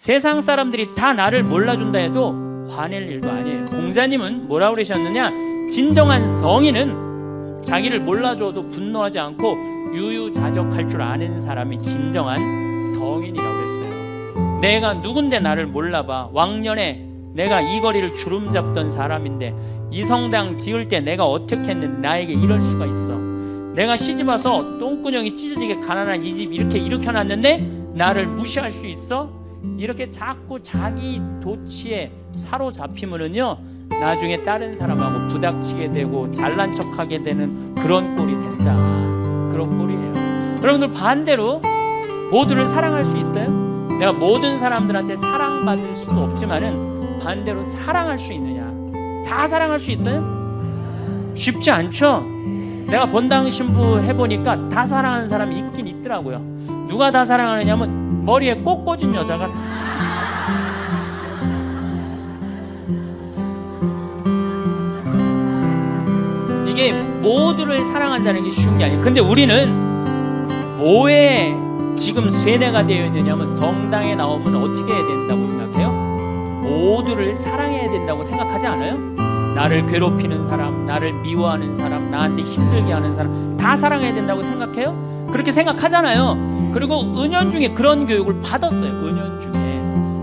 세상 사람들이 다 나를 몰라준다 해도 화낼 일도 아니에요. 공자님은 뭐라고 그러셨느냐, 진정한 성인은 자기를 몰라줘도 분노하지 않고 유유자적할 줄 아는 사람이 진정한 성인이라고 했어요. 내가 누군데 나를 몰라봐. 왕년에 내가 이 거리를 주름 잡던 사람인데 이 성당 지을 때 내가 어떻게 했는데 나에게 이럴 수가 있어. 내가 시집와서 똥구녕이 찢어지게 가난한 이 집 이렇게 일으켜놨는데 나를 무시할 수 있어? 이렇게 자꾸 자기 도취에 사로잡히면은요, 나중에 다른 사람하고 부닥치게 되고 잘난 척하게 되는 그런 꼴이 된다. 그런 꼴이에요. 여러분들 반대로 모두를 사랑할 수 있어요? 내가 모든 사람들한테 사랑받을 수도 없지만은 반대로 사랑할 수 있느냐? 다 사랑할 수 있어요? 쉽지 않죠? 내가 본당 신부 해보니까 다 사랑하는 사람이 있긴 있더라고요. 누가 다 사랑하느냐면 머리에 꽃 꽂은 여자가 이게 모두를 사랑한다는 게 쉬운 게 아니에요. 근데 우리는 뭐에 지금 쇠뇌가 되어 있느냐면 성당에 나오면 어떻게 해야 된다고 생각해요? 모두를 사랑해야 된다고 생각하지 않아요? 나를 괴롭히는 사람, 나를 미워하는 사람, 나한테 힘들게 하는 사람 다 사랑해야 된다고 생각해요? 그렇게 생각하잖아요. 그리고 은연중에 그런 교육을 받았어요. 은연중에.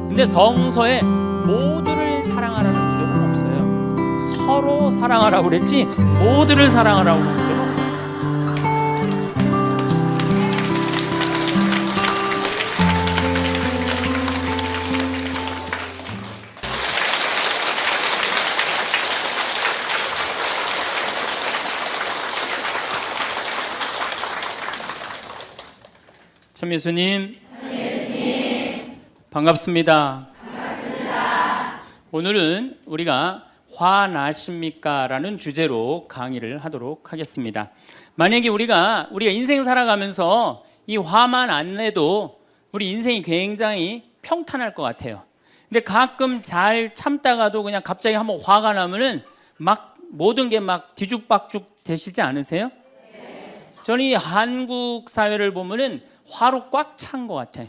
근데 성서에 모두를 사랑하라는 구조는 없어요. 서로 사랑하라고 그랬지 모두를 사랑하라고 하는 구조는 없어요. 참 예수님, 반갑습니다. 오늘은 우리가 화나십니까? 라는 주제로 강의를 하도록 하겠습니다. 만약에 우리가 인생 살아가면서 이 화만 안 내도 우리 인생이 굉장히 평탄할 것 같아요. 근데 가끔 잘 참다가도 그냥 갑자기 한번 화가 나면은 막 모든 게 막 뒤죽박죽 되시지 않으세요? 저는 이 한국 사회를 보면은 화로 꽉 찬 것 같아.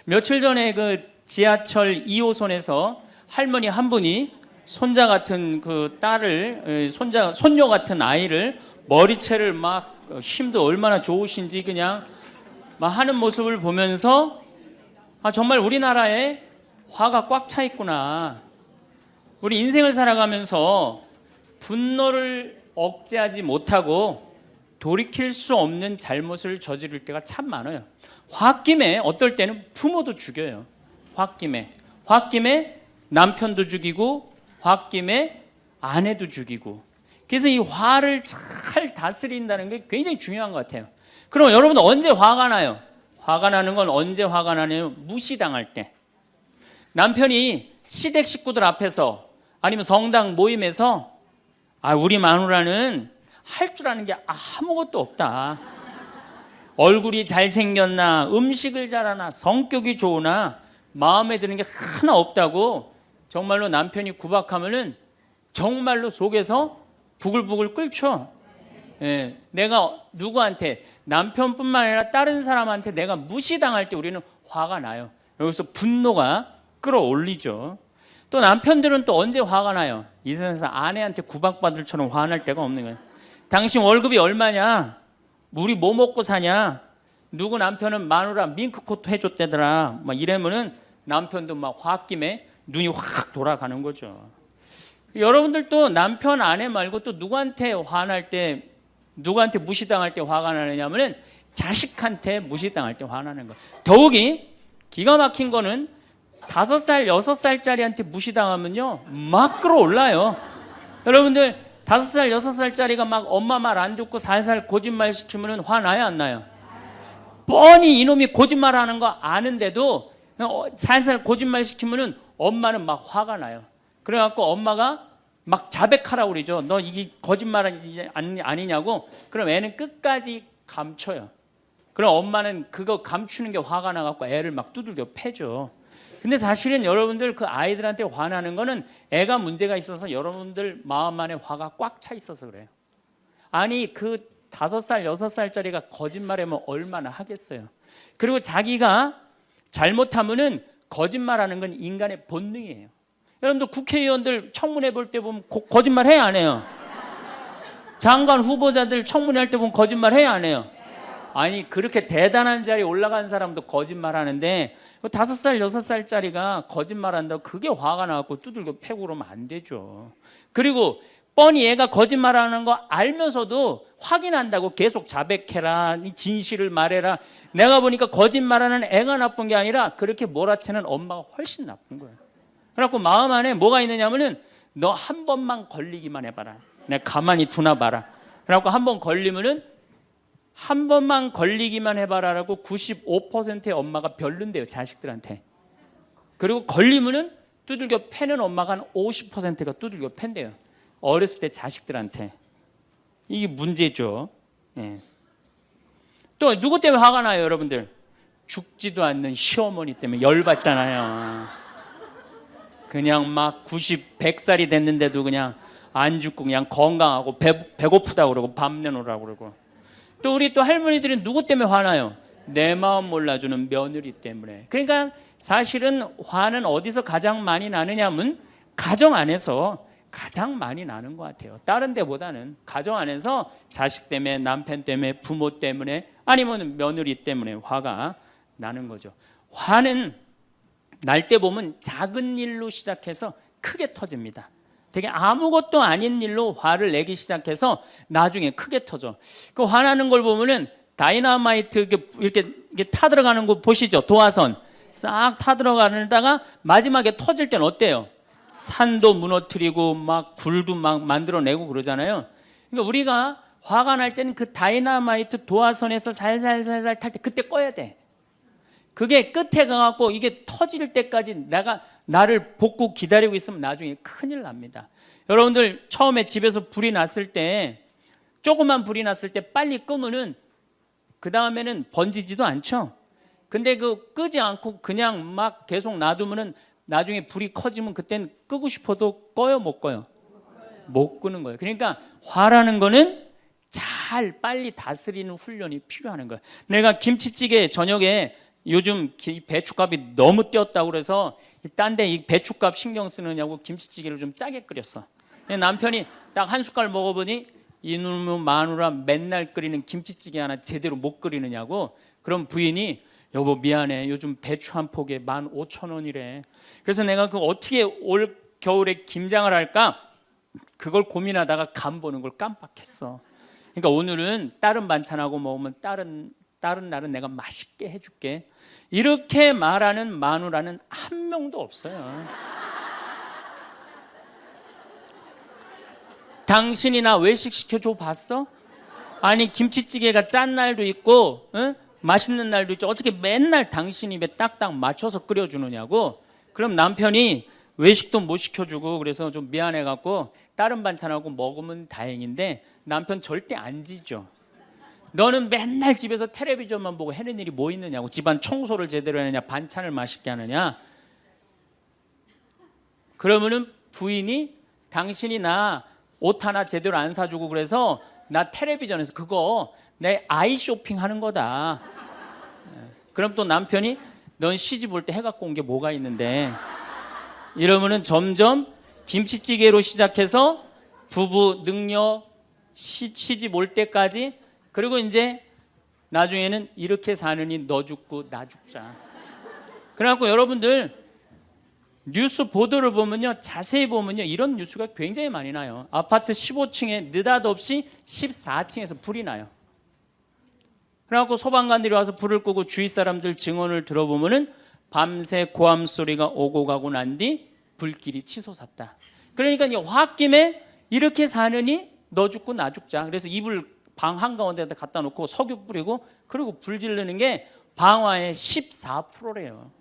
며칠 전에 그 지하철 2호선에서 할머니 한 분이 손자 같은 그 딸을, 손녀 같은 아이를 머리채를 막 힘도 얼마나 좋으신지 그냥 막 하는 모습을 보면서 아, 정말 우리나라에 화가 꽉 차 있구나. 우리 인생을 살아가면서 분노를 억제하지 못하고 돌이킬 수 없는 잘못을 저지를 때가 참 많아요. 홧김에 어떨 때는 부모도 죽여요. 홧김에 남편도 죽이고 홧김에 아내도 죽이고. 그래서 이 화를 잘 다스린다는 게 굉장히 중요한 것 같아요. 그럼 여러분 언제 화가 나요? 화가 나는 건 언제 화가 나냐면 무시당할 때. 남편이 시댁 식구들 앞에서 아니면 성당 모임에서 아, 우리 마누라는 할 줄 아는 게 아무것도 없다. 얼굴이 잘생겼나, 음식을 잘하나, 성격이 좋으나 마음에 드는 게 하나 없다고 정말로 남편이 구박하면은 정말로 속에서 부글부글 끓죠. 예, 내가 누구한테, 남편뿐만 아니라 다른 사람한테 내가 무시당할 때 우리는 화가 나요. 여기서 분노가 끌어올리죠. 또 남편들은 또 언제 화가 나요? 이 세상에서 아내한테 구박받을처럼 화날 때가 없는 거예요. 당신 월급이 얼마냐? 우리 뭐 먹고 사냐? 누구 남편은 마누라 밍크코트 해줬대더라. 막 이러면은 남편도 막 홧김에 눈이 확 돌아가는 거죠. 여러분들도 남편, 아내 말고 또 누구한테 화날 때, 누구한테 무시당할 때 화가 나느냐면은 자식한테 무시당할 때 화나는 거예요. 더욱이 기가 막힌 거는 5살, 6살짜리한테 무시당하면요 막 끌어올라요. 여러분들 5살, 6살짜리가 막 엄마 말 안 듣고 살살 거짓말 시키면 화나요, 안 나요? 뻔히 이놈이 거짓말하는 거 아는데도 살살 거짓말 시키면 엄마는 막 화가 나요. 그래갖고 엄마가 막 자백하라고 그러죠. 너 이게 거짓말 아니냐고. 그럼 애는 끝까지 감춰요. 그럼 엄마는 그거 감추는 게 화가 나갖고 애를 막 두들겨 패죠. 근데 사실은 여러분들 그 아이들한테 화나는 거는 애가 문제가 있어서 여러분들 마음 안에 화가 꽉 차 있어서 그래요. 아니 그 5살, 6살짜리가 거짓말하면 얼마나 하겠어요. 그리고 자기가 잘못하면은 거짓말하는 건 인간의 본능이에요. 여러분들 국회의원들 청문회 볼 때 보면 거짓말 해야 안 해요? 장관 후보자들 청문회 할 때 보면 거짓말 해야 안 해요? 아니 그렇게 대단한 자리에 올라간 사람도 거짓말 하는데 5살 6살짜리가 거짓말한다고 그게 화가 나갖고 두들겨 패고 그러면 안 되죠. 그리고 뻔히 얘가 거짓말하는 거 알면서도 확인한다고 계속 자백해라, 진실을 말해라. 내가 보니까 거짓말하는 애가 나쁜 게 아니라 그렇게 몰아채는 엄마가 훨씬 나쁜 거예요. 그래갖고 마음 안에 뭐가 있느냐면은 너 한 번만 걸리기만 해봐라. 내가 가만히 두나 봐라. 그래갖고 한 번 걸리면은 한 번만 걸리기만 해봐라라고 95%의 엄마가 별론데요, 자식들한테. 그리고 걸리면은 두들겨 패는 엄마가 한 50%가 두들겨 팬대요. 어렸을 때 자식들한테. 이게 문제죠. 예. 또 누구 때문에 화가 나요, 여러분들? 죽지도 않는 시어머니 때문에 열받잖아요. 그냥 막 90, 100살이 됐는데도 그냥 안 죽고 그냥 건강하고 배고프다고 그러고 밥 내놓으라고 그러고. 또 우리 또 할머니들은 누구 때문에 화나요? 내 마음 몰라주는 며느리 때문에. 그러니까 사실은 화는 어디서 가장 많이 나느냐면 가정 안에서 가장 많이 나는 것 같아요. 다른 데보다는 가정 안에서 자식 때문에, 남편 때문에, 부모 때문에, 아니면 며느리 때문에 화가 나는 거죠. 화는 날 때 보면 작은 일로 시작해서 크게 터집니다. 되게 아무것도 아닌 일로 화를 내기 시작해서 나중에 크게 터져. 그 화나는 걸 보면은 다이너마이트 이렇게 타들어가는 거 보시죠? 도화선 싹 타들어가다가 마지막에 터질 때는 어때요? 산도 무너뜨리고 막 굴도 막 만들어내고 그러잖아요. 그러니까 우리가 화가 날 때는 그 다이너마이트 도화선에서 살살살살 탈 때 그때 꺼야 돼. 그게 끝에 가갖고 이게 터질 때까지 나를 복구 기다리고 있으면 나중에 큰일 납니다. 여러분들 처음에 집에서 불이 났을 때, 조그만 불이 났을 때 빨리 끄면은 그 다음에는 번지지도 않죠. 근데 그 끄지 않고 그냥 막 계속 놔두면은 나중에 불이 커지면 그땐 끄고 싶어도 꺼요, 못 꺼요? 못 끄는 거예요. 그러니까 화라는 거는 잘 빨리 다스리는 훈련이 필요한 거예요. 내가 김치찌개 저녁에 요즘 배춧값이 너무 뛰었다고 그래서 딴 데 이 배춧값 신경 쓰느냐고 김치찌개를 좀 짜게 끓였어. 남편이 딱 한 숟갈 먹어보니 이놈의 마누라 맨날 끓이는 김치찌개 하나 제대로 못 끓이느냐고. 그럼 부인이 여보 미안해, 요즘 배추 한 포기에 15,000원이래. 그래서 내가 그 어떻게 올 겨울에 김장을 할까 그걸 고민하다가 간 보는 걸 깜빡했어. 그러니까 오늘은 다른 반찬하고 먹으면 다른 날은 내가 맛있게 해줄게. 이렇게 말하는 마누라는 한 명도 없어요. 당신이나 외식 시켜줘 봤어? 아니 김치찌개가 짠 날도 있고 맛있는 날도 있죠. 어떻게 맨날 당신 입에 딱딱 맞춰서 끓여주느냐고. 그럼 남편이 외식도 못 시켜주고 그래서 좀 미안해갖고 다른 반찬하고 먹으면 다행인데 남편 절대 안 지죠. 너는 맨날 집에서 텔레비전만 보고 해는 일이 뭐 있느냐고. 집안 청소를 제대로 하느냐, 반찬을 맛있게 하느냐. 그러면은 부인이 당신이 나 옷 하나 제대로 안 사주고 그래서 나 텔레비전에서 그거 내 아이 쇼핑 하는 거다. 그럼 또 남편이 넌 시집 올 때 해갖고 온 게 뭐가 있는데. 이러면은 점점 김치찌개로 시작해서 부부 능력 시집 올 때까지, 그리고 이제 나중에는 이렇게 사느니 너 죽고 나 죽자. 그래갖고 여러분들 뉴스 보도를 보면요, 자세히 보면요, 이런 뉴스가 굉장히 많이 나요. 아파트 15층에 느닷없이 14층에서 불이 나요. 그래갖고 소방관들이 와서 불을 끄고 주위 사람들 증언을 들어보면은 밤새 고함 소리가 오고 가고 난 뒤 불길이 치솟았다. 그러니까 이제 홧김에 이렇게 사느니 너 죽고 나 죽자. 그래서 이불 방 한가운데다 갖다 놓고 석유 뿌리고 그리고 불 지르는 게 방화의 14%래요.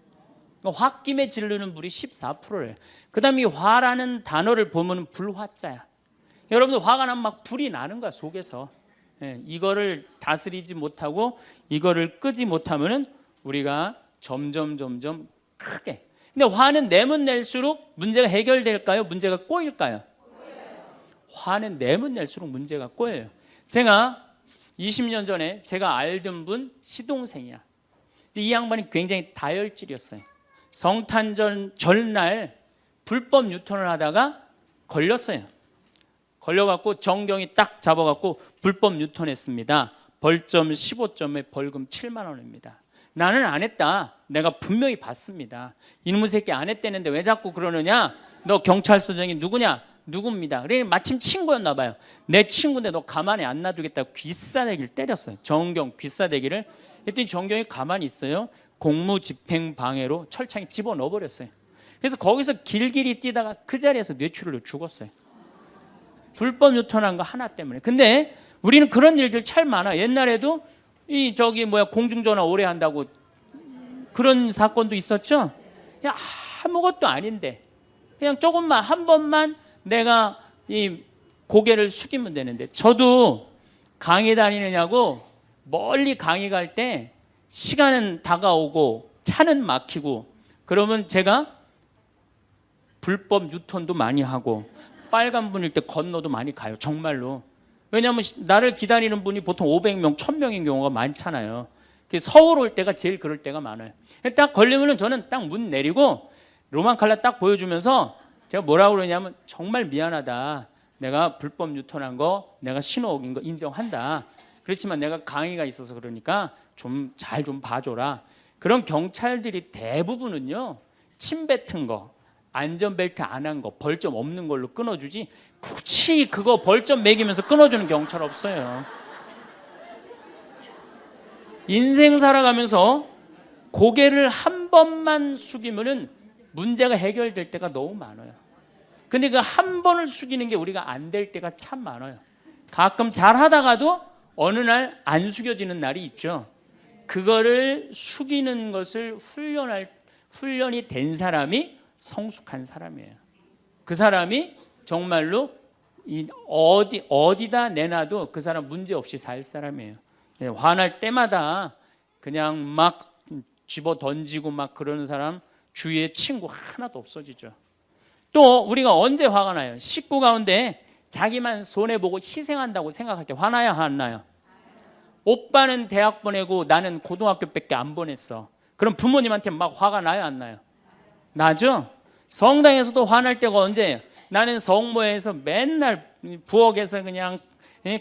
홧김에 지르는 불이 14%래요. 그 다음에 이 화라는 단어를 보면 불화자야. 여러분들 화가 나면 막 불이 나는 거야, 속에서. 이거를 다스리지 못하고 이거를 끄지 못하면은 우리가 점점 크게. 근데 화는 내면 낼수록 문제가 해결될까요? 문제가 꼬일까요? 화는 내면 낼수록 문제가 꼬여요. 제가 20년 전에 제가 알던 분 시동생이야. 이 양반이 굉장히 다혈질이었어요. 성탄절 전날 불법 유턴을 하다가 걸렸어요. 걸려갖고 정경이 딱 잡아갖고 불법 유턴했습니다. 벌점 15점에 벌금 7만 원입니다. 나는 안 했다. 내가 분명히 봤습니다. 이놈의 새끼 안 했다는데 왜 자꾸 그러느냐? 너 경찰서장이 누구냐? 누굽니다. 그래 마침 친구였나 봐요. 내 친구인데 너 가만히 안 놔두겠다고 귀싸대기를 때렸어요. 정경 귀싸대기를. 했더니 정경이 가만히 있어요. 공무집행방해로 철창에 집어넣어버렸어요. 그래서 거기서 길길이 뛰다가 그 자리에서 뇌출혈로 죽었어요. 불법 유턴한 거 하나 때문에. 근데 우리는 그런 일들 참 많아. 옛날에도 공중전화 오래 한다고 그런 사건도 있었죠. 그냥 아무것도 아닌데 그냥 조금만 한 번만 내가 이 고개를 숙이면 되는데, 저도 강의 다니느냐고 멀리 강의 갈 때 시간은 다가오고 차는 막히고 그러면 제가 불법 유턴도 많이 하고 빨간불일 때 건너도 많이 가요. 정말로. 왜냐하면 나를 기다리는 분이 보통 500명, 1000명인 경우가 많잖아요. 서울 올 때가 제일 그럴 때가 많아요. 딱 걸리면 저는 딱 문 내리고 로만 칼라 딱 보여주면서 제가 뭐라고 그러냐면, 정말 미안하다. 내가 불법 유턴한 거, 내가 신호 어긴 거 인정한다. 그렇지만 내가 강의가 있어서 그러니까 좀 잘 좀 봐줘라. 그런 경찰들이 대부분은요, 침 뱉은 거, 안전벨트 안 한 거, 벌점 없는 걸로 끊어주지 굳이 그거 벌점 매기면서 끊어주는 경찰 없어요. 인생 살아가면서 고개를 한 번만 숙이면은 문제가 해결될 때가 너무 많아요. 근데 그 한 번을 숙이는 게 우리가 안 될 때가 참 많아요. 가끔 잘 하다가도 어느 날 안 숙여지는 날이 있죠. 그거를 숙이는 것을 훈련이 된 사람이 성숙한 사람이에요. 그 사람이 정말로 어디다 내놔도 그 사람 문제 없이 살 사람이에요. 화날 때마다 그냥 막 집어 던지고 막 그러는 사람 주위에 친구 하나도 없어지죠. 또 우리가 언제 화가 나요? 식구 가운데 자기만 손해보고 희생한다고 생각할 때 화나야 안 나요? 오빠는 대학 보내고 나는 고등학교밖에 안 보냈어. 그럼 부모님한테 막 화가 나요 안 나요? 나죠? 성당에서도 화날 때가 언제예요? 나는 성모에서 맨날 부엌에서 그냥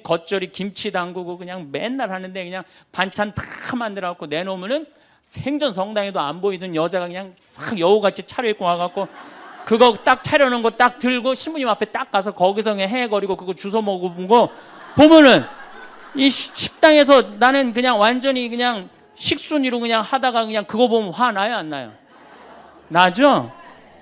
겉절이 김치 담그고 그냥 맨날 하는데, 그냥 반찬 다 만들어갖고 내놓으면은 생전 성당에도 안 보이던 여자가 그냥 싹 여우같이 차려입고 와갖고 그거 딱 차려놓은 거 딱 들고 신부님 앞에 딱 가서 거기서 그냥 헤헤거리고 그거 주워 먹은 거 보면은, 이 식당에서 나는 그냥 완전히 그냥 식순이로 그냥 하다가 그냥 그거 보면 화 나요 안 나요? 나죠?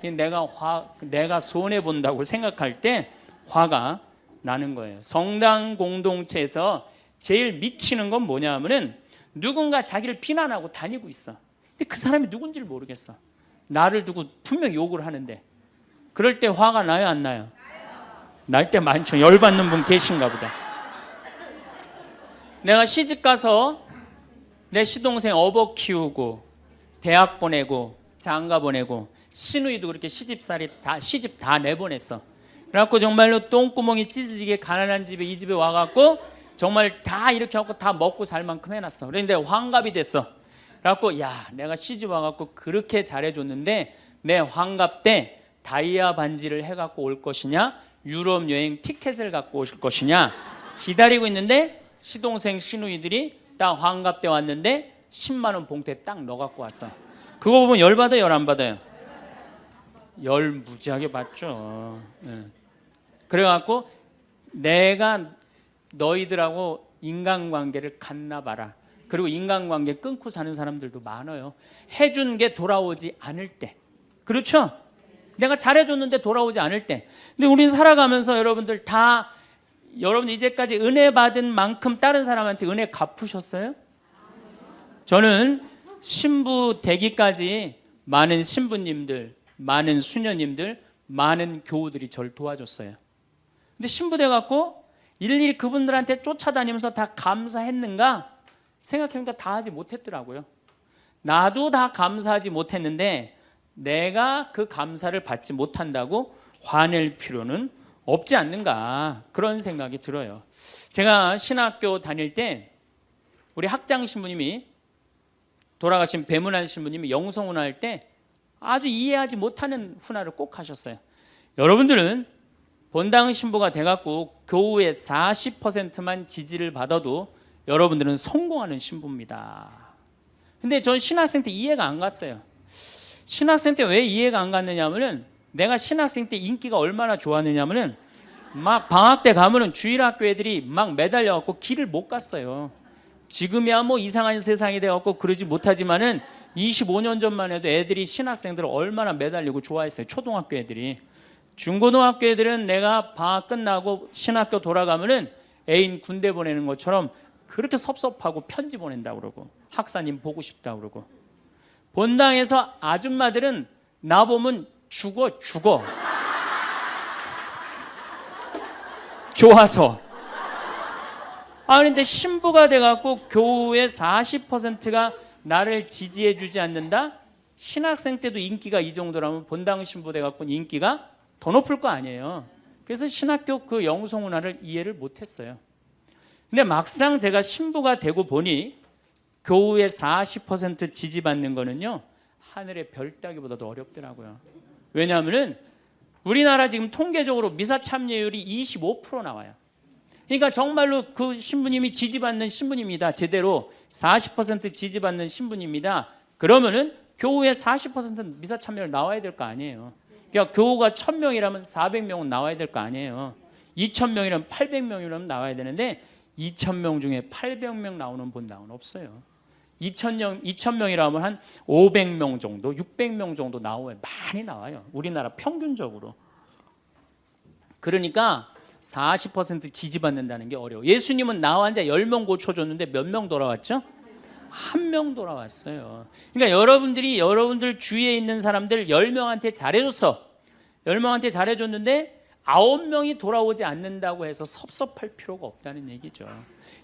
내가 손해 본다고 생각할 때 화가 나는 거예요. 성당 공동체에서 제일 미치는 건 뭐냐면은, 누군가 자기를 비난하고 다니고 있어. 근데 그 사람이 누군지를 모르겠어. 나를 두고 분명 욕을 하는데, 그럴 때 화가 나요 안 나요? 날 때 많죠. 열받는 분 계신가 보다. 내가 시집 가서 내 시동생 어버 키우고 대학 보내고 장가 보내고 시누이도 그렇게 시집 다 내보냈어. 그래갖고 정말로 똥구멍이 찢어지게 가난한 집에, 이 집에 와갖고 정말 다 이렇게 하고 다 먹고 살 만큼 해놨어. 그런데 환갑이 됐어. 그래갖고 야, 내가 시집 와갖고 그렇게 잘해줬는데 내 환갑 때 다이아 반지를 해갖고 올 것이냐, 유럽 여행 티켓을 갖고 오실 것이냐 기다리고 있는데, 시동생 시누이들이 딱 환갑 때 왔는데 10만 원 봉투에 딱 넣어갖고 왔어. 그거 보면 열 받아요, 열 안 받아요? 열 무지하게 받죠. 그래갖고 내가 너희들하고 인간관계를 갖나 봐라. 그리고 인간관계 끊고 사는 사람들도 많아요. 해준 게 돌아오지 않을 때. 그렇죠? 내가 잘해줬는데 돌아오지 않을 때. 근데 우리는 살아가면서 여러분 이제까지 은혜 받은 만큼 다른 사람한테 은혜 갚으셨어요? 저는 신부 되기까지 많은 신부님들, 많은 수녀님들, 많은 교우들이 저를 도와줬어요. 근데 신부 돼갖고 일일이 그분들한테 쫓아다니면서 다 감사했는가? 생각해보니까 다 하지 못했더라고요. 나도 다 감사하지 못했는데 내가 그 감사를 받지 못한다고 화낼 필요는 없지 않는가, 그런 생각이 들어요. 제가 신학교 다닐 때 우리 학장 신부님이, 돌아가신 배문환 신부님이 영성훈 할 때 아주 이해하지 못하는 훈화를 꼭 하셨어요. 여러분들은 본당 신부가 돼갖고 교우의 40%만 지지를 받아도 여러분들은 성공하는 신부입니다. 근데 전 신학생 때 이해가 안 갔어요. 신학생 때 왜 이해가 안 갔느냐면은 내가 신학생 때 인기가 얼마나 좋았느냐면은 막 방학 때 가면은 주일학교 애들이 막 매달려갖고 길을 못 갔어요. 지금이야 뭐 이상한 세상이 돼갖고 그러지 못하지만은 25년 전만 해도 애들이 신학생들을 얼마나 매달리고 좋아했어요. 초등학교 애들이. 중고등학교 애들은 내가 방학 끝나고 신학교 돌아가면은 애인 군대 보내는 것처럼 그렇게 섭섭하고 편지 보낸다고 그러고 학사님 보고 싶다고 그러고 본당에서 아줌마들은 나보면 죽어 좋아서. 그런데 신부가 돼갖고 교우의 40%가 나를 지지해 주지 않는다? 신학생 때도 인기가 이 정도라면 본당 신부 돼갖고 인기가 더 높을 거 아니에요. 그래서 신학교 그 영성 문화를 이해를 못했어요. 근데 막상 제가 신부가 되고 보니 교우의 40% 지지받는 거는요 하늘의 별 따기보다도 어렵더라고요. 왜냐하면은 우리나라 지금 통계적으로 미사 참여율이 25% 나와요. 그러니까 정말로 그 신부님이 지지받는 신부님이다. 제대로 40% 지지받는 신부님이다. 그러면은 교우의 40% 미사 참여율 나와야 될 거 아니에요. 그러니까 교우가 1000명이라면 400명은 나와야 될 거 아니에요. 2000명이라면 800명이라면 나와야 되는데 2000명 중에 800명 나오는 본당은 없어요. 2000명이라면 한 500명 정도, 600명 정도 나와요. 많이 나와요. 우리나라 평균적으로. 그러니까 40% 지지받는다는 게 어려워. 예수님은 나 환자 10명 고쳐줬는데 몇 명 돌아왔죠? 1명 돌아왔어요. 그러니까 여러분들 주위에 있는 사람들 10명한테 잘해줬어. 10명한테 잘해줬는데 9명이 돌아오지 않는다고 해서 섭섭할 필요가 없다는 얘기죠.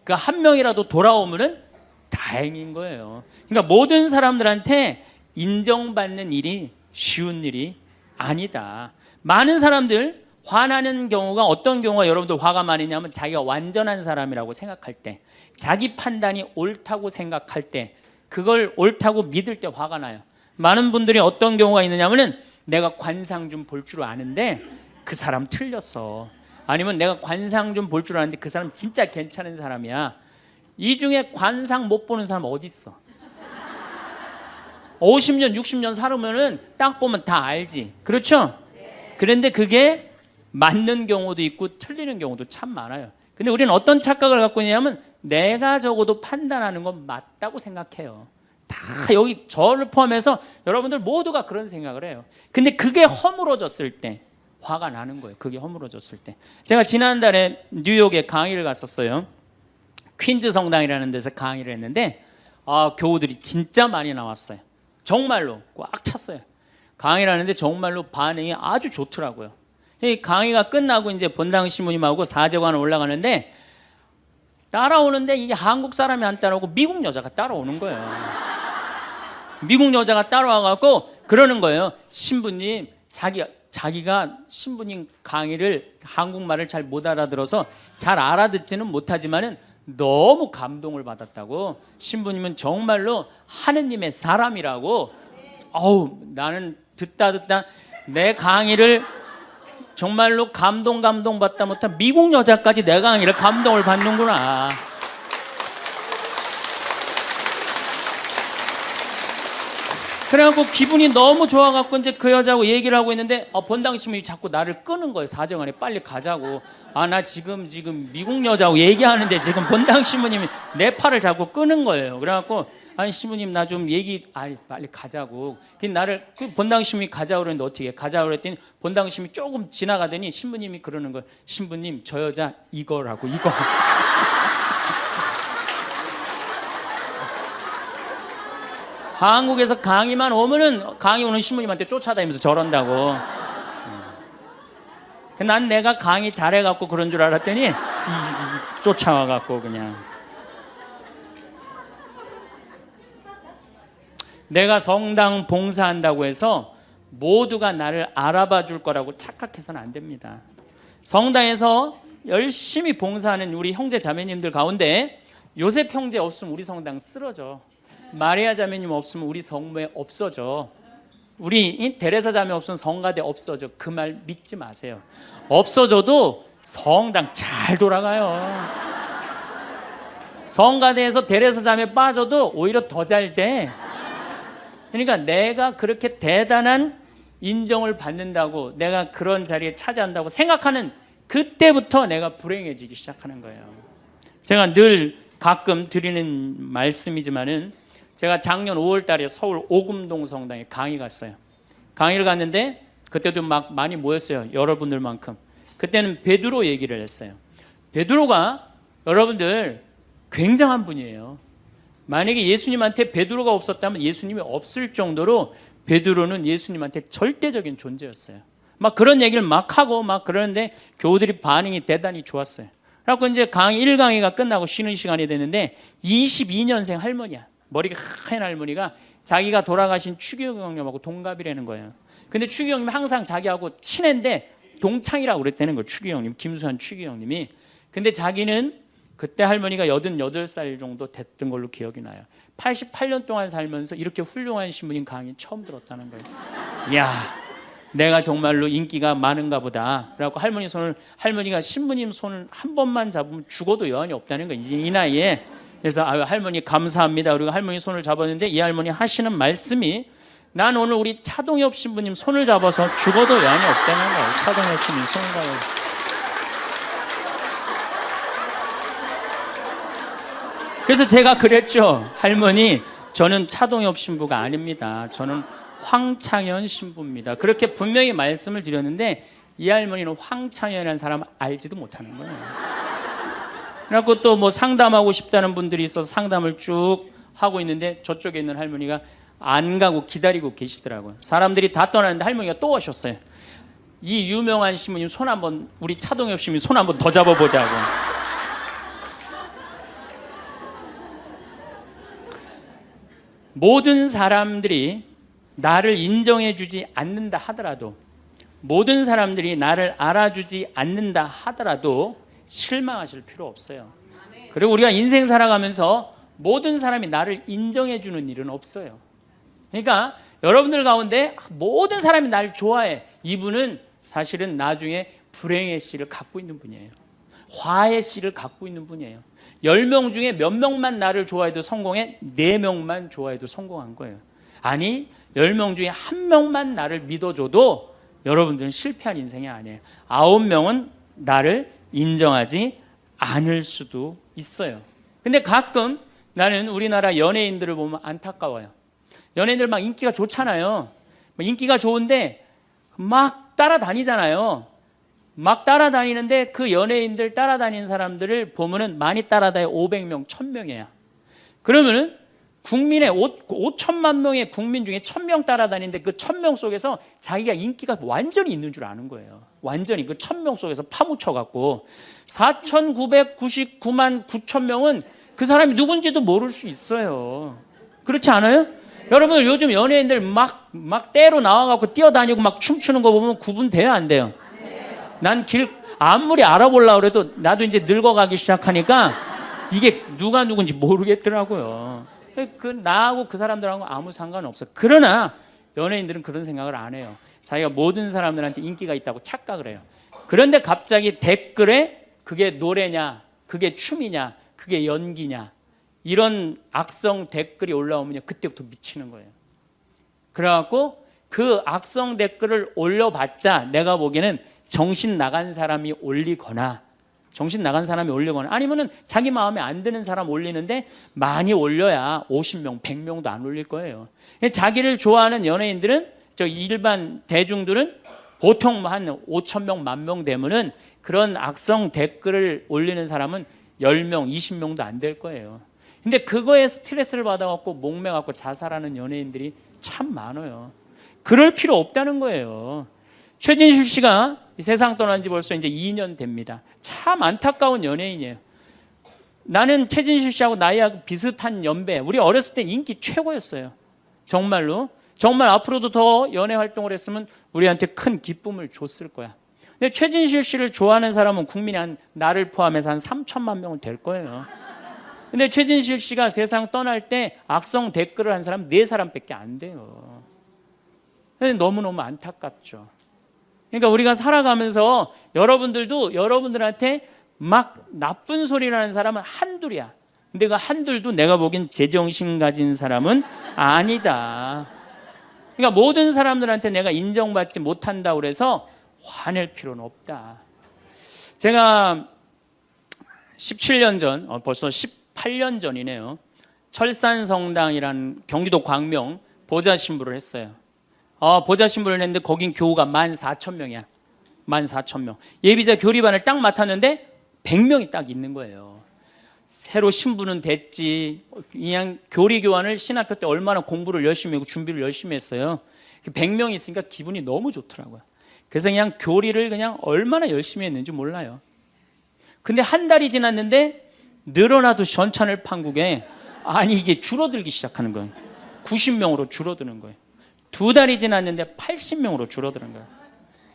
그러니까 1명이라도 돌아오면은 다행인 거예요. 그러니까 모든 사람들한테 인정받는 일이 쉬운 일이 아니다. 많은 사람들 화나는 경우가 어떤 경우가 여러분들 화가 많으냐면 자기가 완전한 사람이라고 생각할 때, 자기 판단이 옳다고 생각할 때, 그걸 옳다고 믿을 때 화가 나요. 많은 분들이 어떤 경우가 있느냐면은 내가 관상 좀 볼 줄 아는데 그 사람 틀렸어. 아니면 내가 관상 좀 볼 줄 아는데 그 사람 진짜 괜찮은 사람이야. 이 중에 관상 못 보는 사람 어디 있어? 50년, 60년 살으면은 딱 보면 다 알지. 그렇죠? 그런데 그게 맞는 경우도 있고 틀리는 경우도 참 많아요. 근데 우리는 어떤 착각을 갖고 있냐면 내가 적어도 판단하는 건 맞다고 생각해요. 다 여기 저를 포함해서 여러분들 모두가 그런 생각을 해요. 근데 그게 허물어졌을 때 화가 나는 거예요. 그게 허물어졌을 때. 제가 지난달에 뉴욕에 강의를 갔었어요. 퀸즈 성당이라는 데서 강의를 했는데 교우들이 진짜 많이 나왔어요. 정말로 꽉 찼어요. 강의를 하는데 정말로 반응이 아주 좋더라고요. 이 강의가 끝나고 이제 본당 신부님하고 사제관 올라가는데 따라오는데 이게 한국 사람이 안 따라오고 미국 여자가 따라오는 거예요. 미국 여자가 따라와갖고 그러는 거예요. 신부님, 자기가 신부님 강의를 한국말을 잘 못 알아들어서 잘 알아듣지는 못하지만은 너무 감동을 받았다고. 신부님은 정말로 하느님의 사람이라고. 나는 듣다 내 강의를 정말로 감동받다 못한 미국 여자까지 내 강의를 감동을 받는구나. 그래갖고 기분이 너무 좋아갖고 이제 그 여자하고 얘기를 하고 있는데 본당 신부님이 자꾸 나를 끄는 거예요. 사정안에 빨리 가자고. 나 지금 미국 여자하고 얘기하는데 지금 본당 신부님이 내 팔을 자꾸 끄는 거예요. 그래갖고 아니 신부님 나 좀 빨리 가자고. 나를 본당 신부님이 가자고 그랬는데 어떻게 가자고 그랬더니 본당 신부님이 조금 지나가더니 신부님이 그러는 거예요. 신부님 저 여자 이거라고 이거. 한국에서 강의만 오면은 강의 오는 신부님한테 쫓아다니면서 저런다고. 난 내가 강의 잘해갖고 그런 줄 알았더니 쫓아와갖고 그냥. 내가 성당 봉사한다고 해서 모두가 나를 알아봐 줄 거라고 착각해서는 안 됩니다. 성당에서 열심히 봉사하는 우리 형제 자매님들 가운데 요셉 형제 없으면 우리 성당 쓰러져. 마리아 자매님 없으면 우리 성모에 없어져. 우리 데레사 자매 없으면 성가대 없어져. 그 말 믿지 마세요. 없어져도 성당 잘 돌아가요. 성가대에서 데레사 자매 빠져도 오히려 더 잘 돼. 그러니까 내가 그렇게 대단한 인정을 받는다고, 내가 그런 자리에 차지한다고 생각하는 그때부터 내가 불행해지기 시작하는 거예요. 제가 늘 가끔 드리는 말씀이지만은, 제가 작년 5월 달에 서울 오금동 성당에 강의 갔어요. 강의를 갔는데 그때도 막 많이 모였어요. 여러분들만큼. 그때는 베드로 얘기를 했어요. 베드로가 여러분들 굉장한 분이에요. 만약에 예수님한테 베드로가 없었다면 예수님이 없을 정도로 베드로는 예수님한테 절대적인 존재였어요. 막 그런 얘기를 막 하고 막 그러는데 교우들이 반응이 대단히 좋았어요. 그래서 이제 강의 1강의가 끝나고 쉬는 시간이 됐는데 22년생 할머니야. 머리가 하얀 할머니가 자기가 돌아가신 추기경 형님하고 동갑이라는 거예요. 근데 추기경 형님이 항상 자기하고 친한데 동창이라고 그랬다는 거예요. 추기경 형님, 김수환 추기경 형님이. 근데 자기는 그때 할머니가 88살 정도 됐던 걸로 기억이 나요. 88년 동안 살면서 이렇게 훌륭한 신부님 강의 처음 들었다는 거예요. 이야, 내가 정말로 인기가 많은가 보다. 그래갖고 할머니가 신부님 손을 한 번만 잡으면 죽어도 여한이 없다는 거예요. 이제 이 나이에. 그래서 아유, 할머니 감사합니다. 그리고 할머니 손을 잡았는데 이 할머니 하시는 말씀이, 난 오늘 우리 차동엽 신부님 손을 잡아서 죽어도 여한이 없다는 거예요. 차동엽 신부님 손을 잡아서. 그래서 제가 그랬죠. 할머니, 저는 차동엽 신부가 아닙니다. 저는 황창현 신부입니다. 그렇게 분명히 말씀을 드렸는데 이 할머니는 황창현이라는 사람 알지도 못하는 거예요. 그래갖고 또 뭐 상담하고 싶다는 분들이 있어서 상담을 쭉 하고 있는데 저쪽에 있는 할머니가 안 가고 기다리고 계시더라고요. 사람들이 다 떠나는데 할머니가 또 오셨어요. 이 유명한 신부님 손 한번, 우리 차동엽 신부님 손 한번 더 잡아보자고. 모든 사람들이 나를 인정해주지 않는다 하더라도, 모든 사람들이 나를 알아주지 않는다 하더라도 실망하실 필요 없어요. 그리고 우리가 인생 살아가면서 모든 사람이 나를 인정해주는 일은 없어요. 그러니까 여러분들 가운데 모든 사람이 나를 좋아해. 이분은 사실은 나중에 불행의 씨를 갖고 있는 분이에요. 화의 씨를 갖고 있는 분이에요. 10명 중에 몇 명만 나를 좋아해도 성공해? 4명만 좋아해도 성공한 거예요. 아니, 10명 중에 1명만 나를 믿어줘도 여러분들은 실패한 인생이 아니에요. 9명은 나를 인정하지 않을 수도 있어요. 근데 가끔 나는 우리나라 연예인들을 보면 안타까워요. 연예인들 막 인기가 좋잖아요. 인기가 좋은데 막 따라다니잖아요. 막 따라다니는데 그 연예인들 따라다니는 사람들을 보면은 많이 따라다녀 500명, 1000명이야. 그러면은 국민의 5천만 명의 국민 중에 1000명 따라다니는데 그 1000명 속에서 자기가 인기가 완전히 있는 줄 아는 거예요. 완전히 그 1000명 속에서 파묻혀갖고 4999만 9천 명은 그 사람이 누군지도 모를 수 있어요. 그렇지 않아요? 여러분들 요즘 연예인들 막 때로 나와갖고 뛰어다니고 막 춤추는 거 보면 구분돼요, 안 돼요? 난 아무리 알아보려고 그래도 나도 이제 늙어가기 시작하니까 이게 누가 누군지 모르겠더라고요. 나하고 그 사람들하고 아무 상관없어. 그러나 연예인들은 그런 생각을 안 해요. 자기가 모든 사람들한테 인기가 있다고 착각을 해요. 그런데 갑자기 댓글에 그게 노래냐, 그게 춤이냐, 그게 연기냐, 이런 악성 댓글이 올라오면 그때부터 미치는 거예요. 그래갖고 그 악성 댓글을 올려봤자 내가 보기에는 정신 나간 사람이 올리거나 아니면은 자기 마음에 안 드는 사람 올리는데 많이 올려야 50명, 100명도 안 올릴 거예요. 자기를 좋아하는 연예인들은, 저 일반 대중들은 보통 한 5,000명, 10,000명 되면은 그런 악성 댓글을 올리는 사람은 10명, 20명도 안 될 거예요. 근데 그거에 스트레스를 받아갖고 목매갖고 자살하는 연예인들이 참 많아요. 그럴 필요 없다는 거예요. 최진실 씨가 세상 떠난 지 벌써 이제 2년 됩니다. 참 안타까운 연예인이에요. 나는 최진실 씨하고 나이하고 비슷한 연배. 우리 어렸을 때 인기 최고였어요. 정말로. 정말 앞으로도 더 연예 활동을 했으면 우리한테 큰 기쁨을 줬을 거야. 근데 최진실 씨를 좋아하는 사람은 국민이 나를 포함해서 한 3천만 명은 될 거예요. 근데 최진실 씨가 세상 떠날 때 악성 댓글을 한 사람 4사람밖에 안 돼요. 너무너무 안타깝죠. 그러니까 우리가 살아가면서 여러분들도 여러분들한테 막 나쁜 소리를 하는 사람은 한둘이야. 근데 그 한둘도 내가 보기엔 제정신 가진 사람은 아니다. 그러니까 모든 사람들한테 내가 인정받지 못한다고 그래서 화낼 필요는 없다. 제가 17년 전, 벌써 18년 전이네요. 철산성당이라는 경기도 광명 보좌 신부를 했어요. 보좌 신부를 했는데 거긴 교우가 14,000명이야. 14,000명. 예비자 교리반을 딱 맡았는데 100명이 딱 있는 거예요. 새로 신부는 됐지. 그냥 교리 교환을 신학교 때 얼마나 공부를 열심히 하고 준비를 열심히 했어요. 100명이 있으니까 기분이 너무 좋더라고요. 그래서 그냥 교리를 그냥 얼마나 열심히 했는지 몰라요. 근데 한 달이 지났는데 늘어나도 전찬을 판국에 아니 이게 줄어들기 시작하는 거예요. 90명으로 줄어드는 거예요. 2달이 지났는데 80명으로 줄어드는 거예요.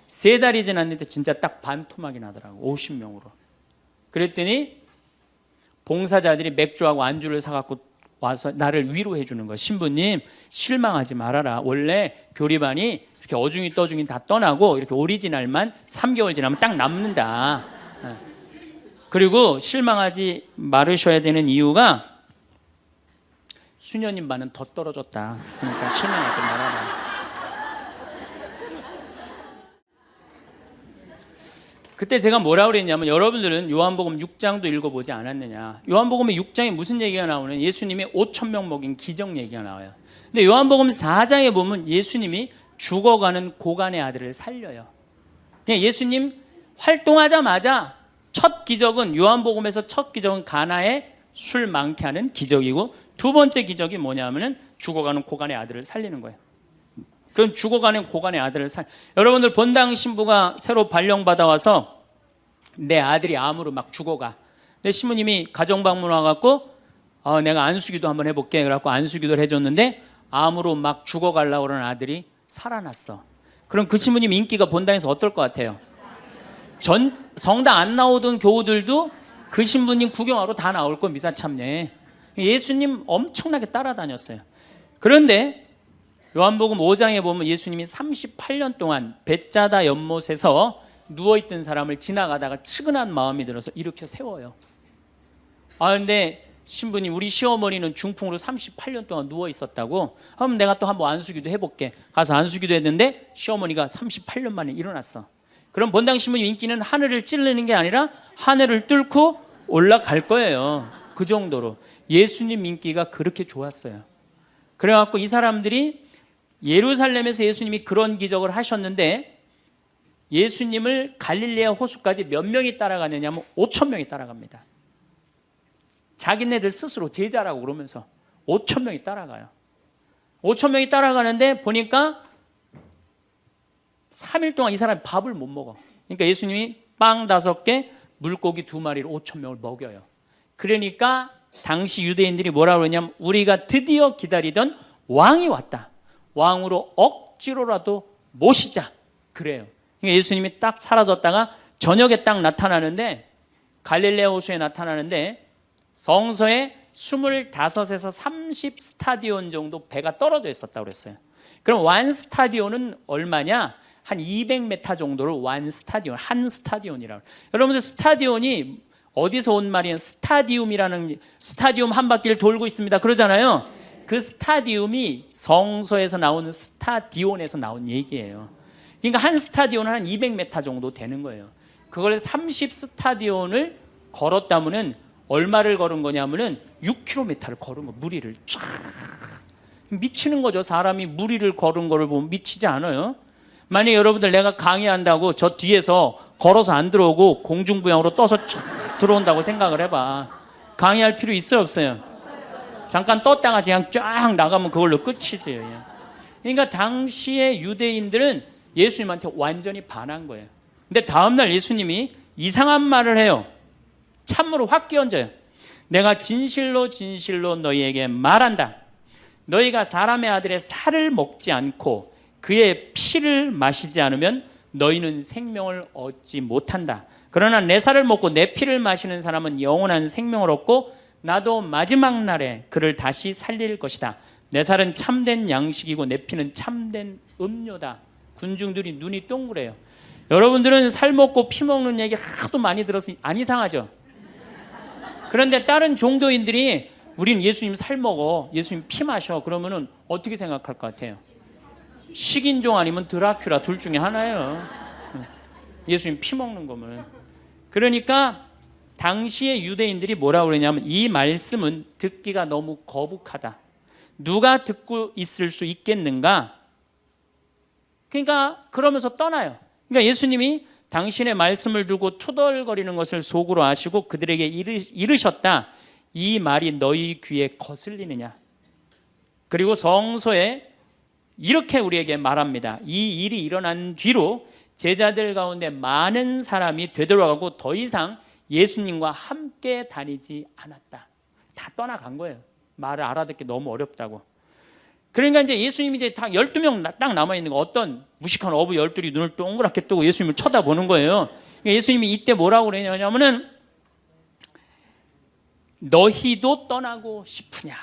3달이 지났는데 진짜 딱 반토막이 나더라고. 50명으로. 그랬더니 봉사자들이 맥주하고 안주를 사갖고 와서 나를 위로해 주는 거예요. 신부님 실망하지 말아라. 원래 교리반이 이렇게 어중이 떠중이 다 떠나고 이렇게 오리지널만 3개월 지나면 딱 남는다. 그리고 실망하지 말으셔야 되는 이유가 수녀님 반은 더 떨어졌다. 그러니까 실망하지 말아라. 그때 제가 뭐라고 그랬냐면 여러분들은 요한복음 6장도 읽어보지 않았느냐. 요한복음의 6장에 무슨 얘기가 나오는 예수님이 5,000명 먹인 기적 얘기가 나와요. 근데 요한복음 4장에 보면 예수님이 죽어가는 고간의 아들을 살려요. 그냥 예수님 활동하자마자 첫 기적은 요한복음에서 첫 기적은 가나에 술 많게 하는 기적이고 두 번째 기적이 뭐냐면은 죽어가는 고간의 아들을 살리는 거예요. 그럼 죽어가는 고간의 아들을 여러분들 본당 신부가 새로 발령받아 와서 내 아들이 암으로 막 죽어가. 근데 신부님이 가정방문 와갖고 내가 안수기도 한번 해볼게. 그래갖고 안수기도를 해줬는데 암으로 막 죽어가려고 그러는 아들이 살아났어. 그럼 그 신부님 인기가 본당에서 어떨 것 같아요? 성당 안 나오던 교우들도 그 신부님 구경하러 다 나올 거 미사 참여에. 예수님 엄청나게 따라다녔어요. 그런데 요한복음 5장에 보면 예수님이 38년 동안 벳자다 연못에서 누워있던 사람을 지나가다가 측은한 마음이 들어서 일으켜 세워요. 근데 신부님 우리 시어머니는 중풍으로 38년 동안 누워있었다고. 그럼 내가 또 한번 안수기도 해볼게. 가서 안수기도 했는데 시어머니가 38년 만에 일어났어. 그럼 본당 신부님 인기는 하늘을 찌르는 게 아니라 하늘을 뚫고 올라갈 거예요. 그 정도로 예수님 인기가 그렇게 좋았어요. 그래갖고 이 사람들이 예루살렘에서 예수님이 그런 기적을 하셨는데 예수님을 갈릴레아 호수까지 몇 명이 따라가느냐면 5,000명이 따라갑니다. 자기네들 스스로 제자라고 그러면서 5,000명이 따라가요. 5,000명이 따라가는데 보니까 3일 동안 이 사람이 밥을 못 먹어. 그러니까 예수님이 빵 5개, 물고기 2마리로 5,000명을 먹여요. 그러니까 당시 유대인들이 뭐라고 그러냐면 우리가 드디어 기다리던 왕이 왔다. 왕으로 억지로라도 모시자. 그래요. 그러니까 예수님이 딱 사라졌다가 저녁에 딱 나타나는데 갈릴레아 호수에 나타나는데 성서에 25에서 30 스타디온 정도 배가 떨어져 있었다고 그랬어요. 그럼 완 스타디온은 얼마냐? 한 200m 정도를 완 스타디온, 한 스타디온이라고. 여러분들 스타디온이 어디서 온 말이에요? 스타디움 한 바퀴를 돌고 있습니다. 그러잖아요. 그 스타디움이 성서에서 나오는 스타디온에서 나온 얘기예요. 그러니까 한 스타디온은 한 200m 정도 되는 거예요. 그걸 30 스타디온을 걸었다면은 얼마를 걸은 거냐면은 6km를 걸은 거. 무리를 쫙 미치는 거죠. 사람이 무리를 걸은 거를 보면 미치지 않아요. 만약 여러분들 내가 강의한다고 저 뒤에서 걸어서 안 들어오고 공중부양으로 떠서 쫙 들어온다고 생각을 해봐. 강의할 필요 있어요, 없어요? 잠깐 떴다가 그냥 쫙 나가면 그걸로 끝이지. 그러니까 당시의 유대인들은 예수님한테 완전히 반한 거예요. 근데 다음날 예수님이 이상한 말을 해요. 참으로 확 끼얹어요. 내가 진실로 진실로 너희에게 말한다. 너희가 사람의 아들의 살을 먹지 않고 그의 피를 마시지 않으면 너희는 생명을 얻지 못한다. 그러나 내 살을 먹고 내 피를 마시는 사람은 영원한 생명을 얻고 나도 마지막 날에 그를 다시 살릴 것이다. 내 살은 참된 양식이고 내 피는 참된 음료다. 군중들이 눈이 동그래요. 여러분들은 살 먹고 피 먹는 얘기 하도 많이 들어서 안 이상하죠? 그런데 다른 종교인들이 우린 예수님 살 먹어, 예수님 피 마셔, 그러면은 어떻게 생각할 것 같아요? 식인종 아니면 드라큘라 둘 중에 하나예요. 예수님 피 먹는 거면. 그러니까 당시의 유대인들이 뭐라고 그러냐면 이 말씀은 듣기가 너무 거북하다. 누가 듣고 있을 수 있겠는가? 그러니까 그러면서 떠나요. 그러니까 예수님이 당신의 말씀을 두고 투덜거리는 것을 속으로 아시고 그들에게 이르셨다. 이 말이 너희 귀에 거슬리느냐? 그리고 성서에 이렇게 우리에게 말합니다. 이 일이 일어난 뒤로 제자들 가운데 많은 사람이 되돌아가고 더 이상 예수님과 함께 다니지 않았다. 다 떠나간 거예요. 말을 알아듣기 너무 어렵다고. 그러니까 이제 예수님이 이제 딱 12명 딱 남아있는 거, 어떤 무식한 어부 12이 눈을 동그랗게 뜨고 예수님을 쳐다보는 거예요. 그러니까 예수님이 이때 뭐라고 그러냐면은 너희도 떠나고 싶으냐.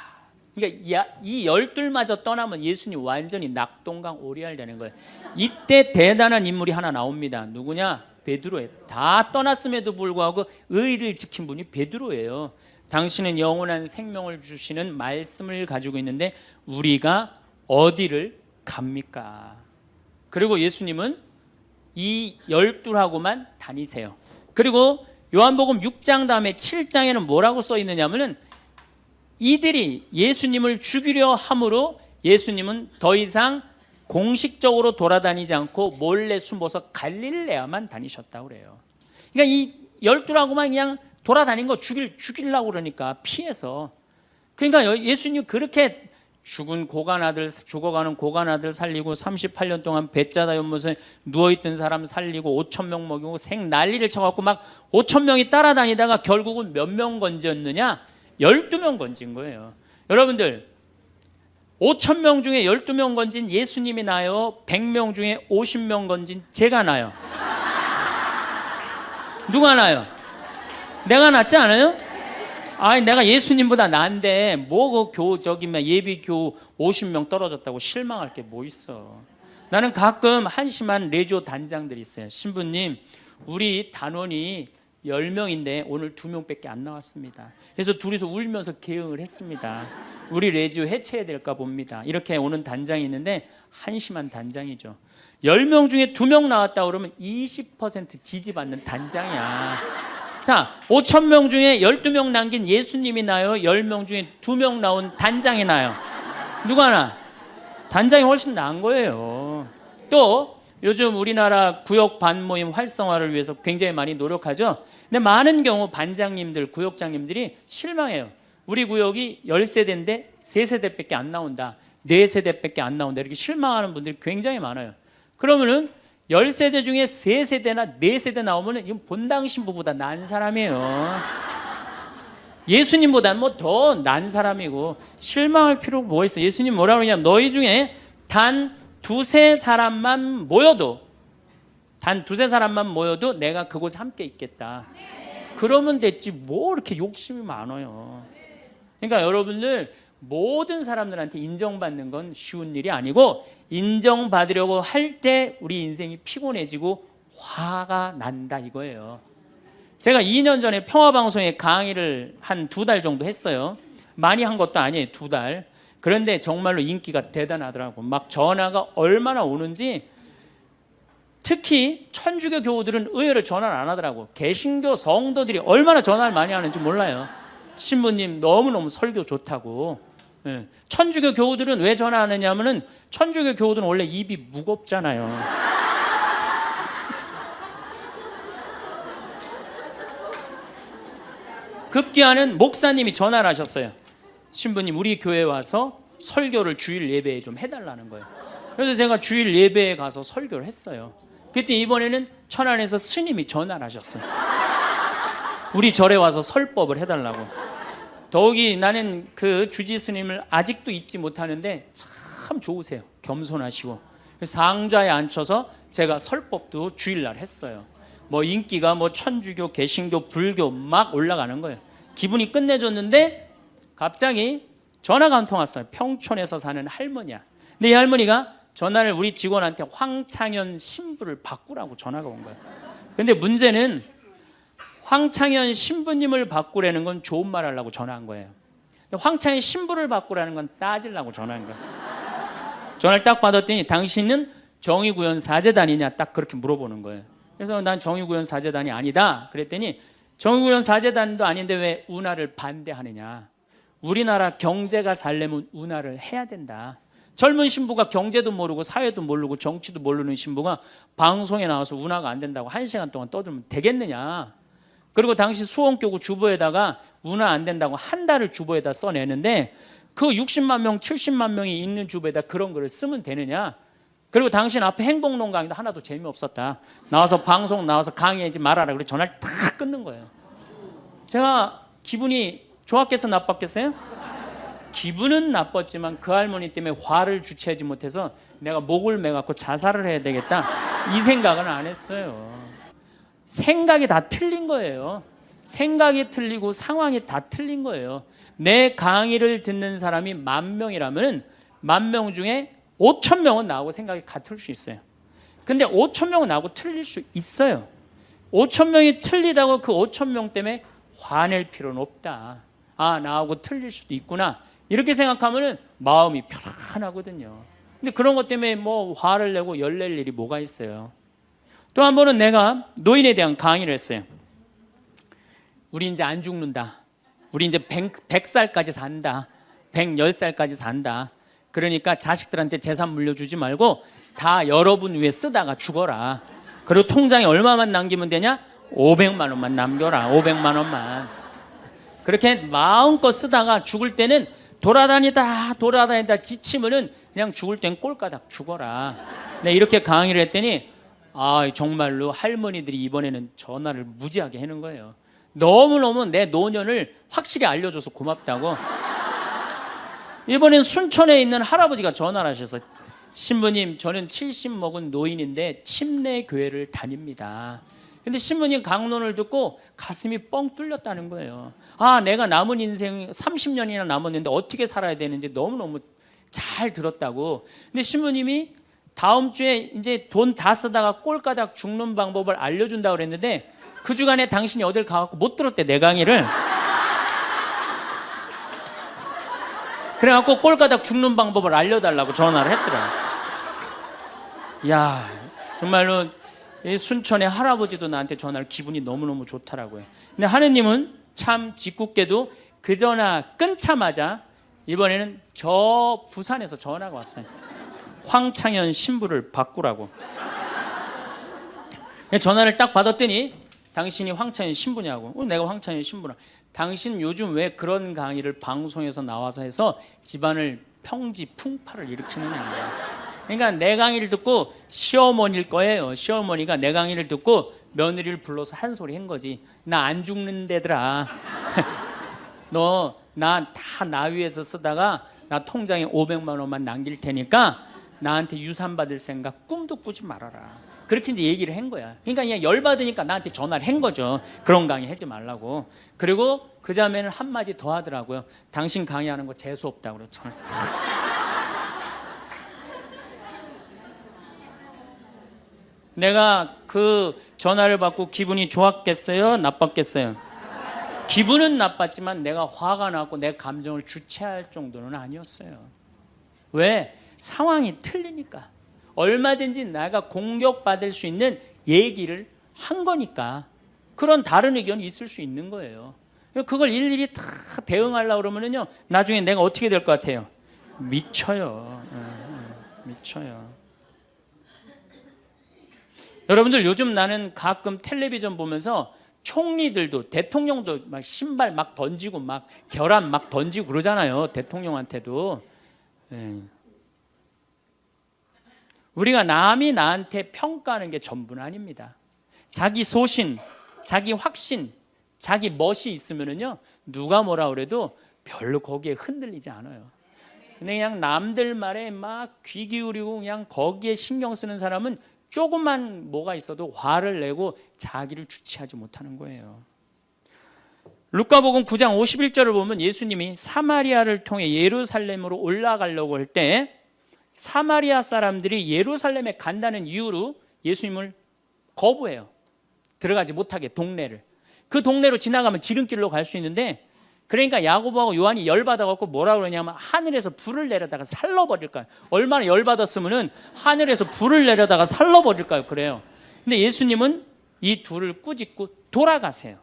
그러니까 이 12마저 떠나면 예수님 완전히 낙동강 오리알 되는 거예요. 이때 대단한 인물이 하나 나옵니다. 누구냐? 베드로예요. 다 떠났음에도 불구하고 의리를 지킨 분이 베드로예요. 당신은 영원한 생명을 주시는 말씀을 가지고 있는데 우리가 어디를 갑니까? 그리고 예수님은 이 12하고만 다니세요. 그리고 요한복음 6장 다음에 7장에는 뭐라고 써 있느냐면은 이들이 예수님을 죽이려 함으로 예수님은 더 이상 공식적으로 돌아다니지 않고 몰래 숨어서 갈릴레아만 다니셨다고 그래요. 그러니까 이 12하고만 그냥 돌아다닌 거 죽이려고 그러니까 피해서. 그러니까 예수님 그렇게 죽어가는 고간 아들 살리고 38년 동안 배짜다 연못에 누워있던 사람 살리고 5,000명 먹이고 생 난리를 쳐갖고 막 5,000명이 따라다니다가 결국은 몇 명 건졌느냐? 12명 건진 거예요. 여러분들 5,000명 중에 12명 건진 예수님이 나요? 100명 중에 50명 건진 제가 나요? 누가 나요? 내가 낫지 않아요? 아니 내가 예수님보다 나은데 뭐 그 예비교 50명 떨어졌다고 실망할 게 뭐 있어. 나는 가끔 한심한 레지오 단장들이 있어요. 신부님 우리 단원이 10명인데 오늘 2명밖에 안 나왔습니다. 그래서 둘이서 울면서 개응을 했습니다. 우리 레지오 해체해야 될까 봅니다. 이렇게 오는 단장이 있는데 한심한 단장이죠. 10명 중에 2명 나왔다 그러면 20% 지지받는 단장이야. 자, 5,000명 중에 12명 남긴 예수님이 나요? 10명 중에 2명 나온 단장이 나요? 누가 나? 단장이 훨씬 나은 거예요. 또 요즘 우리나라 구역 반모임 활성화를 위해서 굉장히 많이 노력하죠. 근데 많은 경우 반장님들, 구역장님들이 실망해요. 우리 구역이 10세대인데 3세대밖에 안 나온다. 4세대밖에 안 나온다. 이렇게 실망하는 분들이 굉장히 많아요. 그러면은 10세대 중에 3세대나 4세대 나오면 이건 본당 신부보다 난 사람이에요. 예수님보다는 뭐 더 난 사람이고 실망할 필요가 뭐가 있어. 예수님 뭐라고 그러냐면 너희 중에 단 두세 사람만 모여도 내가 그곳에 함께 있겠다. 그러면 됐지 뭐 이렇게 욕심이 많아요. 그러니까 여러분들 모든 사람들한테 인정받는 건 쉬운 일이 아니고 인정받으려고 할 때 우리 인생이 피곤해지고 화가 난다 이거예요. 제가 2년 전에 평화방송에 강의를 한 2달 정도 했어요. 많이 한 것도 아니에요. 2달. 그런데 정말로 인기가 대단하더라고. 막 전화가 얼마나 오는지. 특히 천주교 교우들은 의외로 전화를 안 하더라고. 개신교 성도들이 얼마나 전화를 많이 하는지 몰라요. 신부님 너무너무 설교 좋다고. 예. 천주교 교우들은 왜 전화하느냐 하면은 천주교 교우들은 원래 입이 무겁잖아요. 급기야는 목사님이 전화를 하셨어요. 신부님 우리 교회에 와서 설교를 주일 예배에 좀 해달라는 거예요. 그래서 제가 주일 예배에 가서 설교를 했어요. 그때 이번에는 천안에서 스님이 전화를 하셨어요. 우리 절에 와서 설법을 해달라고. 더욱이 나는 그 주지 스님을 아직도 잊지 못하는데 참 좋으세요. 겸손하시고. 상좌에 앉혀서 제가 설법도 주일날 했어요. 뭐 인기가 뭐 천주교, 개신교, 불교 막 올라가는 거예요. 기분이 끝내줬는데 갑자기 전화가 한 통 왔어요. 평촌에서 사는 할머니야. 근데 이 할머니가 전화를 우리 직원한테 황창현 신부를 바꾸라고 전화가 온 거예요. 근데 문제는 황창현 신부님을 바꾸라는 건 좋은 말 하려고 전화한 거예요. 근데 황창현 신부를 바꾸라는 건 따지려고 전화한 거예요. 전화를 딱 받았더니 당신은 정의구현 사제단이냐 딱 그렇게 물어보는 거예요. 그래서 난 정의구현 사제단이 아니다 그랬더니 정의구현 사제단도 아닌데 왜 운하를 반대하느냐. 우리나라 경제가 살려면 운하를 해야 된다. 젊은 신부가 경제도 모르고 사회도 모르고 정치도 모르는 신부가 방송에 나와서 운하가 안 된다고 1시간 동안 떠들면 되겠느냐. 그리고 당시 수원교구 주보에다가 운하 안 된다고 한 달을 주보에다 써내는데 그 60만 명 70만 명이 있는 주보에다 그런 글을 쓰면 되느냐. 그리고 당신 앞에 행복론 강의도 하나도 재미없었다. 나와서 방송 나와서 강의하지 말아라. 그래서 전화를 탁 끊는 거예요. 제가 기분이 좋았겠어 나빴겠어요? 기분은 나빴지만 그 할머니 때문에 화를 주체하지 못해서 내가 목을 매갖고 자살을 해야 되겠다 이 생각은 안 했어요. 생각이 다 틀린 거예요. 생각이 틀리고 상황이 다 틀린 거예요. 내 강의를 듣는 사람이 10,000명이라면 10,000명 중에 5,000명은 나하고 생각이 같을 수 있어요. 근데 5,000명은 나하고 틀릴 수 있어요. 5,000명이 틀리다고 그 5,000명 때문에 화낼 필요는 없다. 아, 나하고 틀릴 수도 있구나. 이렇게 생각하면 마음이 편안하거든요. 근데 그런 것 때문에 뭐 화를 내고 열낼 일이 뭐가 있어요. 또 한 번은 내가 노인에 대한 강의를 했어요. 우리 이제 안 죽는다. 우리 이제 100살까지 산다. 110살까지 산다. 그러니까 자식들한테 재산 물려주지 말고 다 여러분 위해 쓰다가 죽어라. 그리고 통장에 얼마만 남기면 되냐? 500만 원만 남겨라. 500만 원만. 그렇게 마음껏 쓰다가 죽을 때는 돌아다니다 지치면은 그냥 죽을 땐 꼴까닥 죽어라. 네, 이렇게 강의를 했더니 정말로 할머니들이 이번에는 전화를 무지하게 하는 거예요. 너무너무 내 노년을 확실히 알려줘서 고맙다고. 이번엔 순천에 있는 할아버지가 전화를 하셔서 신부님 저는 70 먹은 노인인데 침례 교회를 다닙니다. 근데 신부님 강론을 듣고 가슴이 뻥 뚫렸다는 거예요. 내가 남은 인생 30년이나 남았는데 어떻게 살아야 되는지 너무너무 잘 들었다고. 근데 신부님이 다음 주에 이제 돈 다 쓰다가 꼴까닥 죽는 방법을 알려준다고 그랬는데 그 주간에 당신이 어딜 가갖고 못 들었대 내 강의를. 그래갖고 꼴까닥 죽는 방법을 알려달라고 전화를 했더라. 야, 정말로 순천의 할아버지도 나한테 전화를 기분이 너무너무 좋더라고요. 근데 하느님은 참 짓궂게도 그 전화 끊자마자 이번에는 저 부산에서 전화가 왔어요. 황창현 신부를 바꾸라고. 전화를 딱 받았더니 당신이 황창현 신부냐고. 내가 황창현 신부라. 당신 요즘 왜 그런 강의를 방송에서 나와서 해서 집안을 평지 풍파를 일으키느냐. 그러니까 내 강의를 듣고 시어머니일 거예요. 시어머니가 내 강의를 듣고 며느리를 불러서 한 소리 한 거지. 나 안 죽는데더라. 너 나 위에서 쓰다가 나 통장에 500만 원만 남길 테니까 나한테 유산 받을 생각 꿈도 꾸지 말아라. 그렇게 이제 얘기를 한 거야. 그러니까 그냥 열받으니까 나한테 전화를 한 거죠. 그런 강의 하지 말라고. 그리고 그 다음에는 한마디 더 하더라고요. 당신 강의하는 거 재수 없다고. 그래서 저는 내가 그 전화를 받고 기분이 좋았겠어요? 나빴겠어요? 기분은 나빴지만 내가 화가 나고 내 감정을 주체할 정도는 아니었어요. 왜? 상황이 틀리니까. 얼마든지 내가 공격받을 수 있는 얘기를 한 거니까. 그런 다른 의견이 있을 수 있는 거예요. 그걸 일일이 다 대응하려고 그러면요, 나중에 내가 어떻게 될 것 같아요? 미쳐요. 미쳐요. 여러분들 요즘 나는 가끔 텔레비전 보면서 총리들도 대통령도 막 신발 막 던지고 막 결함 막 던지고 그러잖아요. 대통령한테도. 우리가 남이 나한테 평가하는 게 전부는 아닙니다. 자기 소신, 자기 확신, 자기 멋이 있으면은요, 누가 뭐라 그래도 별로 거기에 흔들리지 않아요. 근데 그냥 남들 말에 막 귀 기울이고 그냥 거기에 신경 쓰는 사람은 조금만 뭐가 있어도 화를 내고 자기를 주체하지 못하는 거예요. 루카복음 9장 51절을 보면 예수님이 사마리아를 통해 예루살렘으로 올라가려고 할 때 사마리아 사람들이 예루살렘에 간다는 이유로 예수님을 거부해요. 들어가지 못하게 동네를. 그 동네로 지나가면 지름길로 갈 수 있는데, 그러니까 야고보하고 요한이 열받아갖고 뭐라 그러냐면 하늘에서 불을 내려다가 살러버릴까요? 얼마나 열받았으면은 하늘에서 불을 내려다가 살러버릴까요? 그래요. 근데 예수님은 이 둘을 꾸짖고 돌아가세요.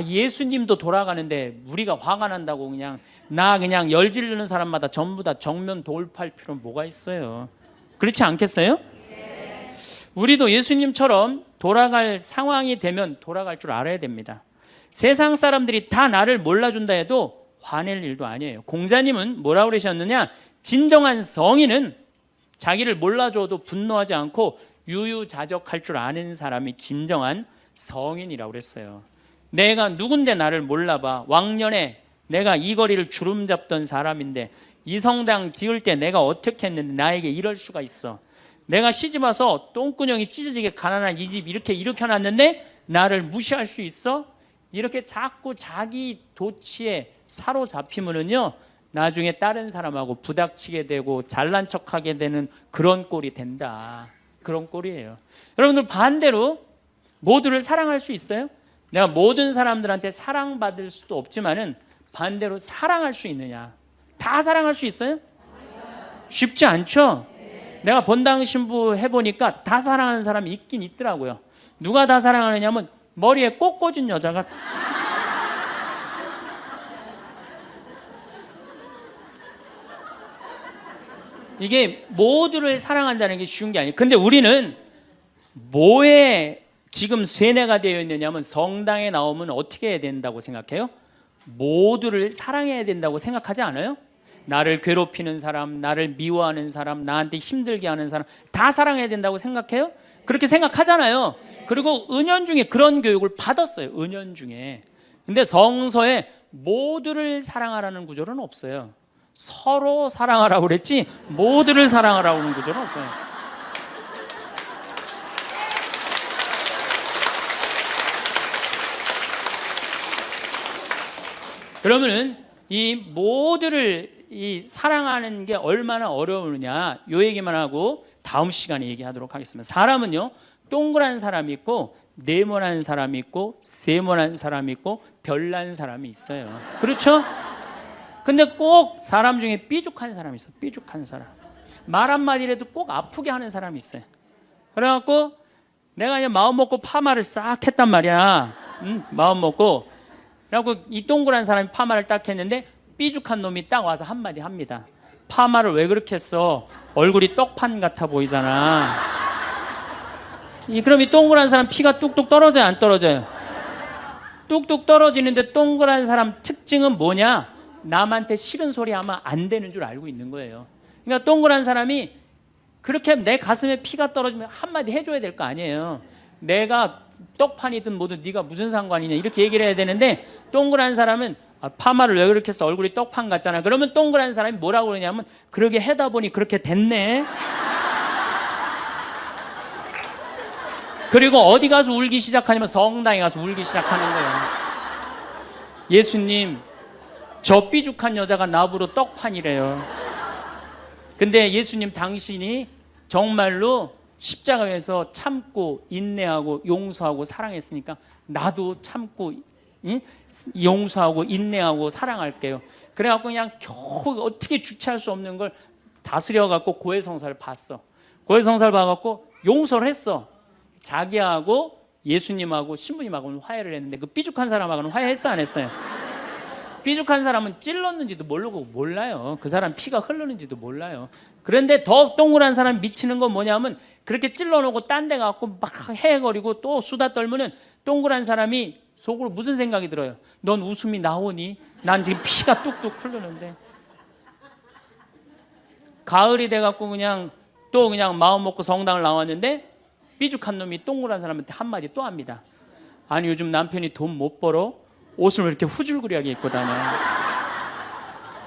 예수님도 돌아가는데 우리가 화가 난다고 그냥 열 지르는 사람마다 전부 다 정면 돌파할 필요는 뭐가 있어요? 그렇지 않겠어요? 우리도 예수님처럼 돌아갈 상황이 되면 돌아갈 줄 알아야 됩니다. 세상 사람들이 다 나를 몰라준다 해도 화낼 일도 아니에요. 공자님은 뭐라고 그러셨느냐? 진정한 성인은 자기를 몰라줘도 분노하지 않고 유유자적할 줄 아는 사람이 진정한 성인이라고 그랬어요. 내가 누군데 나를 몰라봐. 왕년에 내가 이 거리를 주름 잡던 사람인데 이 성당 지을 때 내가 어떻게 했는데 나에게 이럴 수가 있어. 내가 시집 와서 똥구녕이 찢어지게 가난한 이 집 이렇게 일으켜놨는데 나를 무시할 수 있어? 이렇게 자꾸 자기 도취에 사로잡히면은요, 나중에 다른 사람하고 부닥치게 되고 잘난 척하게 되는 그런 꼴이 된다. 그런 꼴이에요. 여러분들 반대로 모두를 사랑할 수 있어요? 내가 모든 사람들한테 사랑받을 수도 없지만은 반대로 사랑할 수 있느냐? 다 사랑할 수 있어요? 쉽지 않죠? 내가 본당 신부 해보니까 다 사랑하는 사람이 있긴 있더라고요. 누가 다 사랑하느냐면 머리에 꽃 꽂은 여자가 이게 모두를 사랑한다는 게 쉬운 게 아니에요. 근데 우리는 뭐에 지금 세뇌가 되어 있느냐면 성당에 나오면 어떻게 해야 된다고 생각해요? 모두를 사랑해야 된다고 생각하지 않아요? 나를 괴롭히는 사람, 나를 미워하는 사람, 나한테 힘들게 하는 사람 다 사랑해야 된다고 생각해요? 그렇게 생각하잖아요. 그리고 은연중에 그런 교육을 받았어요. 은연중에. 근데 성서에 모두를 사랑하라는 구절은 없어요. 서로 사랑하라고 그랬지 모두를 사랑하라고 하는 구절은 없어요. 그러면은 이 모두를 사랑하는 게 얼마나 어려우느냐 이 얘기만 하고 다음 시간에 얘기하도록 하겠습니다. 사람은요, 동그란 사람이 있고 네모난 사람이 있고 세모난 사람이 있고 별난 사람이 있어요. 그렇죠? 근데 꼭 사람 중에 삐죽한 사람이 있어요. 삐죽한 사람. 말 한마디라도 꼭 아프게 하는 사람이 있어요. 그래갖고 내가 이제 마음 먹고 파마를 싹 했단 말이야. 마음 먹고. 그래갖고 이 동그란 사람이 파마를 딱 했는데 삐죽한 놈이 딱 와서 한마디 합니다. 파마를 왜 그렇게 했어? 얼굴이 떡판 같아 보이잖아. 그럼 이 동그란 사람 피가 뚝뚝 떨어져요? 안 떨어져요? 뚝뚝 떨어지는데 동그란 사람 특징은 뭐냐? 남한테 싫은 소리 하면 안 되는 줄 알고 있는 거예요. 그러니까 동그란 사람이 그렇게 내 가슴에 피가 떨어지면 한마디 해줘야 될 거 아니에요. 내가 떡판이든 뭐든 네가 무슨 상관이냐 이렇게 얘기를 해야 되는데 동그란 사람은 파마를 왜 그렇게 해서 얼굴이 떡판 같잖아. 그러면 동그란 사람이 뭐라고 그러냐면 그러게 해다 보니 그렇게 됐네. 그리고 어디 가서 울기 시작하냐면 성당에 가서 울기 시작하는 거예요. 예수님, 저 삐죽한 여자가 나보러 떡판이래요. 근데 예수님 당신이 정말로 십자가에서 참고 인내하고 용서하고 사랑했으니까 나도 참고 용서하고 인내하고 사랑할게요. 그래갖고 그냥 겨우 어떻게 주체할 수 없는 걸 다스려갖고 고해성사를 봤어. 고해성사를 봐갖고 용서를 했어. 자기하고 예수님하고 신부님하고는 화해를 했는데 그 삐죽한 사람하고는 화해했어 안 했어요? 삐죽한 사람은 찔렀는지도 모르고 몰라요. 그 사람 피가 흐르는지도 몰라요. 그런데 더 동그란 사람 미치는 건 뭐냐면 그렇게 찔러놓고 딴 데 가고 막 헤헤거리고 또 수다 떨면은 동그란 사람이 속으로 무슨 생각이 들어요? 넌 웃음이 나오니? 난 지금 피가 뚝뚝 흐르는데. 가을이 돼갖고 그냥 마음 먹고 성당을 나왔는데 삐죽한 놈이 동그란 사람한테 한마디 또 합니다. 아니 요즘 남편이 돈 못 벌어? 옷을 왜 이렇게 후줄그리하게 입고 다녀?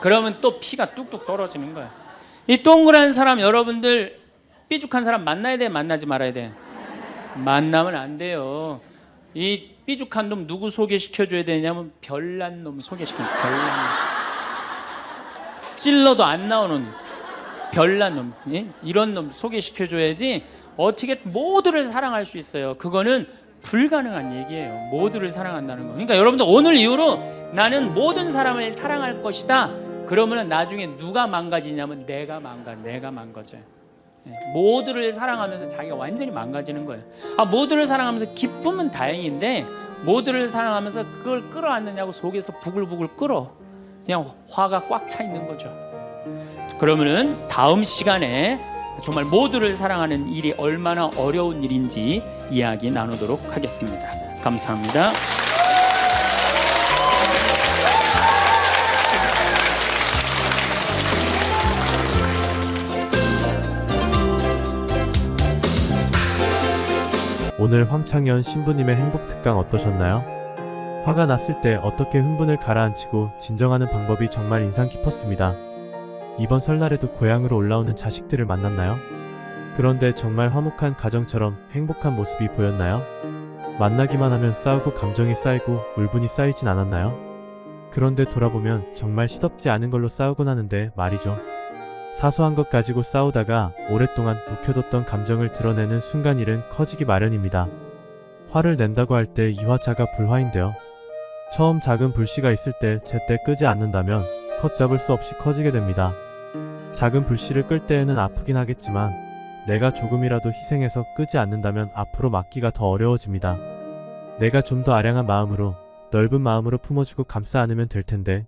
그러면 또 피가 뚝뚝 떨어지는 거야. 이 동그란 사람 여러분들 삐죽한 사람 만나야 돼? 만나지 말아야 돼? 만나면 안 돼요. 이 삐죽한 놈 누구 소개시켜줘야 되냐면 별난 놈 소개시켜. 별난 놈. 찔러도 안 나오는 별난 놈. 예? 이런 놈 소개시켜줘야지 어떻게 모두를 사랑할 수 있어요. 그거는 불가능한 얘기예요. 모두를 사랑한다는 거. 그러니까 여러분들 오늘 이후로 나는 모든 사람을 사랑할 것이다. 그러면 나중에 누가 망가지냐면 내가 망가져요. 모두를 사랑하면서 자기가 완전히 망가지는 거예요. 모두를 사랑하면서 기쁨은 다행인데 모두를 사랑하면서 그걸 끌어안느냐고 속에서 부글부글 끓어. 그냥 화가 꽉 차 있는 거죠. 그러면은 다음 시간에 정말 모두를 사랑하는 일이 얼마나 어려운 일인지 이야기 나누도록 하겠습니다. 감사합니다. 오늘 황창현 신부님의 행복특강 어떠셨나요? 화가 났을 때 어떻게 흥분을 가라앉히고 진정하는 방법이 정말 인상 깊었습니다. 이번 설날에도 고향으로 올라오는 자식들을 만났나요? 그런데 정말 화목한 가정처럼 행복한 모습이 보였나요? 만나기만 하면 싸우고 감정이 쌓이고 울분이 쌓이진 않았나요? 그런데 돌아보면 정말 시덥지 않은 걸로 싸우곤 하는데 말이죠. 사소한 것 가지고 싸우다가 오랫동안 묵혀뒀던 감정을 드러내는 순간 일은 커지기 마련입니다. 화를 낸다고 할 때 이 화자가 불화인데요. 처음 작은 불씨가 있을 때 제때 끄지 않는다면 걷잡을 수 없이 커지게 됩니다. 작은 불씨를 끌 때에는 아프긴 하겠지만 내가 조금이라도 희생해서 끄지 않는다면 앞으로 막기가 더 어려워집니다. 내가 좀 더 아량한 마음으로 넓은 마음으로 품어주고 감싸 안으면 될 텐데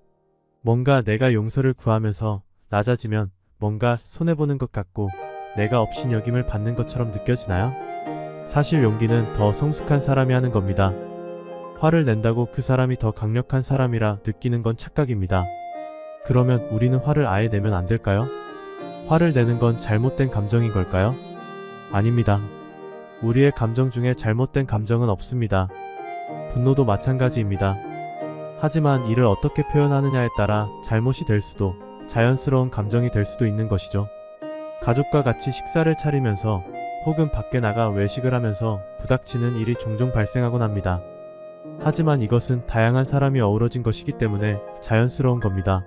뭔가 내가 용서를 구하면서 낮아지면 뭔가 손해보는 것 같고 내가 업신여김을 받는 것처럼 느껴지나요? 사실 용기는 더 성숙한 사람이 하는 겁니다. 화를 낸다고 그 사람이 더 강력한 사람이라 느끼는 건 착각입니다. 그러면 우리는 화를 아예 내면 안 될까요? 화를 내는 건 잘못된 감정인 걸까요? 아닙니다. 우리의 감정 중에 잘못된 감정은 없습니다. 분노도 마찬가지입니다. 하지만 이를 어떻게 표현하느냐에 따라 잘못이 될 수도 자연스러운 감정이 될 수도 있는 것이죠. 가족과 같이 식사를 차리면서 혹은 밖에 나가 외식을 하면서 부닥치는 일이 종종 발생하곤 합니다. 하지만 이것은 다양한 사람이 어우러진 것이기 때문에 자연스러운 겁니다.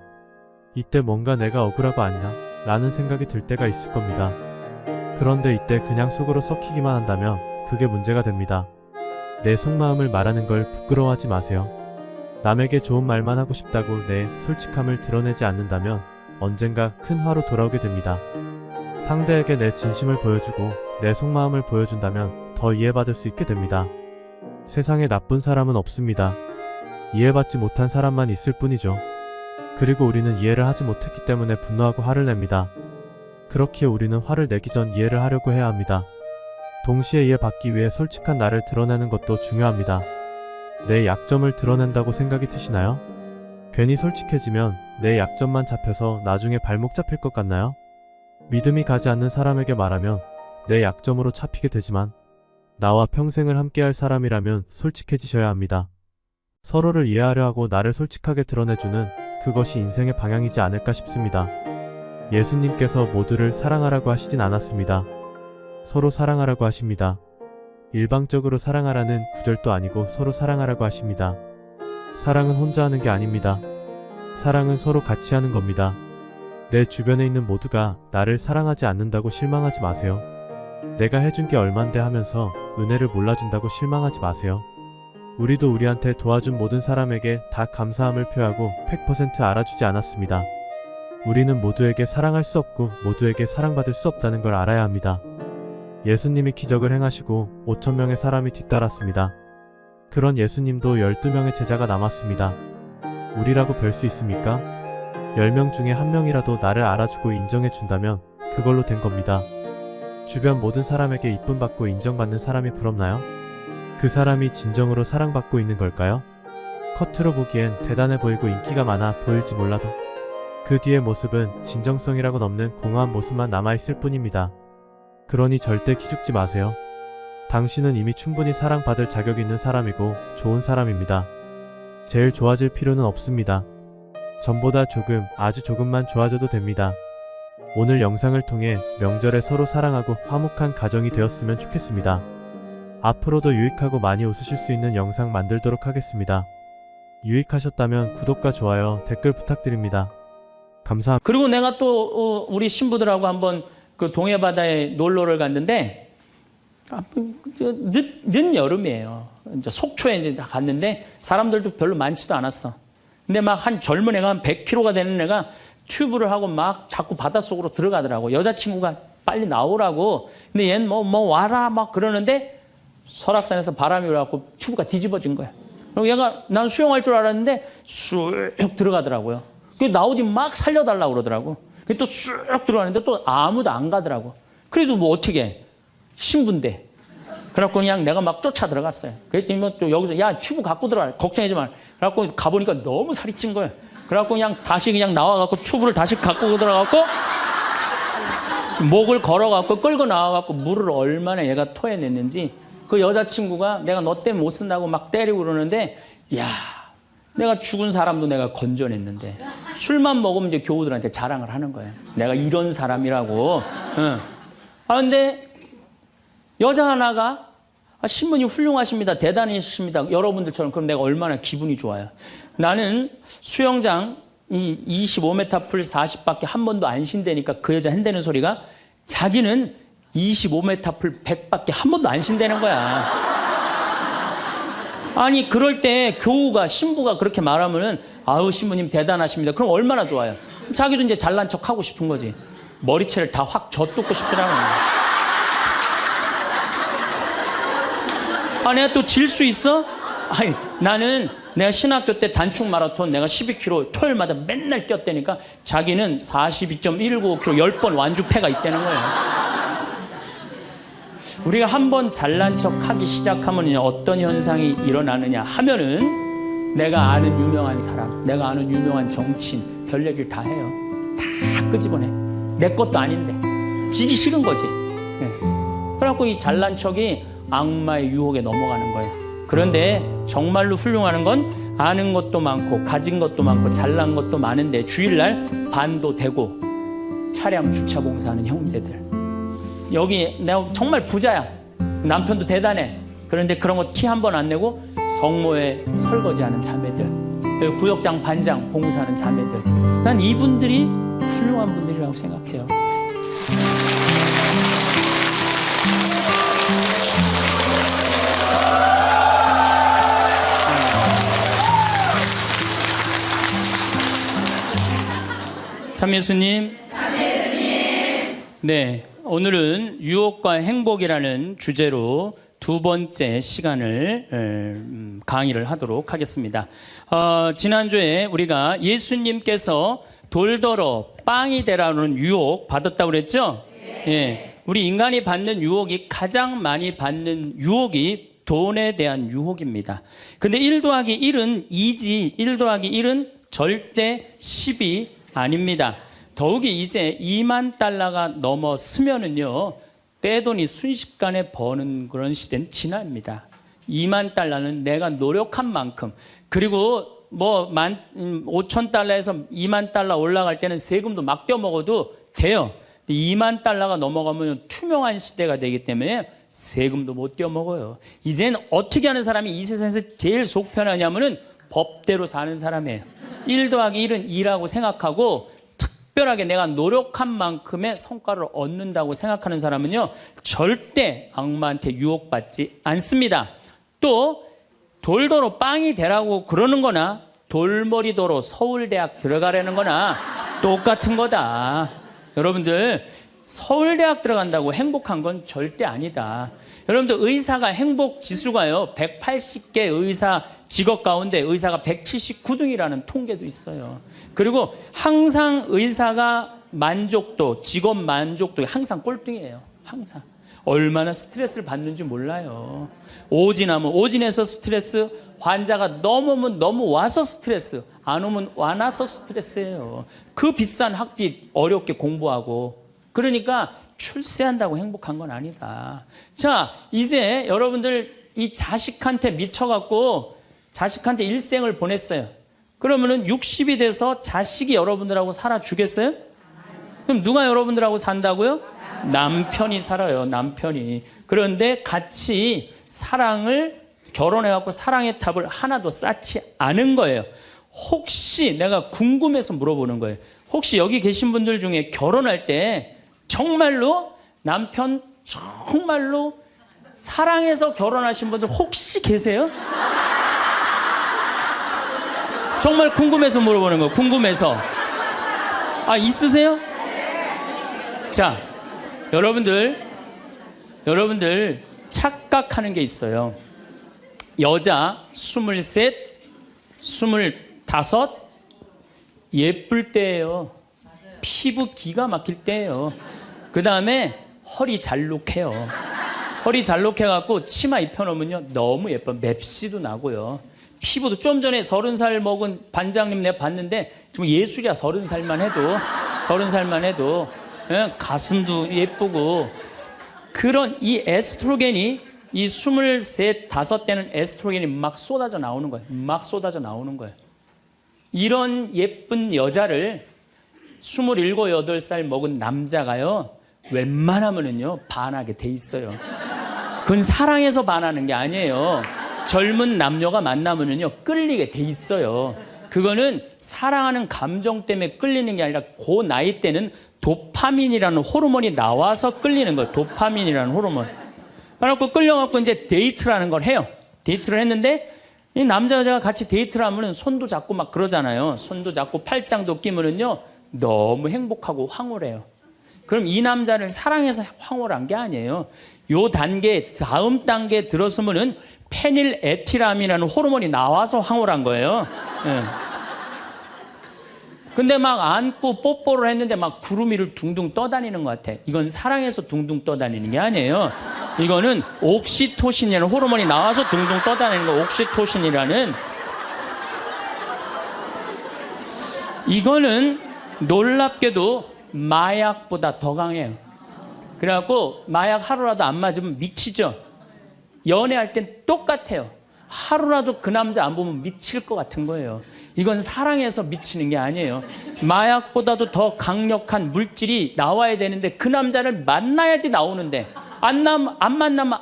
이때 뭔가 내가 억울하고 아니야 라는 생각이 들 때가 있을 겁니다. 그런데 이때 그냥 속으로 썩히기만 한다면 그게 문제가 됩니다. 내 속마음을 말하는 걸 부끄러워하지 마세요. 남에게 좋은 말만 하고 싶다고 내 솔직함을 드러내지 않는다면 언젠가 큰 화로 돌아오게 됩니다. 상대에게 내 진심을 보여주고 내 속마음을 보여준다면 더 이해받을 수 있게 됩니다. 세상에 나쁜 사람은 없습니다. 이해받지 못한 사람만 있을 뿐이죠. 그리고 우리는 이해를 하지 못했기 때문에 분노하고 화를 냅니다. 그렇기에 우리는 화를 내기 전 이해를 하려고 해야 합니다. 동시에 이해받기 위해 솔직한 나를 드러내는 것도 중요합니다. 내 약점을 드러낸다고 생각이 드시나요? 괜히 솔직해지면 내 약점만 잡혀서 나중에 발목 잡힐 것 같나요? 믿음이 가지 않는 사람에게 말하면 내 약점으로 잡히게 되지만 나와 평생을 함께할 사람이라면 솔직해지셔야 합니다. 서로를 이해하려 하고 나를 솔직하게 드러내주는 그것이 인생의 방향이지 않을까 싶습니다. 예수님께서 모두를 사랑하라고 하시진 않았습니다. 서로 사랑하라고 하십니다. 일방적으로 사랑하라는 구절도 아니고 서로 사랑하라고 하십니다. 사랑은 혼자 하는 게 아닙니다. 사랑은 서로 같이 하는 겁니다. 내 주변에 있는 모두가 나를 사랑하지 않는다고 실망하지 마세요. 내가 해준 게 얼만데 하면서 은혜를 몰라준다고 실망하지 마세요. 우리도 우리한테 도와준 모든 사람에게 다 감사함을 표하고 100% 알아주지 않았습니다. 우리는 모두에게 사랑할 수 없고 모두에게 사랑받을 수 없다는 걸 알아야 합니다. 예수님이 기적을 행하시고 5,000명의 사람이 뒤따랐습니다. 그런 예수님도 12명의 제자가 남았습니다. 우리라고 별 수 있습니까? 10명 중에 1명이라도 나를 알아주고 인정해준다면 그걸로 된 겁니다. 주변 모든 사람에게 이쁨받고 인정받는 사람이 부럽나요? 그 사람이 진정으로 사랑받고 있는 걸까요? 겉으로 보기엔 대단해 보이고 인기가 많아 보일지 몰라도 그 뒤의 모습은 진정성이라고는 없는 공허한 모습만 남아있을 뿐입니다. 그러니 절대 기죽지 마세요. 당신은 이미 충분히 사랑받을 자격이 있는 사람이고 좋은 사람입니다. 제일 좋아질 필요는 없습니다. 전보다 조금, 아주 조금만 좋아져도 됩니다. 오늘 영상을 통해 명절에 서로 사랑하고 화목한 가정이 되었으면 좋겠습니다. 앞으로도 유익하고 많이 웃으실 수 있는 영상 만들도록 하겠습니다. 유익하셨다면 구독과 좋아요, 댓글 부탁드립니다. 감사합니다. 그리고 내가 또 우리 신부들하고 한번 그 동해바다에 놀러를 갔는데 늦 여름이에요. 이제 속초에 이제 갔는데 사람들도 별로 많지도 않았어. 근데 막 한 젊은 애가 한 100kg가 되는 애가 튜브를 하고 막 자꾸 바닷속으로 들어가더라고. 여자친구가 빨리 나오라고. 근데 얘는 뭐 와라 막 그러는데 설악산에서 바람이 불어갖고 튜브가 뒤집어진 거야. 그리고 얘가 난 수영할 줄 알았는데 쑥 들어가더라고요. 그 나오지 막 살려달라고 그러더라고. 또 쑥 들어가는데 또 아무도 안 가더라고. 그래도 뭐 어떻게 해. 신부인데. 그래갖고 그냥 내가 막 쫓아 들어갔어요. 그랬더니 뭐 또 여기서 야 튜브 갖고 들어와. 걱정하지 마. 그래갖고 가보니까 너무 살이 찐 거예요. 그래갖고 그냥 다시 그냥 나와갖고 튜브를 다시 갖고 들어가갖고 목을 걸어갖고 끌고 나와갖고 물을 얼마나 얘가 토해냈는지 그 여자친구가 내가 너 때문에 못 쓴다고 막 때리고 그러는데 야 내가 죽은 사람도 내가 건져냈는데 술만 먹으면 이제 교우들한테 자랑을 하는 거예요. 내가 이런 사람이라고. 응. 근데 여자 하나가 신부님 훌륭하십니다. 대단하십니다. 여러분들처럼. 그럼 내가 얼마나 기분이 좋아요. 나는 수영장 25m 풀 40밖에 한 번도 안 쉰다니까 그 여자 한다는 소리가 자기는 25m 풀 100밖에 한 번도 안 쉰다는 거야. 아니 그럴 때 교우가 신부가 그렇게 말하면은 아우 신부님 대단하십니다. 그럼 얼마나 좋아요. 자기도 이제 잘난 척 하고 싶은 거지. 머리채를 다 확 젖뜯고 싶더라고요. 내가 또 질 수 있어? 아니, 나는 내가 신학교 때 단축 마라톤 내가 12km 토요일마다 맨날 뛰었다니까 자기는 42.195km 10번 완주패가 있다는 거예요. 우리가 한번 잘난 척 하기 시작하면 어떤 현상이 일어나느냐 하면은 내가 아는 유명한 사람, 내가 아는 유명한 정치인 별 얘기를 다 해요. 다 끄집어내. 내 것도 아닌데. 지기 싫은 거지. 네. 그래갖고 이 잘난 척이 악마의 유혹에 넘어가는 거예요. 그런데 정말로 훌륭한 건 아는 것도 많고 가진 것도 많고 잘난 것도 많은데 주일날 반도 되고 차량 주차 봉사하는 형제들. 여기 내가 정말 부자야. 남편도 대단해. 그런데 그런 거 티 한 번 안 내고 성모에 설거지하는 자매들, 구역장 반장 봉사하는 자매들. 난 이분들이 훌륭한 분들이라고 생각해요. 참예수님. 네, 오늘은 유혹과 행복이라는 주제로 두 번째 시간을 강의를 하도록 하겠습니다. 지난주에 우리가 예수님께서 돌더러 빵이 되라는 유혹 받았다고 그랬죠? 예, 우리 인간이 받는 유혹이 가장 많이 받는 유혹이 돈에 대한 유혹입니다. 근데 1 더하기 1은 2지 1 더하기 1은 절대 10이 아닙니다. 더욱이 이제 2만 달러가 넘었으면은요, 떼돈이 순식간에 버는 그런 시대는 지납니다. 2만 달러는 내가 노력한 만큼, 그리고 뭐 5천 달러에서 2만 달러 올라갈 때는 세금도 막 떼어먹어도 돼요. 2만 달러가 넘어가면 투명한 시대가 되기 때문에 세금도 못 떼어먹어요. 이젠 어떻게 하는 사람이 이 세상에서 제일 속 편하냐면은 법대로 사는 사람이에요. 1 더하기 1은 2라고 생각하고 특별하게 내가 노력한 만큼의 성과를 얻는다고 생각하는 사람은요, 절대 악마한테 유혹받지 않습니다. 또 돌더러 빵이 되라고 그러는 거나 돌머리더러 서울대학 들어가라는 거나 똑같은 거다. 여러분들, 서울대학 들어간다고 행복한 건 절대 아니다. 여러분들, 의사가 행복 지수가요 180개 의사 직업 가운데 의사가 179등이라는 통계도 있어요. 그리고 항상 의사가 만족도, 직업 만족도 항상 꼴등이에요. 항상. 얼마나 스트레스를 받는지 몰라요. 오진하면 오진해서 스트레스, 환자가 너무 오면 너무 와서 스트레스, 안 오면 안 와서 스트레스예요. 그 비싼 학비 어렵게 공부하고. 그러니까 출세한다고 행복한 건 아니다. 자, 이제 여러분들 이 자식한테 미쳐갖고 자식한테 일생을 보냈어요. 그러면은 60이 돼서 자식이 여러분들하고 살아주겠어요? 그럼 누가 여러분들하고 산다고요? 남편이 살아요. 남편이. 그런데 같이 사랑을 결혼해갖고 사랑의 탑을 하나도 쌓지 않은 거예요. 혹시 내가 궁금해서 물어보는 거예요. 혹시 여기 계신 분들 중에 결혼할 때 정말로 남편 정말로 사랑해서 결혼하신 분들 혹시 계세요? 정말 궁금해서 물어보는 거예요. 궁금해서. 아, 있으세요? 자, 여러분들 착각하는 게 있어요. 여자 23, 25 예쁠 때예요. 피부 기가 막힐 때예요. 그 다음에 허리 잘록해요. 허리 잘록해갖고 치마 입혀놓으면요 너무 예뻐. 맵시도 나고요. 피부도 좀 전에 30살 먹은 반장님 내가 봤는데 좀 예술이야. 30살만 해도 예, 가슴도 예쁘고. 그런 이 에스트로겐이 이 23, 5때는 에스트로겐이 막 쏟아져 나오는 거예요. 막 쏟아져 나오는 거예요. 이런 예쁜 여자를 27, 8살 먹은 남자가요 웬만하면은요 반하게 돼 있어요. 그건 사랑해서 반하는 게 아니에요. 젊은 남녀가 만나면은요 끌리게 돼 있어요. 그거는 사랑하는 감정 때문에 끌리는 게 아니라 그 나이 때는 도파민이라는 호르몬이 나와서 끌리는 거예요. 도파민이라는 호르몬. 그래갖고 끌려갖고 이제 데이트라는 걸 해요. 데이트를 했는데 이 남자 여자가 같이 데이트를 하면은 손도 잡고 막 그러잖아요. 손도 잡고 팔짱도 끼면은요 너무 행복하고 황홀해요. 그럼 이 남자를 사랑해서 황홀한 게 아니에요. 요 단계, 다음 단계에 들어서면은 페닐에틸암이라는 호르몬이 나와서 황홀한 거예요. 예. 근데 막 안고 뽀뽀를 했는데 막 구름 위를 둥둥 떠다니는 것 같아. 이건 사랑해서 둥둥 떠다니는 게 아니에요. 이거는 옥시토신이라는 호르몬이 나와서 둥둥 떠다니는 거. 옥시토신이라는. 이거는 놀랍게도 마약보다 더 강해요. 그래갖고 마약 하루라도 안 맞으면 미치죠. 연애할 땐 똑같아요. 하루라도 그 남자 안 보면 미칠 것 같은 거예요. 이건 사랑해서 미치는 게 아니에요. 마약보다도 더 강력한 물질이 나와야 되는데 그 남자를 만나야지 나오는데 안 만나면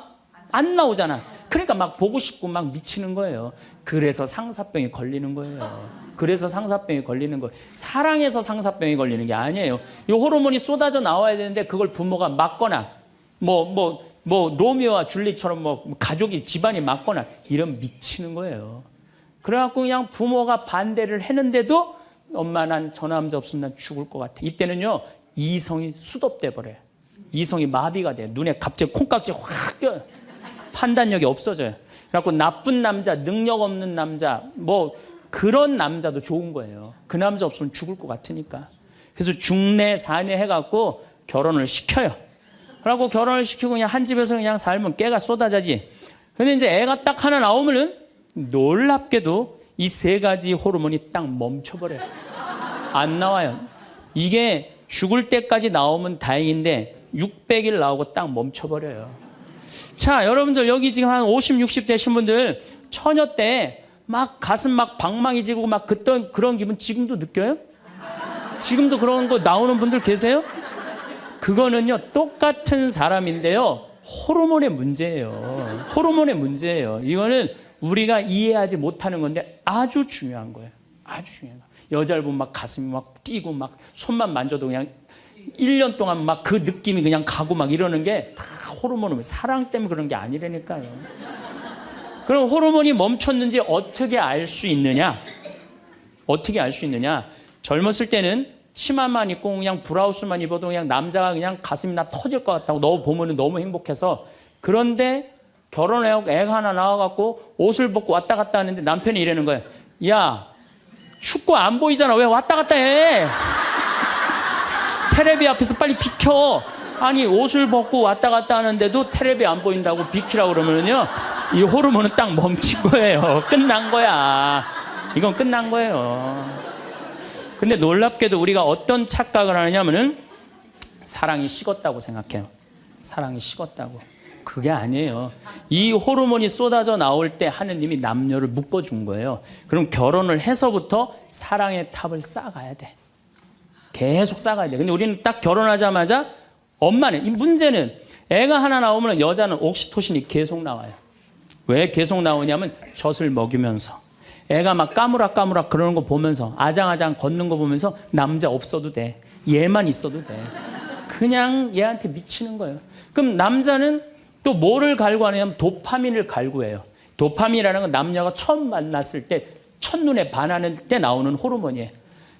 안 나오잖아. 그러니까 막 보고 싶고 막 미치는 거예요. 그래서 상사병이 걸리는 거예요. 그래서 상사병이 걸리는 거예요. 사랑해서 상사병이 걸리는 게 아니에요. 이 호르몬이 쏟아져 나와야 되는데 그걸 부모가 막거나 로미오와 줄리처럼 가족이 집안이 막거나 이러면 미치는 거예요. 그래갖고 그냥 부모가 반대를 했는데도 엄마 난 저 남자 없으면 난 죽을 것 같아. 이때는요 이성이 수독돼 버려요. 이성이 마비가 돼요. 눈에 갑자기 콩깍지 확 껴요. 판단력이 없어져요. 그래갖고 나쁜 남자, 능력 없는 남자, 그런 남자도 좋은 거예요. 그 남자 없으면 죽을 것 같으니까. 그래서 중내 사내 해갖고 결혼을 시켜요. 그래갖고 결혼을 시키고 그냥 한 집에서 그냥 살면 깨가 쏟아지지. 근데 이제 애가 딱 하나 나오면은 놀랍게도 이 3가지 호르몬이 딱 멈춰버려요. 안 나와요. 이게 죽을 때까지 나오면 다행인데 600일 나오고 딱 멈춰버려요. 자, 여러분들 여기 지금 한 50, 60 되신 분들 처녀 때 막 가슴 막 방망이 지고 막 그런 기분 지금도 느껴요? 지금도 그런 거 나오는 분들 계세요? 그거는요 똑같은 사람인데요 호르몬의 문제예요. 호르몬의 문제예요. 이거는 우리가 이해하지 못하는 건데 아주 중요한 거예요. 아주 중요한 거예요. 여자를 보면 막 가슴이 막 뛰고 막 손만 만져도 그냥 1년 동안 막 그 느낌이 그냥 가고 막 이러는 게 다 호르몬은 사랑 때문에 그런 게 아니라니까요. 그럼 호르몬이 멈췄는지 어떻게 알 수 있느냐? 어떻게 알 수 있느냐? 젊었을 때는 치마만 입고 그냥 브라우스만 입어도 그냥 남자가 그냥 가슴이 나 터질 것 같다고 너 보면 너무 행복해서. 그런데 결혼해갖고 애가 하나 나와갖고 옷을 벗고 왔다 갔다 하는데 남편이 이러는 거예요. 야, 춥고 안 보이잖아. 왜 왔다 갔다 해? 테레비 앞에서 빨리 비켜. 아니 옷을 벗고 왔다 갔다 하는데도 테레비 안 보인다고 비키라고 그러면요 이 호르몬은 딱 멈춘 거예요. 끝난 거야. 이건 끝난 거예요. 근데 놀랍게도 우리가 어떤 착각을 하느냐면은 사랑이 식었다고 생각해요. 사랑이 식었다고. 그게 아니에요. 이 호르몬이 쏟아져 나올 때 하느님이 남녀를 묶어준 거예요. 그럼 결혼을 해서부터 사랑의 탑을 쌓아가야 돼. 계속 싸가야 돼. 근데 우리는 딱 결혼하자마자 엄마는, 이 문제는 애가 하나 나오면 여자는 옥시토신이 계속 나와요. 왜 계속 나오냐면 젖을 먹이면서 애가 막 까무락까무락 그러는 거 보면서 아장아장 걷는 거 보면서 남자 없어도 돼. 얘만 있어도 돼. 그냥 얘한테 미치는 거예요. 그럼 남자는 또 뭐를 갈구하냐면 도파민을 갈구해요. 도파민이라는 건 남녀가 처음 만났을 때 첫눈에 반하는 때 나오는 호르몬이에요.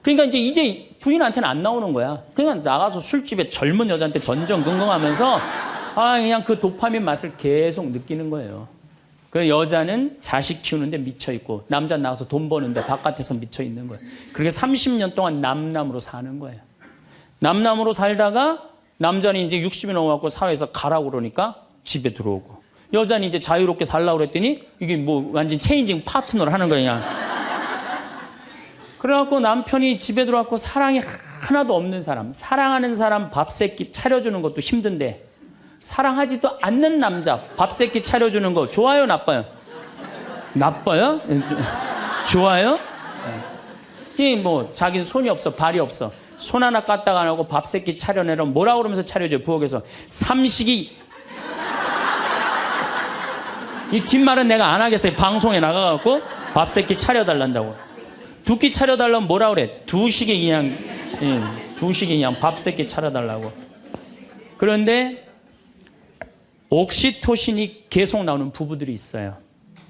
그러니까 이제 부인한테는 안 나오는 거야. 그냥 나가서 술집에 젊은 여자한테 전전긍긍하면서 그냥 그 도파민 맛을 계속 느끼는 거예요. 그 여자는 자식 키우는데 미쳐 있고 남자는 나가서 돈 버는데 바깥에서 미쳐 있는 거예요. 그렇게 30년 동안 남남으로 사는 거예요. 남남으로 살다가 남자는 이제 60이 넘어갖고 사회에서 가라고 그러니까 집에 들어오고, 여자는 이제 자유롭게 살라고 그랬더니 이게 뭐 완전 체인징 파트너를 하는 거냐. 그래갖고 남편이 집에 들어왔고 사랑이 하나도 없는 사람, 사랑하는 사람 밥 세끼 차려주는 것도 힘든데 사랑하지도 않는 남자 밥 세끼 차려주는 거 좋아요, 나빠요? 나빠요? 좋아요? 이게 뭐 자기는 손이 없어, 발이 없어, 손 하나 까딱 안 하고 밥 세끼 차려내라면 뭐라 그러면서 차려줘요? 부엌에서 삼식이. 이 뒷말은 내가 안 하겠어요. 방송에 나가갖고 밥 세끼 차려달란다고. 두 끼 차려달라면 뭐라 그래? 두 식이 그냥 밥 세끼 차려달라고. 그런데 옥시토신이 계속 나오는 부부들이 있어요.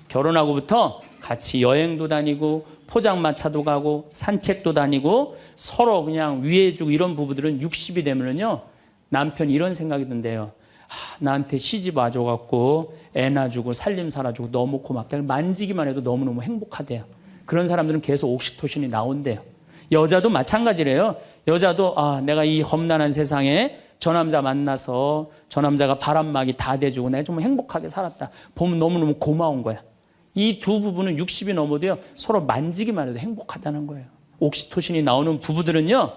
결혼하고부터 같이 여행도 다니고 포장마차도 가고 산책도 다니고 서로 그냥 위해주고 이런 부부들은 60이 되면은요, 남편이 이런 생각이 든대요. 나한테 시집 와줘갖고 애 낳아주고 살림 살아주고 너무 고맙다. 만지기만 해도 너무너무 행복하대요. 그런 사람들은 계속 옥시토신이 나온대요. 여자도 마찬가지래요. 여자도 내가 이 험난한 세상에 저 남자 만나서 저 남자가 바람막이 다 대주고 내가 정말 행복하게 살았다. 보면 너무너무 고마운 거야. 이 두 부부는 60이 넘어도요, 서로 만지기만 해도 행복하다는 거예요. 옥시토신이 나오는 부부들은요,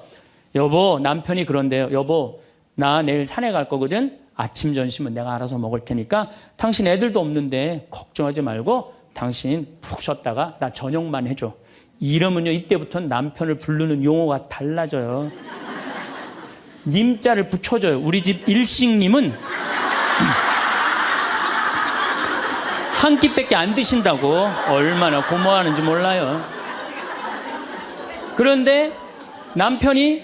여보, 남편이 그런데요. 여보, 나 내일 산에 갈 거거든. 아침 점심은 내가 알아서 먹을 테니까 당신 애들도 없는데 걱정하지 말고 당신 푹 쉬었다가 나 저녁만 해줘. 이러면요, 이때부터는 남편을 부르는 용어가 달라져요. 님자를 붙여줘요. 우리 집 일식님은 한 끼밖에 안 드신다고. 얼마나 고마워하는지 몰라요. 그런데 남편이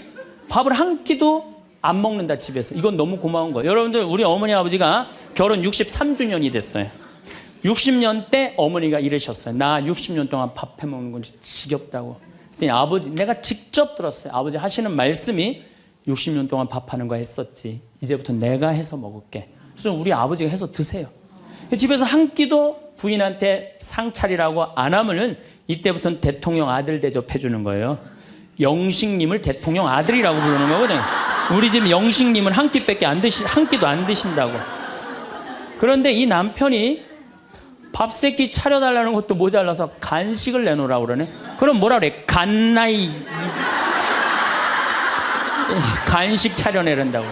밥을 한 끼도 안 먹는다, 집에서. 이건 너무 고마운 거예요. 여러분들, 우리 어머니 아버지가 결혼 63주년이 됐어요. 60년 때 어머니가 이러셨어요. 나 60년 동안 밥 해먹는 건 지겹다고. 그랬더니 아버지, 내가 직접 들었어요. 아버지 하시는 말씀이 60년 동안 밥하는 거 했었지. 이제부터 내가 해서 먹을게. 그래서 우리 아버지가 해서 드세요. 집에서 한 끼도 부인한테 상 차리라고 안 하면은 이때부터는 대통령 아들 대접해 주는 거예요. 영식님을 대통령 아들이라고 부르는 거거든요. 우리 집 영식님은 한 끼밖에 한 끼도 안 드신다고. 그런데 이 남편이 밥 세끼 차려달라는 것도 모자라서 간식을 내놓으라고 그러네. 그럼 뭐라 그래? 간나이. 간식 차려내란다고.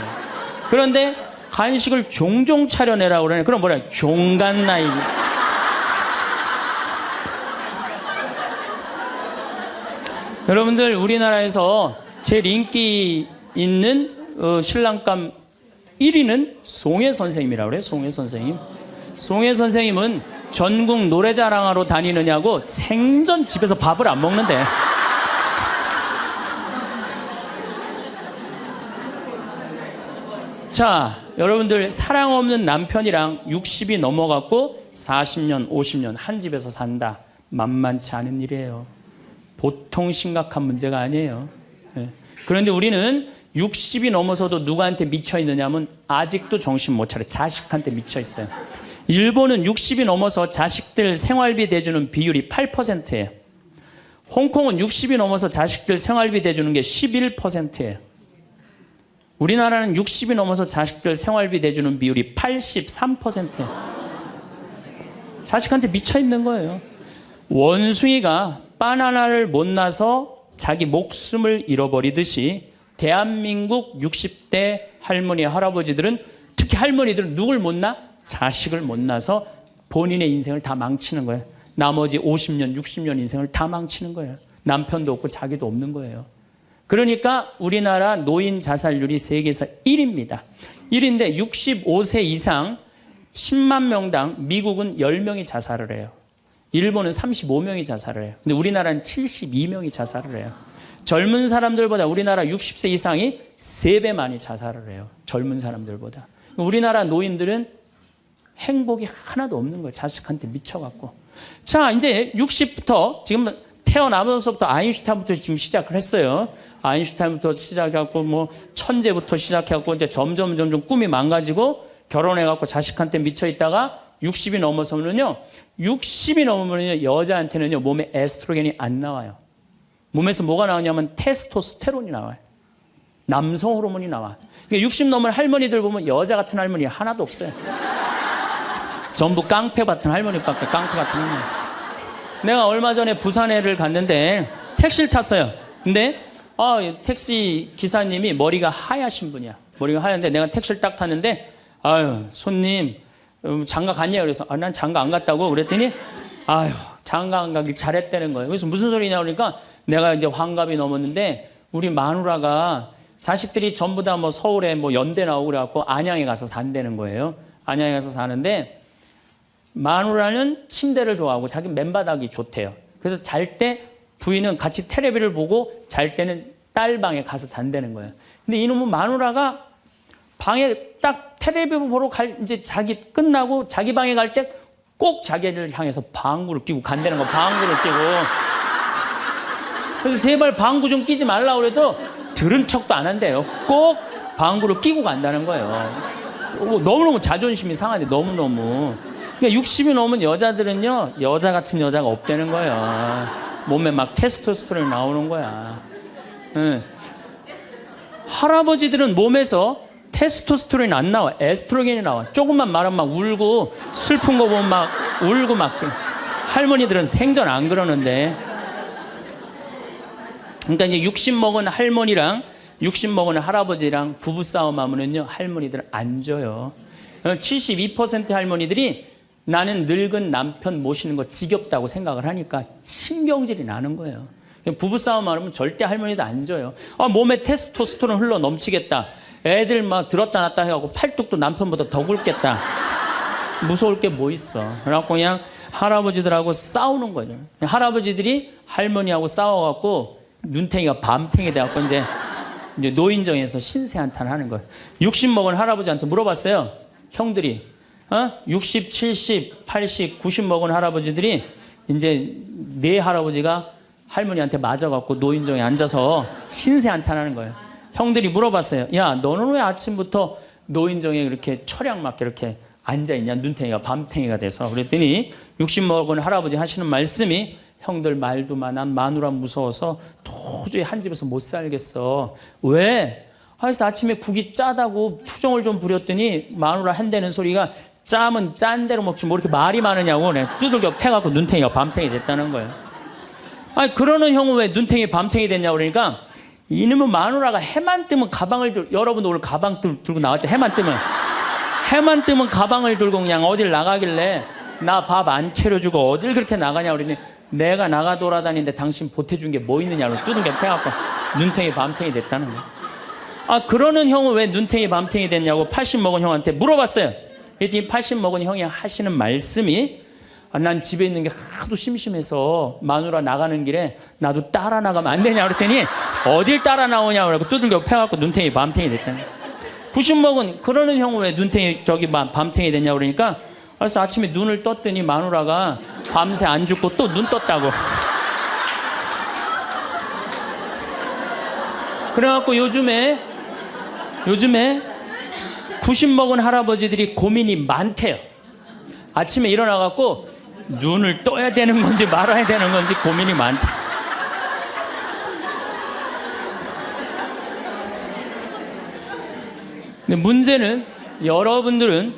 그런데 간식을 종종 차려내라고 그러네. 그럼 뭐라 그래? 종간나이. 여러분들, 우리나라에서 제일 인기 있는 신랑감 1위는 송혜 선생님이라고 그래요. 송혜 선생님. 송혜 선생님은 전국 노래자랑하러 다니느냐고 생전 집에서 밥을 안 먹는데. 자, 여러분들, 사랑 없는 남편이랑 60이 넘어갔고 40년, 50년 한 집에서 산다. 만만치 않은 일이에요. 보통 심각한 문제가 아니에요. 그런데 우리는 60이 넘어서도 누구한테 미쳐 있느냐면 아직도 정신 못 차려. 자식한테 미쳐 있어요. 일본은 60이 넘어서 자식들 생활비 대주는 비율이 8%예요. 홍콩은 60이 넘어서 자식들 생활비 대주는 게 11%예요. 우리나라는 60이 넘어서 자식들 생활비 대주는 비율이 83%예요. 자식한테 미쳐 있는 거예요. 원숭이가 바나나를 못 나서 자기 목숨을 잃어버리듯이 대한민국 60대 할머니, 할아버지들은, 특히 할머니들은 누굴 못 낳아? 자식을 못 낳아서 본인의 인생을 다 망치는 거예요. 나머지 50년, 60년 인생을 다 망치는 거예요. 남편도 없고 자기도 없는 거예요. 그러니까 우리나라 노인 자살률이 세계에서 1위입니다. 1위인데 65세 이상 10만 명당 미국은 10명이 자살을 해요. 일본은 35명이 자살을 해요. 근데 우리나라는 72명이 자살을 해요. 젊은 사람들보다 우리나라 60세 이상이 3배 많이 자살을 해요. 젊은 사람들보다. 우리나라 노인들은 행복이 하나도 없는 거예요. 자식한테 미쳐갖고. 자, 이제 60부터 지금 태어나면서부터 아인슈타인부터 지금 시작을 했어요. 아인슈타인부터 시작해갖고 뭐 천재부터 시작해갖고 이제 점점 꿈이 망가지고 결혼해갖고 자식한테 미쳐 있다가 60이 넘어서면요, 60이 넘으면요 여자한테는요 몸에 에스트로겐이 안 나와요. 몸에서 뭐가 나오냐면 테스토스테론이 나와요. 남성 호르몬이 나와. 그러니까 60 넘은 할머니들 보면 여자 같은 할머니 하나도 없어요. 전부 깡패 같은 할머니밖에, 깡패 같은 할머니. 내가 얼마 전에 부산에를 갔는데 택시를 탔어요. 근데 택시 기사님이 머리가 하얗신 분이야. 머리가 하얀데 내가 택시를 딱 탔는데 아유 손님 장가 갔냐고 그래서 난 장가 안 갔다고 그랬더니 아유 장가 안 가길 잘했다는 거예요. 그래서 무슨 소리냐 그러니까 내가 이제 환갑이 넘었는데 우리 마누라가 자식들이 전부 다 뭐 서울에 뭐 연대 나오고 그래갖고 안양에 가서 산다는 거예요. 안양에 가서 사는데 마누라는 침대를 좋아하고 자기 맨바닥이 좋대요. 그래서 잘 때 부인은 같이 텔레비를 보고 잘 때는 딸 방에 가서 잔다는 거예요. 근데 이놈은 마누라가 방에 딱 텔레비 보러 이제 자기 끝나고 자기 방에 갈 때 꼭 자기를 향해서 방구를 끼고 간다는 거, 방구를 끼고. 그래서 제발 방구 좀 끼지 말라고 그래도 들은 척도 안 한대요. 꼭 방구를 끼고 간다는 거예요. 너무너무 자존심이 상하네, 너무너무. 그러니까 60이 넘은 여자들은요, 여자 같은 여자가 없다는 거예요. 몸에 막 테스토스테론이 나오는 거야. 네. 할아버지들은 몸에서 테스토스테론이 안 나와. 에스트로겐이 나와. 조금만 말하면 막 울고, 슬픈 거 보면 막 울고 막. 할머니들은 생전 안 그러는데. 그러니까 이제 60 먹은 할머니랑 60 먹은 할아버지랑 부부싸움 하면은요, 할머니들은 안 져요. 72% 할머니들이 나는 늙은 남편 모시는 거 지겹다고 생각을 하니까 신경질이 나는 거예요. 부부싸움 하면 절대 할머니도 안 져요. 몸에 테스토스테론 흘러 넘치겠다. 애들 막 들었다 놨다 해갖고 팔뚝도 남편보다 더 굵겠다. 무서울 게 뭐 있어. 그래갖고 그냥 할아버지들하고 싸우는 거죠. 할아버지들이 할머니하고 싸워갖고 눈탱이가 밤탱이 돼갖고 이제 노인정에서 신세한탄 하는 거예요. 60 먹은 할아버지한테 물어봤어요. 형들이 60, 70, 80, 90 먹은 할아버지들이 이제 네 할아버지가 할머니한테 맞아갖고 노인정에 앉아서 신세한탄하는 거예요. 형들이 물어봤어요. 야, 너는 왜 아침부터 노인정에 이렇게 철양 맞게 이렇게 앉아있냐? 눈탱이가 밤탱이가 돼서. 그랬더니 60 먹은 할아버지 하시는 말씀이 형들 말도 많아. 마누라 무서워서 도저히 한 집에서 못 살겠어. 왜? 그래서 아침에 국이 짜다고 투정을 좀 부렸더니 마누라 한다는 소리가 짜면 짠 대로 먹지 뭐 이렇게 말이 많으냐고 두들겨 패갖고 눈탱이가 밤탱이 됐다는 거예요. 아니 그러는 형은 왜 눈탱이 밤탱이 됐냐고 그러니까 이놈의 마누라가 해만 뜨면 가방을 여러분도 오늘 가방 들고 나왔죠. 해만 뜨면 가방을 들고 그냥 어딜 나가길래 나 밥 안 차려주고 어딜 그렇게 나가냐고 그러니 내가 나가 돌아다니는데 당신 보태준 게 뭐 있느냐고 두들겨 패갖고 눈탱이 밤탱이 됐다는 거예요. 그러는 형은 왜 눈탱이 밤탱이 됐냐고 80 먹은 형한테 물어봤어요. 그랬더니 80 먹은 형이 하시는 말씀이 난 집에 있는 게 하도 심심해서 마누라 나가는 길에 나도 따라 나가면 안 되냐 그랬더니 어딜 따라 나오냐고 그러고 두들겨 패갖고 눈탱이 밤탱이 됐다는 거예요. 90 먹은 그러는 형은 왜 눈탱이 밤탱이 됐냐고 그러니까 그래서 아침에 눈을 떴더니 마누라가 밤새 안 죽고 또 눈 떴다고. 그래갖고 요즘에 90 먹은 할아버지들이 고민이 많대요. 아침에 일어나갖고 눈을 떠야 되는 건지 말아야 되는 건지 고민이 많대. 근데 문제는 여러분들은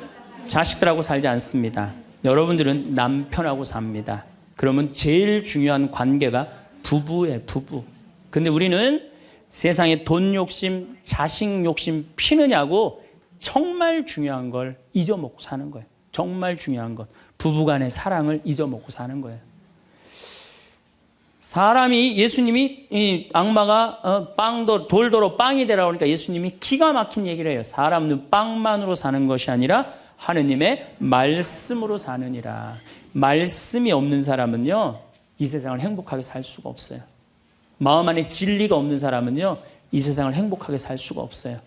자식들하고 살지 않습니다. 여러분들은 남편하고 삽니다. 그러면 제일 중요한 관계가 부부예요, 부부. 근데 우리는 세상에 돈 욕심, 자식 욕심 피느냐고 정말 중요한 걸 잊어먹고 사는 거예요. 정말 중요한 것. 부부간의 사랑을 잊어먹고 사는 거예요. 사람이 예수님이 이 악마가 돌더러 빵이 되라고 하니까 예수님이 기가 막힌 얘기를 해요. 사람은 빵만으로 사는 것이 아니라 하느님의 말씀으로 사느니라. 말씀이 없는 사람은요, 이 세상을 행복하게 살 수가 없어요. 마음 안에 진리가 없는 사람은요, 이 세상을 행복하게 살 수가 없어요.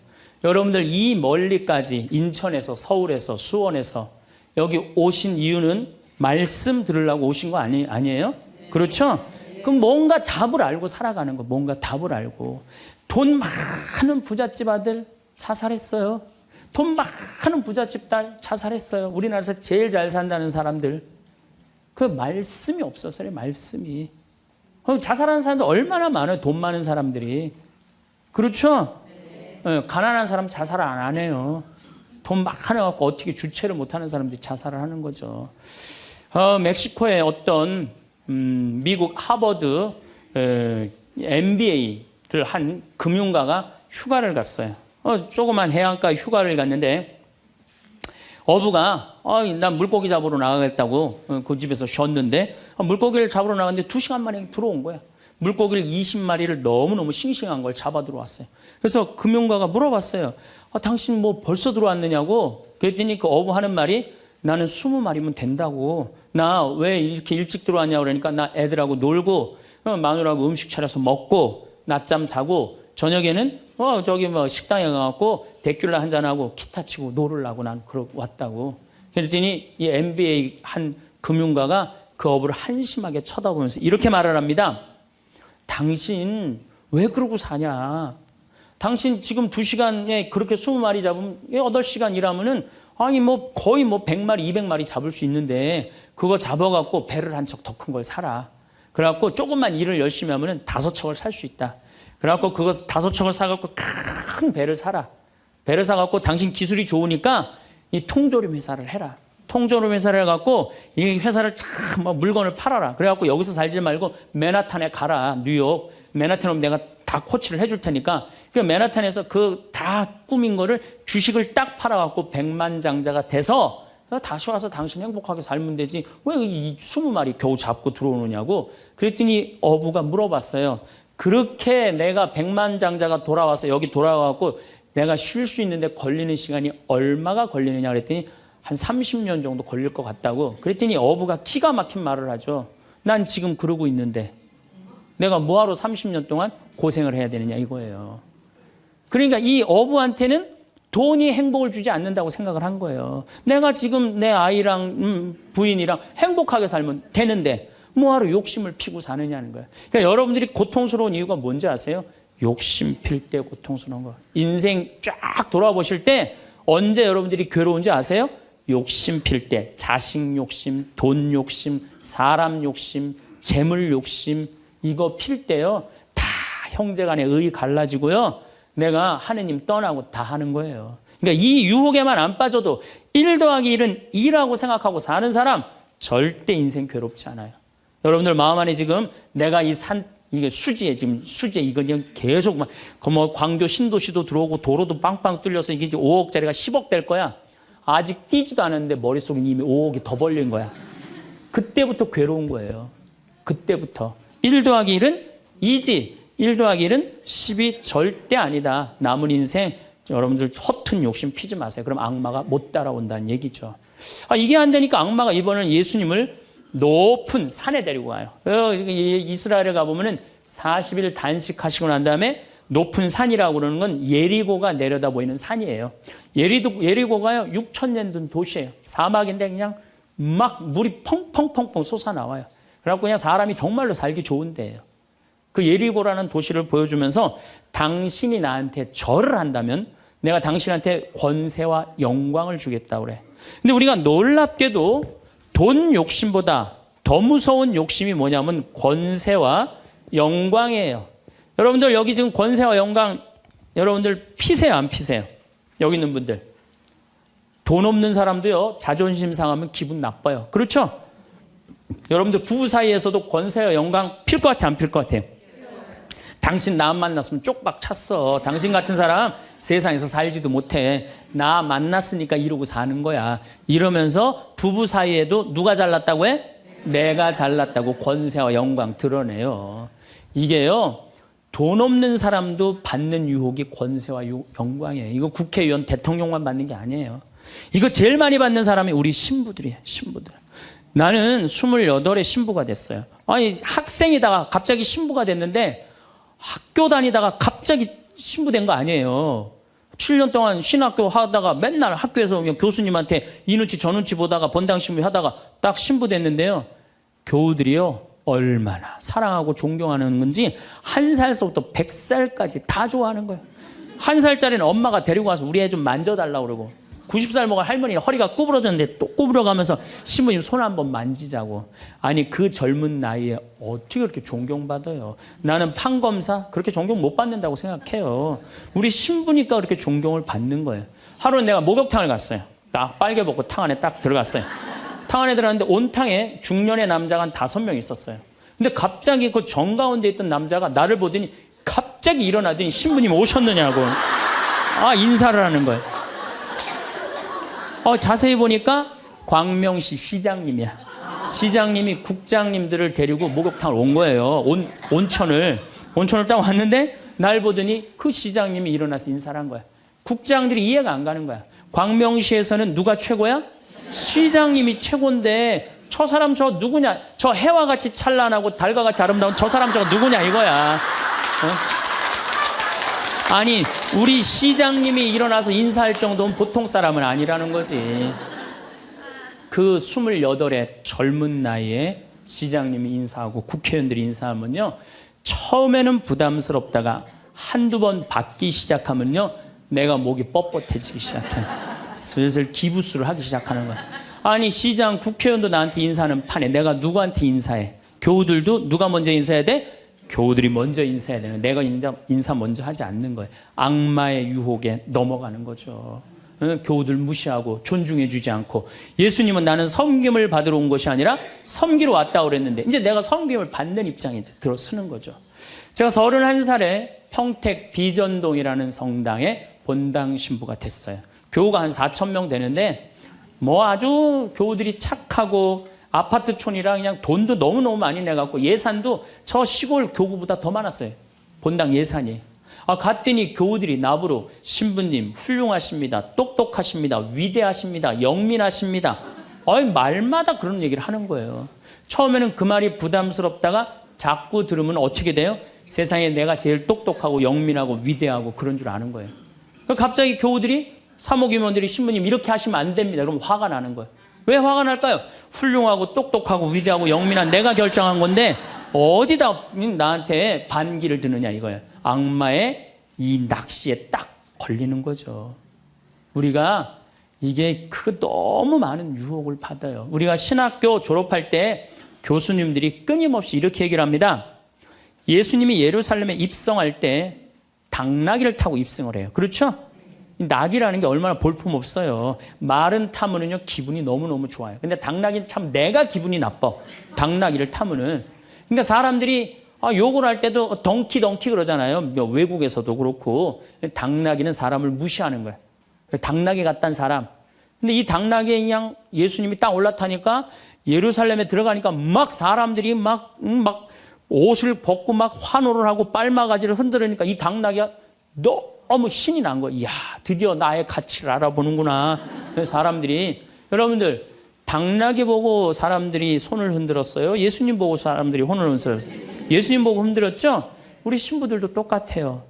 여러분들 이 멀리까지 인천에서, 서울에서, 수원에서 여기 오신 이유는 말씀 들으려고 오신 거 아니에요? 그렇죠? 그럼 뭔가 답을 알고 살아가는 거, 뭔가 답을 알고. 돈 많은 부잣집 아들 자살했어요. 돈 많은 부잣집 딸 자살했어요. 우리나라에서 제일 잘 산다는 사람들. 그 말씀이 없어서요, 말씀이. 자살하는 사람들 얼마나 많아요, 돈 많은 사람들이. 그렇죠? 네. 가난한 사람 자살 안 해요. 돈 많아갖고 어떻게 주체를 못하는 사람들이 자살을 하는 거죠. 멕시코의 어떤 미국 하버드 MBA를 한 금융가가 휴가를 갔어요. 조그만 해안가 휴가를 갔는데 어부가 난 물고기 잡으러 나가겠다고 그 집에서 쉬었는데 물고기를 잡으러 나갔는데 2시간 만에 들어온 거야. 물고기를 20마리를 너무너무 싱싱한 걸 잡아 들어왔어요. 그래서 금융가가 물어봤어요. 당신 뭐 벌써 들어왔느냐고. 그랬더니 그 어부 하는 말이 나는 20마리면 된다고. 나 왜 이렇게 일찍 들어왔냐고 그러니까 나 애들하고 놀고 마누라하고 음식 차려서 먹고 낮잠 자고 저녁에는 저기 뭐 식당에 가갖고 데큘라 한잔하고 기타 치고 놀으려고 난 왔다고. 그랬더니 이 MBA 한 금융가가 그 어부를 한심하게 쳐다보면서 이렇게 말을 합니다. 당신 왜 그러고 사냐. 당신 지금 2시간에 그렇게 20마리 잡으면 8시간 일하면은 아니 뭐 거의 뭐 100마리 200마리 잡을 수 있는데 그거 잡아갖고 배를 한 척 더 큰 걸 사라. 그래갖고 조금만 일을 열심히 하면은 5척을 살 수 있다. 그래갖고 그거 5척을 사갖고 큰 배를 사라. 배를 사갖고 당신 기술이 좋으니까 이 통조림 회사를 해라. 통조림 회사를 해갖고 이 회사를 참 물건을 팔아라. 그래갖고 여기서 살지 말고 맨하탄에 가라. 뉴욕. 맨하탄에 오면 내가 다 코치를 해줄 테니까. 그 맨하탄에서 그 다 꾸민 거를 주식을 딱 팔아갖고 백만장자가 돼서 다시 와서 당신 행복하게 살면 되지. 왜 이 20마리 겨우 잡고 들어오느냐고. 그랬더니 어부가 물어봤어요. 그렇게 내가 백만장자가 돌아와서 여기 돌아와갖고 내가 쉴 수 있는데 걸리는 시간이 얼마가 걸리느냐 그랬더니 한 30년 정도 걸릴 것 같다고. 그랬더니 어부가 기가 막힌 말을 하죠. 난 지금 그러고 있는데 내가 뭐하러 30년 동안 고생을 해야 되느냐 이거예요. 그러니까 이 어부한테는 돈이 행복을 주지 않는다고 생각을 한 거예요. 내가 지금 내 아이랑 부인이랑 행복하게 살면 되는데 뭐하러 욕심을 피고 사느냐는 거예요. 그러니까 여러분들이 고통스러운 이유가 뭔지 아세요? 욕심 필 때 고통스러운 거. 인생 쫙 돌아보실 때 언제 여러분들이 괴로운지 아세요? 욕심 필 때. 자식 욕심, 돈 욕심, 사람 욕심, 재물 욕심 이거 필 때요. 다 형제간에 의 갈라지고요. 내가 하느님 떠나고 다 하는 거예요. 그러니까 이 유혹에만 안 빠져도 1 더하기 1은 2라고 생각하고 사는 사람 절대 인생 괴롭지 않아요. 여러분들 마음 안에 지금 내가 이게 수지에 지금 수지 이거 그냥 계속 막 뭐 광교 신도시도 들어오고 도로도 빵빵 뚫려서 이게 이제 5억짜리가 10억 될 거야. 아직 뛰지도 않았는데 머릿속에 이미 5억이 더 벌린 거야. 그때부터 괴로운 거예요. 그때부터. 1 더하기 1은 2지. 1 더하기 1은 10이 절대 아니다. 남은 인생 여러분들 허튼 욕심 피지 마세요. 그럼 악마가 못 따라온다는 얘기죠. 이게 안 되니까 악마가 이번에는 예수님을 높은 산에 데리고 가요. 이스라엘에 가보면은 40일 단식하시고 난 다음에 높은 산이라고 그러는 건 예리고가 내려다 보이는 산이에요. 예리고가요 6,000년 된 도시예요. 사막인데 그냥 막 물이 펑펑펑펑 솟아나와요. 그래갖고 그냥 사람이 정말로 살기 좋은 데예요. 그 예리고라는 도시를 보여주면서 당신이 나한테 절을 한다면 내가 당신한테 권세와 영광을 주겠다고 그래. 근데 우리가 놀랍게도 돈 욕심보다 더 무서운 욕심이 뭐냐면 권세와 영광이에요. 여러분들 여기 지금 권세와 영광 여러분들 피세요 안 피세요? 여기 있는 분들. 돈 없는 사람도요 자존심 상하면 기분 나빠요. 그렇죠? 여러분들 부부 사이에서도 권세와 영광 필 것 같아 안 필 것 같아요? 당신 나 만났으면 쪽박 찼어. 당신 같은 사람 세상에서 살지도 못해. 나 만났으니까 이러고 사는 거야. 이러면서 부부 사이에도 누가 잘났다고 해? 내가 잘났다고 권세와 영광 드러내요. 이게요, 돈 없는 사람도 받는 유혹이 권세와 영광이에요. 이거 국회의원, 대통령만 받는 게 아니에요. 이거 제일 많이 받는 사람이 우리 신부들이에요. 신부들. 나는 28에 신부가 됐어요. 아니, 학생이다가 갑자기 신부가 됐는데 학교 다니다가 갑자기 신부된 거 아니에요. 7년 동안 신학교 하다가 맨날 학교에서 그냥 교수님한테 이 눈치 저 눈치 보다가 본당 신부 하다가 딱 신부 됐는데요. 교우들이요, 얼마나 사랑하고 존경하는 건지 1살서부터 100살까지 다 좋아하는 거예요. 1살짜리는 엄마가 데리고 와서 우리 애 좀 만져달라고 그러고, 90살 먹은 할머니 허리가 구부러졌는데 또 구부러가면서 신부님 손 한번 만지자고. 아니, 그 젊은 나이에 어떻게 그렇게 존경받아요? 나는 판검사 그렇게 존경 못 받는다고 생각해요. 우리 신부니까 그렇게 존경을 받는 거예요. 하루는 내가 목욕탕을 갔어요. 딱 빨개 벗고 탕 안에 딱 들어갔어요. 탕 안에 들어갔는데 온탕에 중년의 남자가 한 5명 있었어요. 근데 갑자기 그 정가운데 있던 남자가 나를 보더니 갑자기 일어나더니 신부님 오셨느냐고 인사를 하는 거예요. 자세히 보니까 광명시 시장님이야. 시장님이 국장님들을 데리고 목욕탕을 온 거예요. 온천을 딱 왔는데 날 보더니 그 시장님이 일어나서 인사를 한 거야. 국장들이 이해가 안 가는 거야. 광명시에서는 누가 최고야? 시장님이 최고인데 저 사람 저 누구냐? 저 해와 같이 찬란하고 달과 같이 아름다운 저 사람 저거 누구냐 이거야. 아니, 우리 시장님이 일어나서 인사할 정도는 보통 사람은 아니라는 거지. 그 28의 젊은 나이에 시장님이 인사하고 국회의원들이 인사하면요, 처음에는 부담스럽다가 한두 번 받기 시작하면요, 내가 목이 뻣뻣해지기 시작해. 슬슬 기부수를 하기 시작하는 거야. 아니, 시장, 국회의원도 나한테 인사하는 판에 내가 누구한테 인사해? 교우들도 누가 먼저 인사해야 돼? 교우들이 먼저 인사해야 되는, 내가 인사 먼저 하지 않는 거예요. 악마의 유혹에 넘어가는 거죠. 교우들 무시하고 존중해 주지 않고. 예수님은 나는 섬김을 받으러 온 것이 아니라 섬기러 왔다고 그랬는데 이제 내가 섬김을 받는 입장에 들어서는 거죠. 제가 31살에 평택 비전동이라는 성당에 본당 신부가 됐어요. 교우가 한 4,000명 되는데 뭐 아주 교우들이 착하고 아파트촌이라 그냥 돈도 너무너무 많이 내갖고 예산도 저 시골 교구보다 더 많았어요. 본당 예산이. 갔더니 교우들이 나보러 신부님 훌륭하십니다. 똑똑하십니다. 위대하십니다. 영민하십니다. 말마다 그런 얘기를 하는 거예요. 처음에는 그 말이 부담스럽다가 자꾸 들으면 어떻게 돼요? 세상에 내가 제일 똑똑하고 영민하고 위대하고 그런 줄 아는 거예요. 갑자기 교우들이 사모임원들이 신부님 이렇게 하시면 안 됩니다. 그럼 화가 나는 거예요. 왜 화가 날까요? 훌륭하고 똑똑하고 위대하고 영민한 내가 결정한 건데 어디다 나한테 반기를 드느냐 이거예요. 악마의 이 낚시에 딱 걸리는 거죠. 우리가 이게 너무 많은 유혹을 받아요. 우리가 신학교 졸업할 때 교수님들이 끊임없이 이렇게 얘기를 합니다. 예수님이 예루살렘에 입성할 때 당나귀를 타고 입성을 해요. 그렇죠? 낙이라는 게 얼마나 볼품없어요. 말은 타면은요 기분이 너무너무 좋아요. 근데 당나귀는 참 내가 기분이 나빠. 당나귀를 타면은. 그러니까 사람들이 욕을 할 때도 덩키 그러잖아요. 외국에서도 그렇고. 당나귀는 사람을 무시하는 거예요. 당나귀 같다는 사람. 근데 이 당나귀에 그냥 예수님이 딱 올라타니까 예루살렘에 들어가니까 막 사람들이 막 옷을 벗고 막 환호를 하고 빨마가지를 흔들으니까 이 당나귀가 너무 신이 난 거예요. 이야, 드디어 나의 가치를 알아보는구나. 사람들이. 여러분들, 당나귀 보고 사람들이 손을 흔들었어요? 예수님 보고 사람들이 손을 흔들었어요? 예수님 보고 흔들었죠? 우리 신부들도 똑같아요.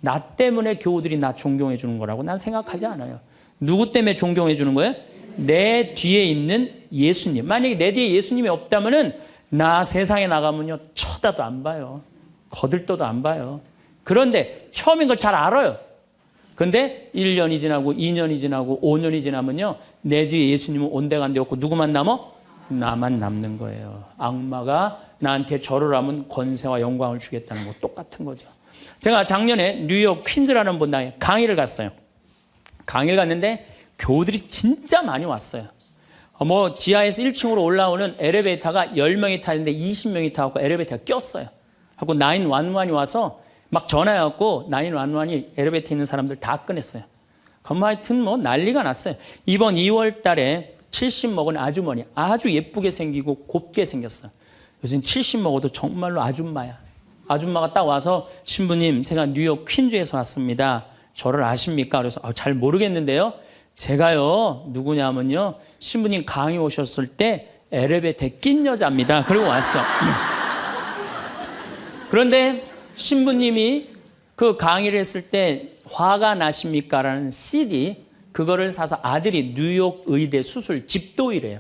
나 때문에 교우들이 나 존경해 주는 거라고 난 생각하지 않아요. 누구 때문에 존경해 주는 거예요? 내 뒤에 있는 예수님. 만약에 내 뒤에 예수님이 없다면은 나 세상에 나가면요 쳐다도 안 봐요. 거들떠도 안 봐요. 그런데 처음인 걸 잘 알아요. 그런데 1년이 지나고 2년이 지나고 5년이 지나면요 내 뒤에 예수님은 온데간데 없고 누구만 남아? 나만 남는 거예요. 악마가 나한테 절을 하면 권세와 영광을 주겠다는 거 똑같은 거죠. 제가 작년에 뉴욕 퀸즈라는 본당에 강의를 갔어요. 강의를 갔는데 교우들이 진짜 많이 왔어요. 지하에서 1층으로 올라오는 엘리베이터가 10명이 타는데 20명이 타고 엘리베이터가 꼈어요. 하고 911이 와서 막 전화해갖고 911이 엘리베이터에 있는 사람들 다 꺼냈어요. 그럼 하여튼 난리가 났어요. 이번 2월 달에 70 먹은 아주머니. 아주 예쁘게 생기고 곱게 생겼어. 요즘 70 먹어도 정말로 아줌마야. 아줌마가 딱 와서 신부님 제가 뉴욕 퀸즈에서 왔습니다. 저를 아십니까? 그래서 잘 모르겠는데요. 제가요 누구냐면요 신부님 강의 오셨을 때 엘리베이터에 낀 여자입니다. 그리고 왔어. 그런데 신부님이 그 강의를 했을 때 화가 나십니까? 라는 CD 그거를 사서 아들이 뉴욕 의대 수술 집도이래요.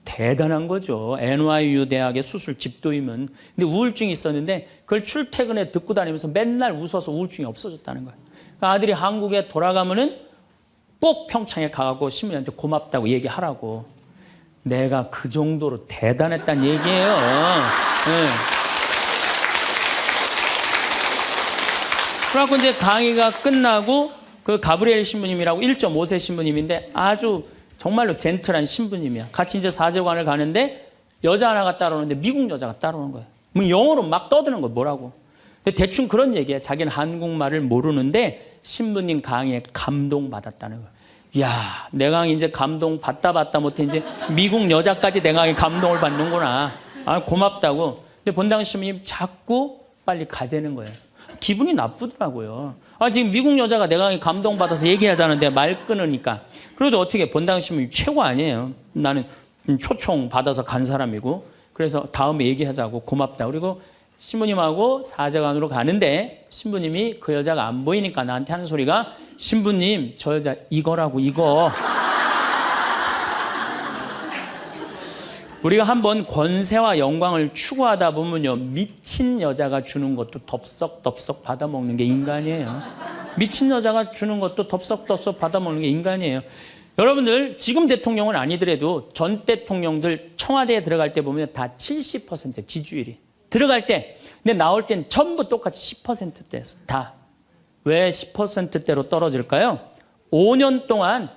대단한 거죠. NYU 대학의 수술 집도이면. 근데 우울증이 있었는데 그걸 출퇴근에 듣고 다니면서 맨날 웃어서 우울증이 없어졌다는 거예요. 그러니까 아들이 한국에 돌아가면은 꼭 평창에 가고 신부님한테 고맙다고 얘기하라고. 내가 그 정도로 대단했다는 얘기예요. 네. 그래갖고 이제 강의가 끝나고 그 가브리엘 신부님이라고 1.5세 신부님인데 아주 정말로 젠틀한 신부님이야. 같이 이제 사제관을 가는데 여자 하나가 따라오는데 미국 여자가 따라오는 거예요. 뭐 영어로 막 떠드는 거예요. 뭐라고. 근데 대충 그런 얘기예요. 자기는 한국말을 모르는데 신부님 강의에 감동받았다는 거예요. 이야, 내 강의 이제 감동 받다 못해 이제 미국 여자까지 내 강의 감동을 받는구나. 아, 고맙다고. 근데 본당 신부님 자꾸 빨리 가재는 거예요. 기분이 나쁘더라고요. 아, 지금 미국 여자가 내 강의 감동받아서 얘기하자는데 말 끊으니까. 그래도 어떻게 본당 신부님 최고 아니에요. 나는 초청 받아서 간 사람이고. 그래서 다음에 얘기하자고 고맙다. 그리고 신부님하고 사제관으로 가는데 신부님이 그 여자가 안 보이니까 나한테 하는 소리가 신부님 저 여자 이거라고 이거. 우리가 한번 권세와 영광을 추구하다 보면요 미친 여자가 주는 것도 덥석덥석 받아먹는 게 인간이에요. 미친 여자가 주는 것도 덥석덥석 받아먹는 게 인간이에요. 여러분들 지금 대통령은 아니더라도 전 대통령들 청와대에 들어갈 때 보면 다 70% 지지율이 들어갈 때 근데 나올 땐 전부 똑같이 10%대였어. 다. 왜 10%대로 떨어질까요? 5년 동안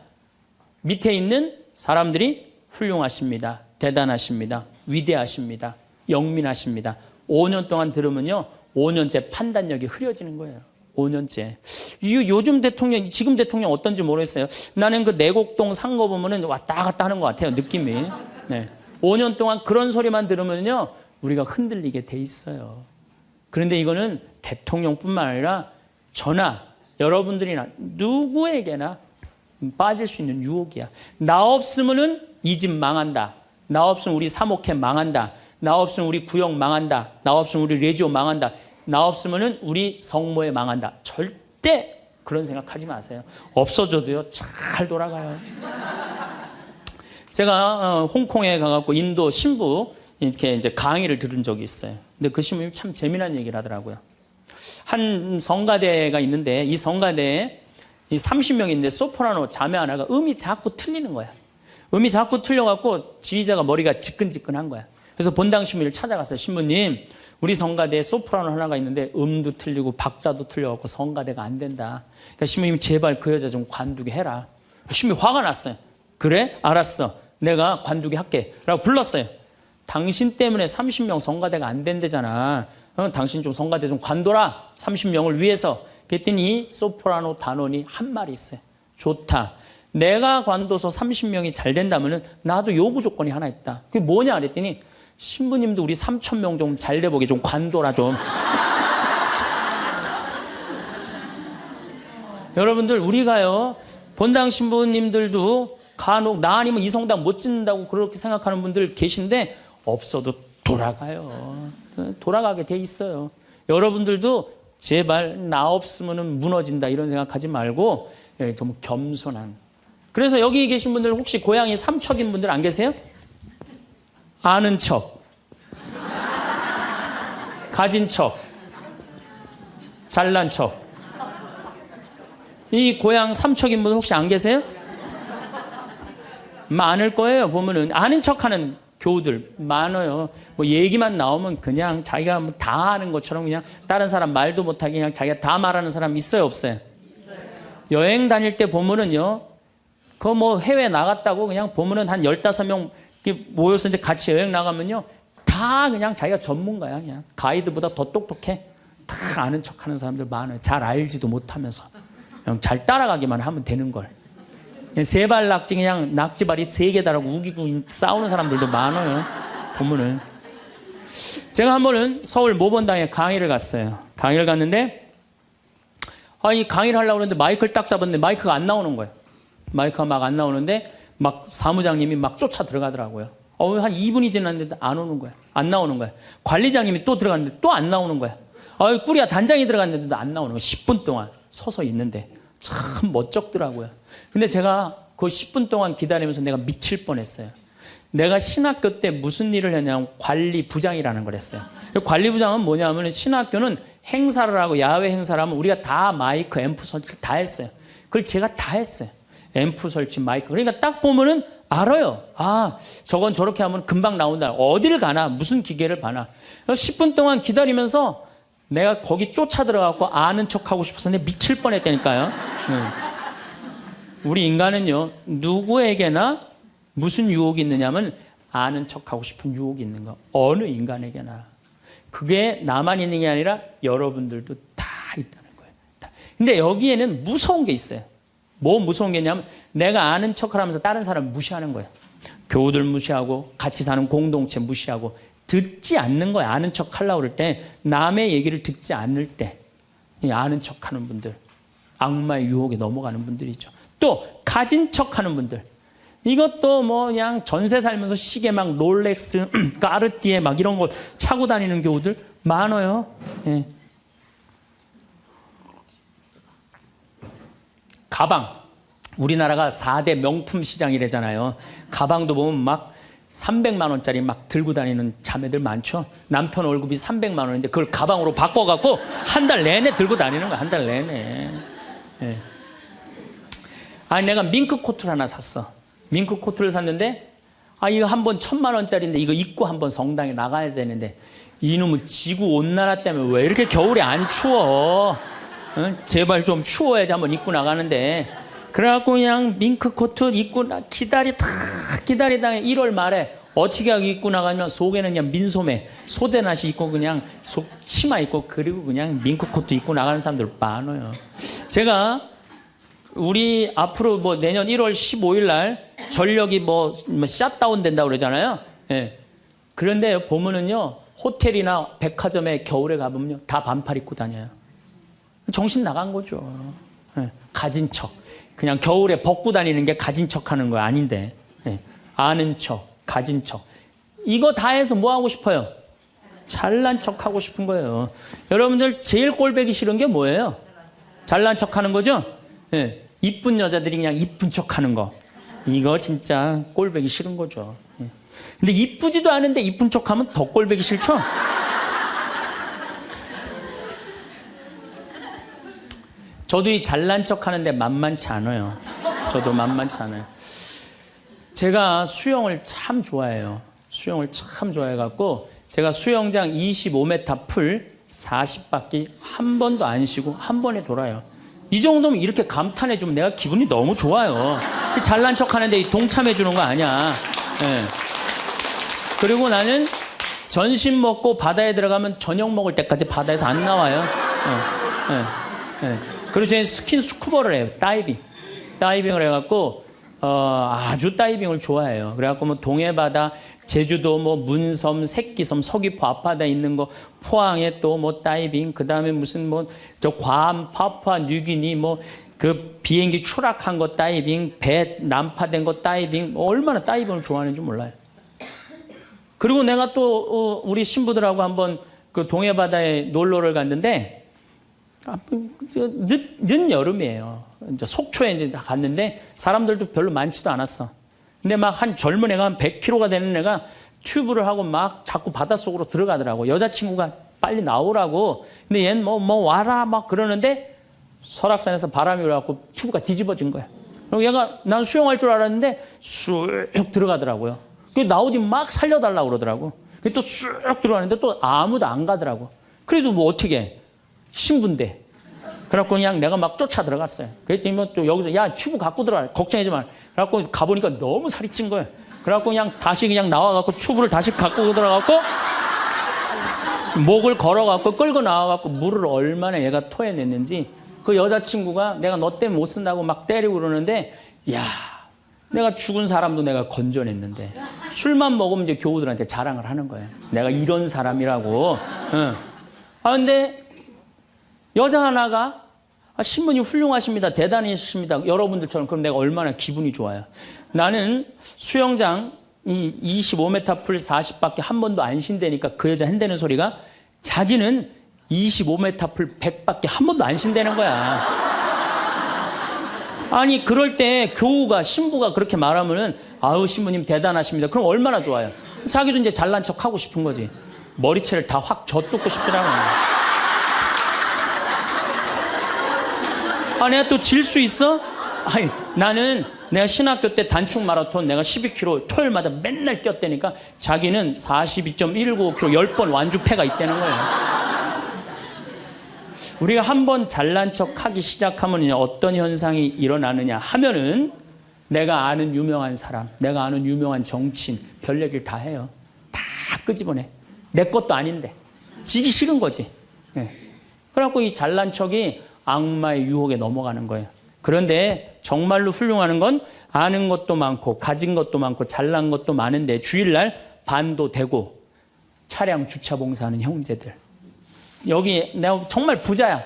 밑에 있는 사람들이 훌륭하십니다. 대단하십니다. 위대하십니다. 영민하십니다. 5년 동안 들으면요. 5년째 판단력이 흐려지는 거예요. 5년째. 요즘 대통령, 지금 대통령 어떤지 모르겠어요. 나는 그 내곡동 산 거 보면은 왔다 갔다 하는 것 같아요. 느낌이. 네. 5년 동안 그런 소리만 들으면요. 우리가 흔들리게 돼 있어요. 그런데 이거는 대통령뿐만 아니라 저나 여러분들이나 누구에게나 빠질 수 있는 유혹이야. 나 없으면은 이 집 망한다. 나 없으면 우리 사목회 망한다. 나 없으면 우리 구역 망한다. 나 없으면 우리 레지오 망한다. 나 없으면은 우리 성모회 망한다. 절대 그런 생각하지 마세요. 없어져도요 잘 돌아가요. 제가 홍콩에 가갖고 인도 신부 이렇게 이제 강의를 들은 적이 있어요. 근데 그 신부님이 참 재미난 얘기를 하더라고요. 한 성가대가 있는데 이 성가대에 30명이 있는데 소프라노 자매 하나가 음이 자꾸 틀리는 거야. 음이 자꾸 틀려갖고 지휘자가 머리가 지끈지끈한 거야. 그래서 본당 신부님을 찾아가서 신부님 우리 성가대에 소프라노 하나가 있는데 음도 틀리고 박자도 틀려갖고 성가대가 안 된다. 그러니까 신부님 제발 그 여자 좀 관두게 해라. 신부님이 화가 났어요. 그래? 알았어. 내가 관두게 할게. 라고 불렀어요. 당신 때문에 30명 성가대가 안 된대잖아. 당신 좀 성가대 좀 관둬라. 30명을 위해서. 그랬더니 소프라노 단원이 한 말이 있어요. 좋다. 내가 관둬서 30명이 잘 된다면 나도 요구 조건이 하나 있다. 그게 뭐냐 그랬더니 신부님도 우리 3,000명 좀 잘 돼보게 좀 관둬라 좀. 여러분들 우리가요 본당 신부님들도 간혹 나 아니면 이 성당 못 짓는다고 그렇게 생각하는 분들 계신데 없어도 돌아가요. 돌아가게 돼 있어요. 여러분들도 제발 나 없으면 무너진다 이런 생각하지 말고 좀 겸손한. 그래서 여기 계신 분들 혹시 고향이 삼척인 분들 안 계세요? 아는 척, 가진 척, 잘난 척. 이 고향 삼척인 분들 혹시 안 계세요? 많을 거예요. 보면은 아는 척하는 교우들 많아요. 뭐 얘기만 나오면 그냥 자기가 뭐 다 아는 것처럼 그냥 다른 사람 말도 못하게 그냥 자기가 다 말하는 사람 있어요, 없어요? 여행 다닐 때 보면은요, 그 뭐 해외 나갔다고 그냥 보면은 한 15명 모여서 이제 같이 여행 나가면요, 다 그냥 자기가 전문가야. 그냥 가이드보다 더 똑똑해. 다 아는 척하는 사람들 많아요. 잘 알지도 못하면서 그냥 잘 따라가기만 하면 되는 걸. 세발 낙지 그냥 낙지발이 3개 달하고 우기고 싸우는 사람들도 많아요. 보면은. 제가 한 번은 서울 모본당에 강의를 갔어요. 강의를 갔는데 이 강의를 하려고 그러는데 마이크를 딱 잡았는데 마이크가 안 나오는 거예요. 마이크가 막 안 나오는데 막 사무장님이 막 쫓아 들어가더라고요. 한 2분이 지났는데 안 오는 거야. 안 나오는 거야. 관리장님이 또 들어갔는데 또 안 나오는 거야. 꾸리야 단장이 들어갔는데도 안 나오는 거야. 10분 동안 서서 있는데 참 멋쩍더라고요. 근데 제가 그 10분 동안 기다리면서 내가 미칠 뻔했어요. 내가 신학교 때 무슨 일을 했냐면 관리부장이라는 걸 했어요. 관리부장은 뭐냐면 신학교는 행사를 하고 야외 행사를 하면 우리가 다 마이크, 앰프 설치 다 했어요. 그걸 제가 다 했어요. 앰프 설치, 마이크. 그러니까 딱 보면은 알아요. 저건 저렇게 하면 금방 나온다. 어딜 가나 무슨 기계를 봐나. 10분 동안 기다리면서 내가 거기 쫓아 들어가고 아는 척하고 싶었는데 미칠 뻔했다니까요. 우리 인간은요 누구에게나 무슨 유혹이 있느냐면 아는 척하고 싶은 유혹이 있는 거. 어느 인간에게나. 그게 나만 있는 게 아니라 여러분들도 다 있다는 거예요. 근데 여기에는 무서운 게 있어요. 뭐 무서운 게 있냐면 내가 아는 척을 하면서 다른 사람을 무시하는 거예요. 교우들 무시하고 같이 사는 공동체 무시하고 듣지 않는 거예요. 아는 척 하려고 그럴 때 남의 얘기를 듣지 않을 때 아는 척하는 분들 악마의 유혹에 넘어가는 분들이죠. 또 가진 척하는 분들 이것도 뭐 그냥 전세 살면서 시계 막 롤렉스, 까르띠에 막 이런 거 차고 다니는 교우들 많아요. 예. 가방. 우리나라가 4대 명품 시장이래잖아요. 가방도 보면 막 300만 원짜리 막 들고 다니는 자매들 많죠. 남편 월급이 300만 원인데 그걸 가방으로 바꿔갖고 한 달 내내 들고 다니는 거야. 한 달 내내. 예. 내가 밍크 코트를 하나 샀어. 밍크 코트를 샀는데 이거 한 번 1,000만 원짜리인데 이거 입고 한번 성당에 나가야 되는데 이놈의 지구 온난화 때문에 왜 이렇게 겨울에 안 추워? 제발 좀 추워야지 한번 입고 나가는데 그래갖고 그냥 밍크 코트 입고 기다리다가 1월 말에 어떻게 하고 입고 나가면 속에는 그냥 민소매 소대낫이 입고 그냥 치마 입고 그리고 그냥 밍크 코트 입고 나가는 사람들 많아요. 제가 우리 앞으로 뭐 내년 1월 15일 날 전력이 뭐 샷다운 된다고 그러잖아요. 예. 그런데 보면은요 호텔이나 백화점에 겨울에 가보면요 다 반팔 입고 다녀요. 정신 나간 거죠. 예. 가진 척. 그냥 겨울에 벗고 다니는 게 가진 척 하는 거 아닌데. 예. 아는 척, 가진 척. 이거 다 해서 뭐 하고 싶어요? 잘난 척 하고 싶은 거예요. 여러분들 제일 꼴보기 싫은 게 뭐예요? 잘난 척 하는 거죠? 예. 이쁜 여자들이 그냥 이쁜 척 하는 거. 이거 진짜 꼴보기 싫은 거죠. 예. 근데 이쁘지도 않은데 이쁜 척 하면 더 꼴보기 싫죠? 저도 이 잘난 척 하는데 만만치 않아요. 저도 만만치 않아요. 제가 수영을 참 좋아해요. 수영을 참 좋아해갖고 제가 수영장 25m 풀 40바퀴 한 번도 안 쉬고 한 번에 돌아요. 이 정도면 이렇게 감탄해주면 내가 기분이 너무 좋아요. 잘난 척 하는데 동참해주는 거 아니야. 예. 그리고 나는 점심 먹고 바다에 들어가면 저녁 먹을 때까지 바다에서 안 나와요. 그리고 저는 스킨스쿠버를 해요. 다이빙을 해갖고 아주 다이빙을 좋아해요. 그래갖고 뭐 동해바다, 제주도, 뭐 문섬, 새끼섬, 서귀포 앞바다에 있는 거, 포항에 또 뭐 다이빙, 그 다음에 무슨 뭐 저 괌, 파푸아 뉴기니 뭐 그 비행기 추락한 거 다이빙, 배 난파된 거 다이빙, 얼마나 다이빙을 좋아하는지 몰라요. 그리고 내가 또 우리 신부들하고 한번 그 동해바다에 놀러를 갔는데 늦 여름이에요. 이제 속초에 이제 갔는데 사람들도 별로 많지도 않았어. 근데 막 한 젊은 애가 한 100kg가 되는 애가 튜브를 하고 막 자꾸 바닷속으로 들어가더라고. 여자친구가 빨리 나오라고. 근데 얘는 뭐 와라 막 그러는데 설악산에서 바람이 불어갖고 튜브가 뒤집어진 거야. 그리고 얘가 난 수영할 줄 알았는데 쑥 들어가더라고요. 나오디 막 살려달라고 그러더라고. 또 쑥 들어가는데 또 아무도 안 가더라고. 그래도 뭐 어떻게 해. 신부인데. 그래갖고 그냥 내가 막 쫓아 들어갔어요. 그랬더니 뭐 또 여기서 야 튜브 갖고 들어가 걱정하지 마. 그래갖고 가보니까 너무 살이 찐 거예요. 그래갖고 그냥 다시 그냥 나와갖고 튜브를 다시 갖고 들어가갖고 목을 걸어갖고 끌고 나와갖고 물을 얼마나 얘가 토해냈는지 그 여자친구가 내가 너 때문에 못 쓴다고 막 때리고 그러는데 야, 내가 죽은 사람도 내가 건져냈는데 술만 먹으면 이제 교우들한테 자랑을 하는 거예요. 내가 이런 사람이라고. 응. 근데 여자 하나가 신부님 훌륭하십니다. 대단하십니다. 여러분들처럼. 그럼 내가 얼마나 기분이 좋아요. 나는 수영장 이 25m 풀 40밖에 한 번도 안 쉰다니까 그 여자 한다는 소리가 자기는 25m 풀 100밖에 한 번도 안 쉰다는 거야. 아니 그럴 때 교우가 신부가 그렇게 말하면은 아우 신부님 대단하십니다. 그럼 얼마나 좋아요. 자기도 이제 잘난 척 하고 싶은 거지. 머리채를 다 확 젖뜯고 싶더라고. 내가 또 질 수 있어? 아니 나는 내가 신학교 때 단축 마라톤 내가 12km 토요일마다 맨날 뛰었다니까 자기는 42.195km 10번 완주패가 있다는 거예요. 우리가 한번 잘난 척 하기 시작하면 어떤 현상이 일어나느냐 하면은 내가 아는 유명한 사람, 내가 아는 유명한 정치인 별 얘기를 다 해요. 다 끄집어내. 내 것도 아닌데. 지기 싫은 거지. 네. 그래갖고 이 잘난 척이 악마의 유혹에 넘어가는 거예요. 그런데 정말로 훌륭한 건 아는 것도 많고 가진 것도 많고 잘난 것도 많은데 주일날 반도 되고 차량 주차 봉사하는 형제들. 여기 내가 정말 부자야.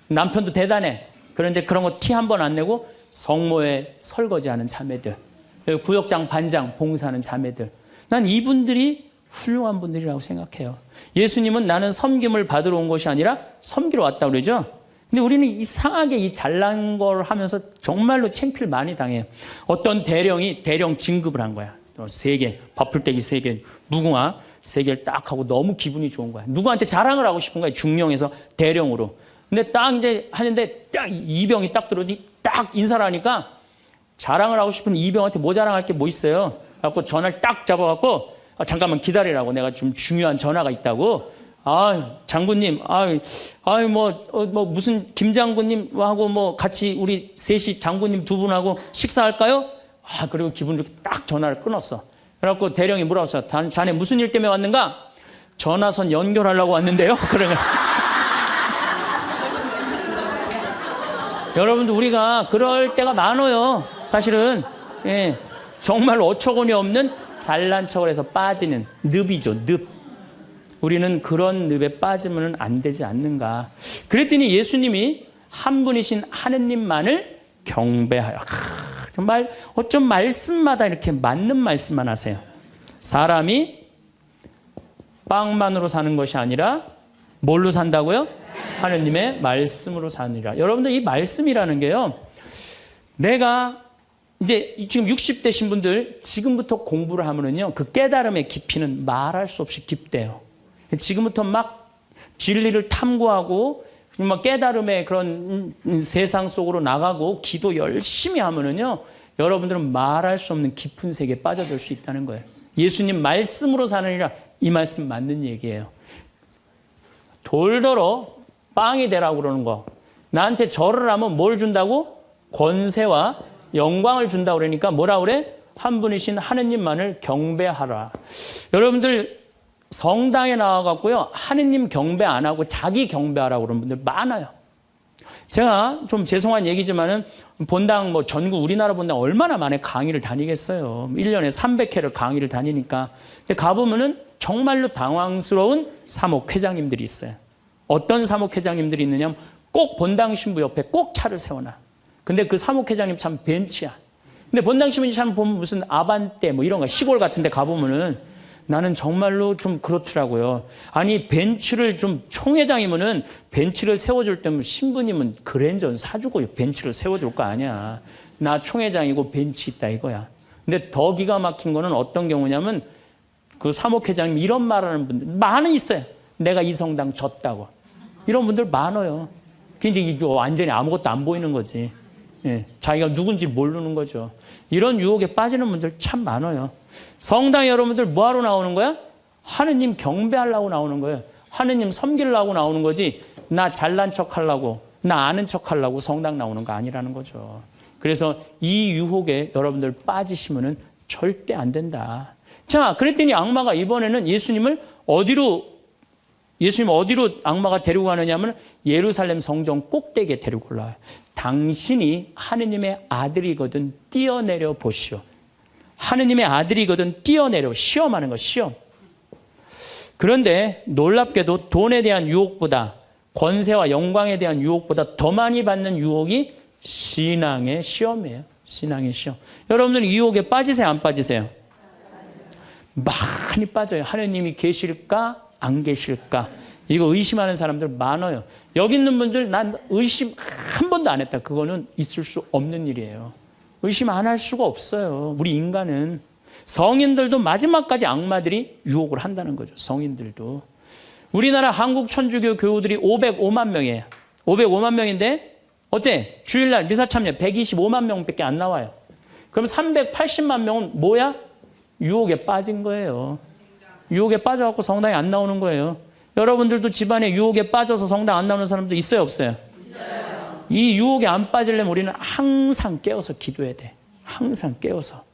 남편도 대단해. 그런데 그런 거 티 한 번 안 내고 성모에 설거지하는 자매들. 구역장 반장 봉사하는 자매들. 난 이분들이 훌륭한 분들이라고 생각해요. 예수님은 나는 섬김을 받으러 온 것이 아니라 섬기러 왔다고 그러죠. 근데 우리는 이상하게 이 잘난 걸 하면서 정말로 창피를 많이 당해요. 어떤 대령이 대령 진급을 한 거야. 3개, 밥풀떼기 3개, 무궁화 3개를 딱 하고 너무 기분이 좋은 거야. 누구한테 자랑을 하고 싶은 거야. 중령에서 대령으로. 근데 딱 이제 하는데 딱 이병이 딱 들어오니 딱 인사를 하니까 자랑을 하고 싶은 이병한테 뭐 자랑할 게 뭐 있어요. 그래갖고 전화를 딱 잡아갖고 잠깐만 기다리라고 내가 좀 중요한 전화가 있다고. 장군님, 무슨 김 장군님하고 뭐 같이 우리 셋이 장군님 2분하고 식사할까요? 그리고 기분 좋게 딱 전화를 끊었어. 그래갖고 대령이 물어봤어. 자네 무슨 일 때문에 왔는가? 전화선 연결하려고 왔는데요. 그러면 여러분들 우리가 그럴 때가 많아요. 사실은 예, 정말 어처구니 없는 잘난 척을 해서 빠지는 늪이죠. 늪. 우리는 그런 늪에 빠지면 안 되지 않는가. 그랬더니 예수님이 한 분이신 하느님만을 경배하여. 정말 어쩜 말씀마다 이렇게 맞는 말씀만 하세요. 사람이 빵만으로 사는 것이 아니라 뭘로 산다고요? 하느님의 말씀으로 사느니라. 여러분들 이 말씀이라는 게요. 내가 이제 지금 60대신 분들 지금부터 공부를 하면은요. 그 깨달음의 깊이는 말할 수 없이 깊대요. 지금부터 막 진리를 탐구하고 막 깨달음의 그런 세상 속으로 나가고 기도 열심히 하면은요. 여러분들은 말할 수 없는 깊은 세계에 빠져들 수 있다는 거예요. 예수님 말씀으로 사느니라 이 말씀 맞는 얘기예요. 돌더러 빵이 되라고 그러는 거. 나한테 절을 하면 뭘 준다고? 권세와 영광을 준다고 그러니까 뭐라 그래? 한 분이신 하느님만을 경배하라. 여러분들 성당에 나와갖고요. 하느님 경배 안 하고 자기 경배하라고 그러는 분들 많아요. 제가 좀 죄송한 얘기지만은 본당 뭐 전국 우리나라 본당 얼마나 많이 강의를 다니겠어요. 1년에 300회를 강의를 다니니까. 근데 가보면은 정말로 당황스러운 사목회장님들이 있어요. 어떤 사목회장님들이 있느냐면 꼭 본당 신부 옆에 꼭 차를 세워놔. 근데 그 사목회장님 참 벤치야. 근데 본당 신부 참 보면 무슨 아반떼 뭐 이런 거 시골 같은 데 가보면은 나는 정말로 좀 그렇더라고요. 아니 벤츠를 좀 총회장이면은 벤츠를 세워줄 때면 신부님은 그랜저 사주고 벤츠를 세워줄 거 아니야. 나 총회장이고 벤츠 있다 이거야. 근데 더 기가 막힌 거는 어떤 경우냐면 그 사목회장님 이런 말하는 분들 많이 있어요. 내가 이 성당 졌다고. 이런 분들 많아요. 굉장히 완전히 아무것도 안 보이는 거지. 예, 자기가 누군지 모르는 거죠. 이런 유혹에 빠지는 분들 참 많아요. 성당에 여러분들 뭐하러 나오는 거야? 하느님 경배하려고 나오는 거예요. 하느님 섬기려고 나오는 거지 나 잘난 척하려고 나 아는 척하려고 성당 나오는 거 아니라는 거죠. 그래서 이 유혹에 여러분들 빠지시면 절대 안 된다. 자, 그랬더니 악마가 이번에는 예수님을 어디로 예수님 어디로 악마가 데리고 가느냐면 예루살렘 성전 꼭대기에 데리고 올라와요. 당신이 하느님의 아들이거든 뛰어내려 보시오. 하느님의 아들이거든 뛰어내려. 시험하는 거, 시험. 그런데 놀랍게도 돈에 대한 유혹보다, 권세와 영광에 대한 유혹보다 더 많이 받는 유혹이 신앙의 시험이에요. 신앙의 시험. 여러분들 이 유혹에 빠지세요, 안 빠지세요? 많이 빠져요. 하느님이 계실까 안 계실까, 이거 의심하는 사람들 많아요. 여기 있는 분들 난 의심 한 번도 안 했다. 그거는 있을 수 없는 일이에요. 의심 안 할 수가 없어요. 우리 인간은. 성인들도 마지막까지 악마들이 유혹을 한다는 거죠. 성인들도. 우리나라 한국 천주교 교우들이 505만 명이에요. 505만 명인데 어때? 주일날 미사 참여 125만 명밖에 안 나와요. 그럼 380만 명은 뭐야? 유혹에 빠진 거예요. 유혹에 빠져갖고 성당에 안 나오는 거예요. 여러분들도 집안에 유혹에 빠져서 성당 안 나오는 사람도 있어요, 없어요? 있어요. 이 유혹에 안 빠지려면 우리는 항상 깨어서 기도해야 돼. 항상 깨어서.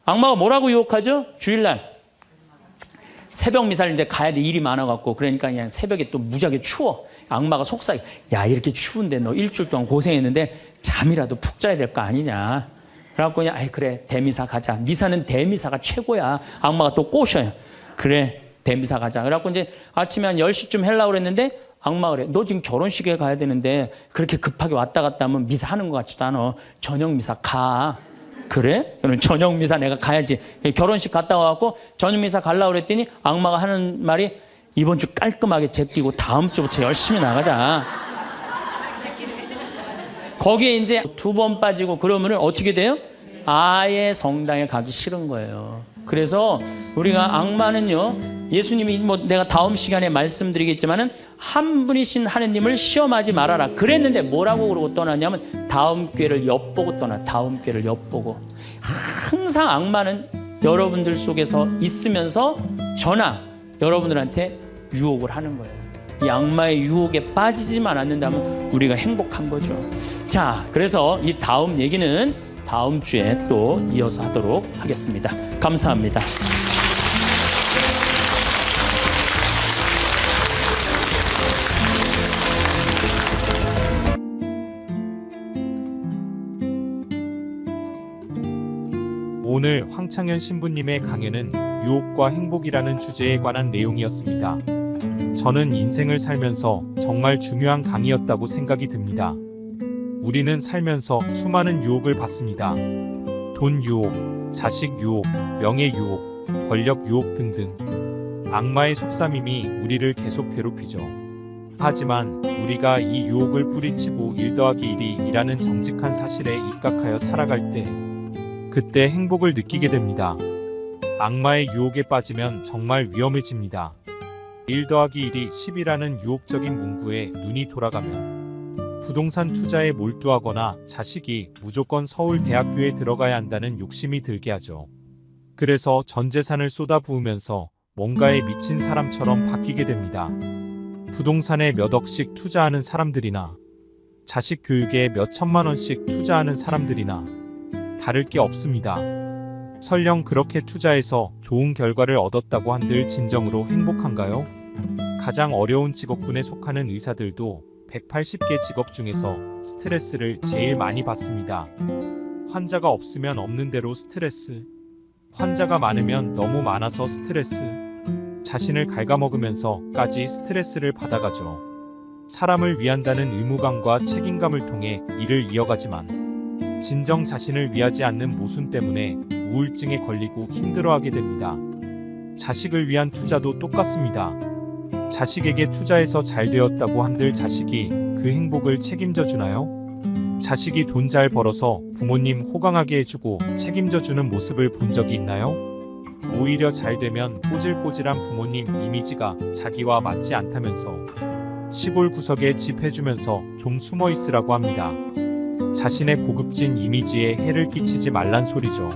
악마가 뭐라고 유혹하죠? 주일날 새벽 미사를 이제 가야 돼. 일이 많아갖고. 그러니까 그냥 새벽에 또 무지하게 추워. 악마가 속삭여. 야, 이렇게 추운데 너 일주일 동안 고생했는데 잠이라도 푹 자야 될 거 아니냐. 그래갖고 그냥 아이 그래 대미사 가자. 미사는 대미사가 최고야. 악마가 또 꼬셔요. 그래 대미사 가자. 그래갖고 이제 아침에 한 10시쯤 하려고 그랬는데 악마가 그래. 너 지금 결혼식에 가야 되는데 그렇게 급하게 왔다 갔다 하면 미사 하는 것 같지도 않아. 저녁 미사 가. 그래? 그럼 저녁 미사 내가 가야지. 결혼식 갔다 와갖고 저녁 미사 가려고 그랬더니 악마가 하는 말이 이번 주 깔끔하게 제끼고 다음 주부터 열심히 나가자. 거기에 이제 2번 빠지고 그러면은 어떻게 돼요? 아예 성당에 가기 싫은 거예요. 그래서 우리가 악마는요, 예수님이 뭐 내가 다음 시간에 말씀드리겠지만은 한 분이신 하느님을 시험하지 말아라 그랬는데 뭐라고 그러고 떠났냐면 다음 기회를 엿보고 떠나. 다음 기회를 엿보고. 항상 악마는 여러분들 속에서 있으면서 저나 여러분들한테 유혹을 하는 거예요. 이 악마의 유혹에 빠지지만 않는다면 우리가 행복한 거죠. 자, 그래서 이 다음 얘기는 다음 주에 또 이어서 하도록 하겠습니다. 감사합니다. 오늘 황창현 신부님의 강연은 유혹과 행복이라는 주제에 관한 내용이었습니다. 저는 인생을 살면서 정말 중요한 강의였다고 생각이 듭니다. 우리는 살면서 수많은 유혹을 받습니다. 돈 유혹, 자식 유혹, 명예 유혹, 권력 유혹 등등. 악마의 속삭임이 우리를 계속 괴롭히죠. 하지만 우리가 이 유혹을 뿌리치고 1 더하기 1이 이라는 정직한 사실에 입각하여 살아갈 때 그때 행복을 느끼게 됩니다. 악마의 유혹에 빠지면 정말 위험해집니다. 1 더하기 1이 10이라는 유혹적인 문구에 눈이 돌아가면 부동산 투자에 몰두하거나 자식이 무조건 서울대학교에 들어가야 한다는 욕심이 들게 하죠. 그래서 전 재산을 쏟아부으면서 뭔가에 미친 사람처럼 바뀌게 됩니다. 부동산에 몇 억씩 투자하는 사람들이나 자식 교육에 몇 천만 원씩 투자하는 사람들이나 다를 게 없습니다. 설령 그렇게 투자해서 좋은 결과를 얻었다고 한들 진정으로 행복한가요? 가장 어려운 직업군에 속하는 의사들도 180개 직업 중에서 스트레스를 제일 많이 받습니다. 환자가 없으면 없는 대로 스트레스, 환자가 많으면 너무 많아서 스트레스, 자신을 갉아먹으면서까지 스트레스를 받아가죠. 사람을 위한다는 의무감과 책임감을 통해 일을 이어가지만 진정 자신을 위하지 않는 모순 때문에 우울증에 걸리고 힘들어하게 됩니다. 자식을 위한 투자도 똑같습니다. 자식에게 투자해서 잘 되었다고 한들 자식이 그 행복을 책임져 주나요? 자식이 돈 잘 벌어서 부모님 호강하게 해주고 책임져 주는 모습을 본 적이 있나요? 오히려 잘 되면 꼬질꼬질한 부모님 이미지가 자기와 맞지 않다면서 시골 구석에 집 해주면서 좀 숨어 있으라고 합니다. 자신의 고급진 이미지에 해를 끼치지 말란 소리죠.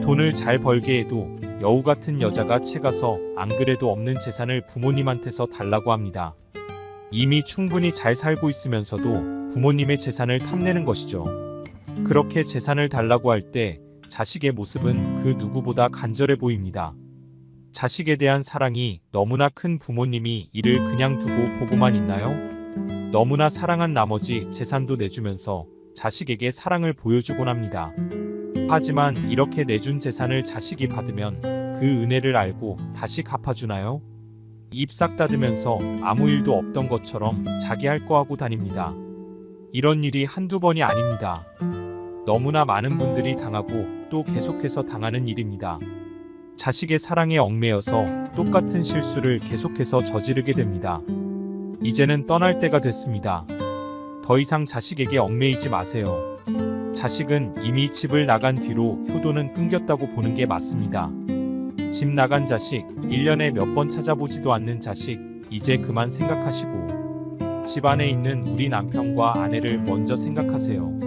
돈을 잘 벌게 해도 여우 같은 여자가 채가서 안 그래도 없는 재산을 부모님한테서 달라고 합니다. 이미 충분히 잘 살고 있으면서도 부모님의 재산을 탐내는 것이죠. 그렇게 재산을 달라고 할 때 자식의 모습은 그 누구보다 간절해 보입니다. 자식에 대한 사랑이 너무나 큰 부모님이 이를 그냥 두고 보고만 있나요? 너무나 사랑한 나머지 재산도 내주면서 자식에게 사랑을 보여주곤 합니다. 하지만 이렇게 내준 재산을 자식이 받으면 그 은혜를 알고 다시 갚아주나요? 입 싹 닫으면서 아무 일도 없던 것처럼 자기 할 거 하고 다닙니다. 이런 일이 한두 번이 아닙니다. 너무나 많은 분들이 당하고 또 계속해서 당하는 일입니다. 자식의 사랑에 얽매여서 똑같은 실수를 계속해서 저지르게 됩니다. 이제는 떠날 때가 됐습니다. 더 이상 자식에게 얽매이지 마세요. 자식은 이미 집을 나간 뒤로 효도는 끊겼다고 보는 게 맞습니다. 집 나간 자식, 1년에 몇 번 찾아보지도 않는 자식, 이제 그만 생각하시고 집 안에 있는 우리 남편과 아내를 먼저 생각하세요.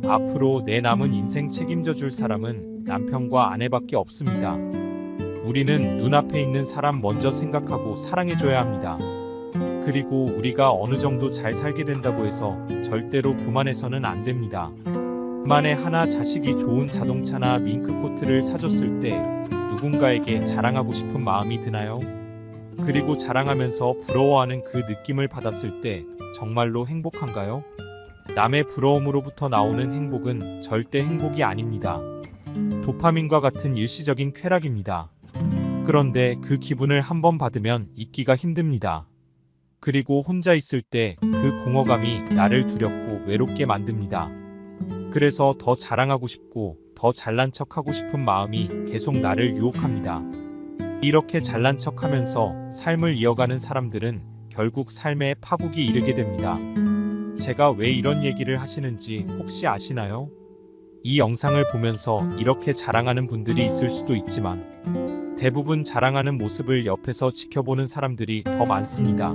앞으로 내 남은 인생 책임져 줄 사람은 남편과 아내밖에 없습니다. 우리는 눈앞에 있는 사람 먼저 생각하고 사랑해줘야 합니다. 그리고 우리가 어느 정도 잘 살게 된다고 해서 절대로 교만해서는 안 됩니다. 만에 하나 자식이 좋은 자동차나 밍크코트를 사줬을 때 누군가에게 자랑하고 싶은 마음이 드나요? 그리고 자랑하면서 부러워하는 그 느낌을 받았을 때 정말로 행복한가요? 남의 부러움으로부터 나오는 행복은 절대 행복이 아닙니다. 도파민과 같은 일시적인 쾌락입니다. 그런데 그 기분을 한번 받으면 잊기가 힘듭니다. 그리고 혼자 있을 때 그 공허감이 나를 두렵고 외롭게 만듭니다. 그래서 더 자랑하고 싶고 더 잘난 척하고 싶은 마음이 계속 나를 유혹합니다. 이렇게 잘난 척하면서 삶을 이어가는 사람들은 결국 삶의 파국이 이르게 됩니다. 제가 왜 이런 얘기를 하시는지 혹시 아시나요? 이 영상을 보면서 이렇게 자랑하는 분들이 있을 수도 있지만 대부분 자랑하는 모습을 옆에서 지켜보는 사람들이 더 많습니다.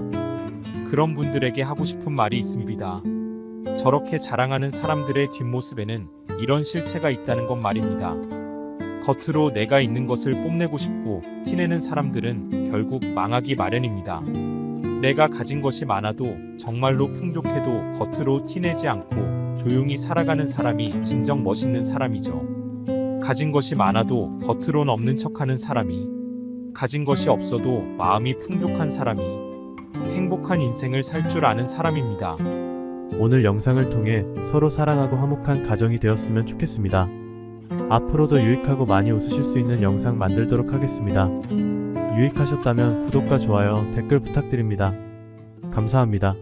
그런 분들에게 하고 싶은 말이 있습니다. 저렇게 자랑하는 사람들의 뒷모습에는 이런 실체가 있다는 것 말입니다. 겉으로 내가 있는 것을 뽐내고 싶고 티내는 사람들은 결국 망하기 마련입니다. 내가 가진 것이 많아도 정말로 풍족해도 겉으로 티내지 않고 조용히 살아가는 사람이 진정 멋있는 사람이죠. 가진 것이 많아도 겉으론 없는 척하는 사람이, 가진 것이 없어도 마음이 풍족한 사람이 행복한 인생을 살 줄 아는 사람입니다. 오늘 영상을 통해 서로 사랑하고 화목한 가정이 되었으면 좋겠습니다. 앞으로도 유익하고 많이 웃으실 수 있는 영상 만들도록 하겠습니다. 유익하셨다면 구독과 좋아요, 댓글 부탁드립니다. 감사합니다.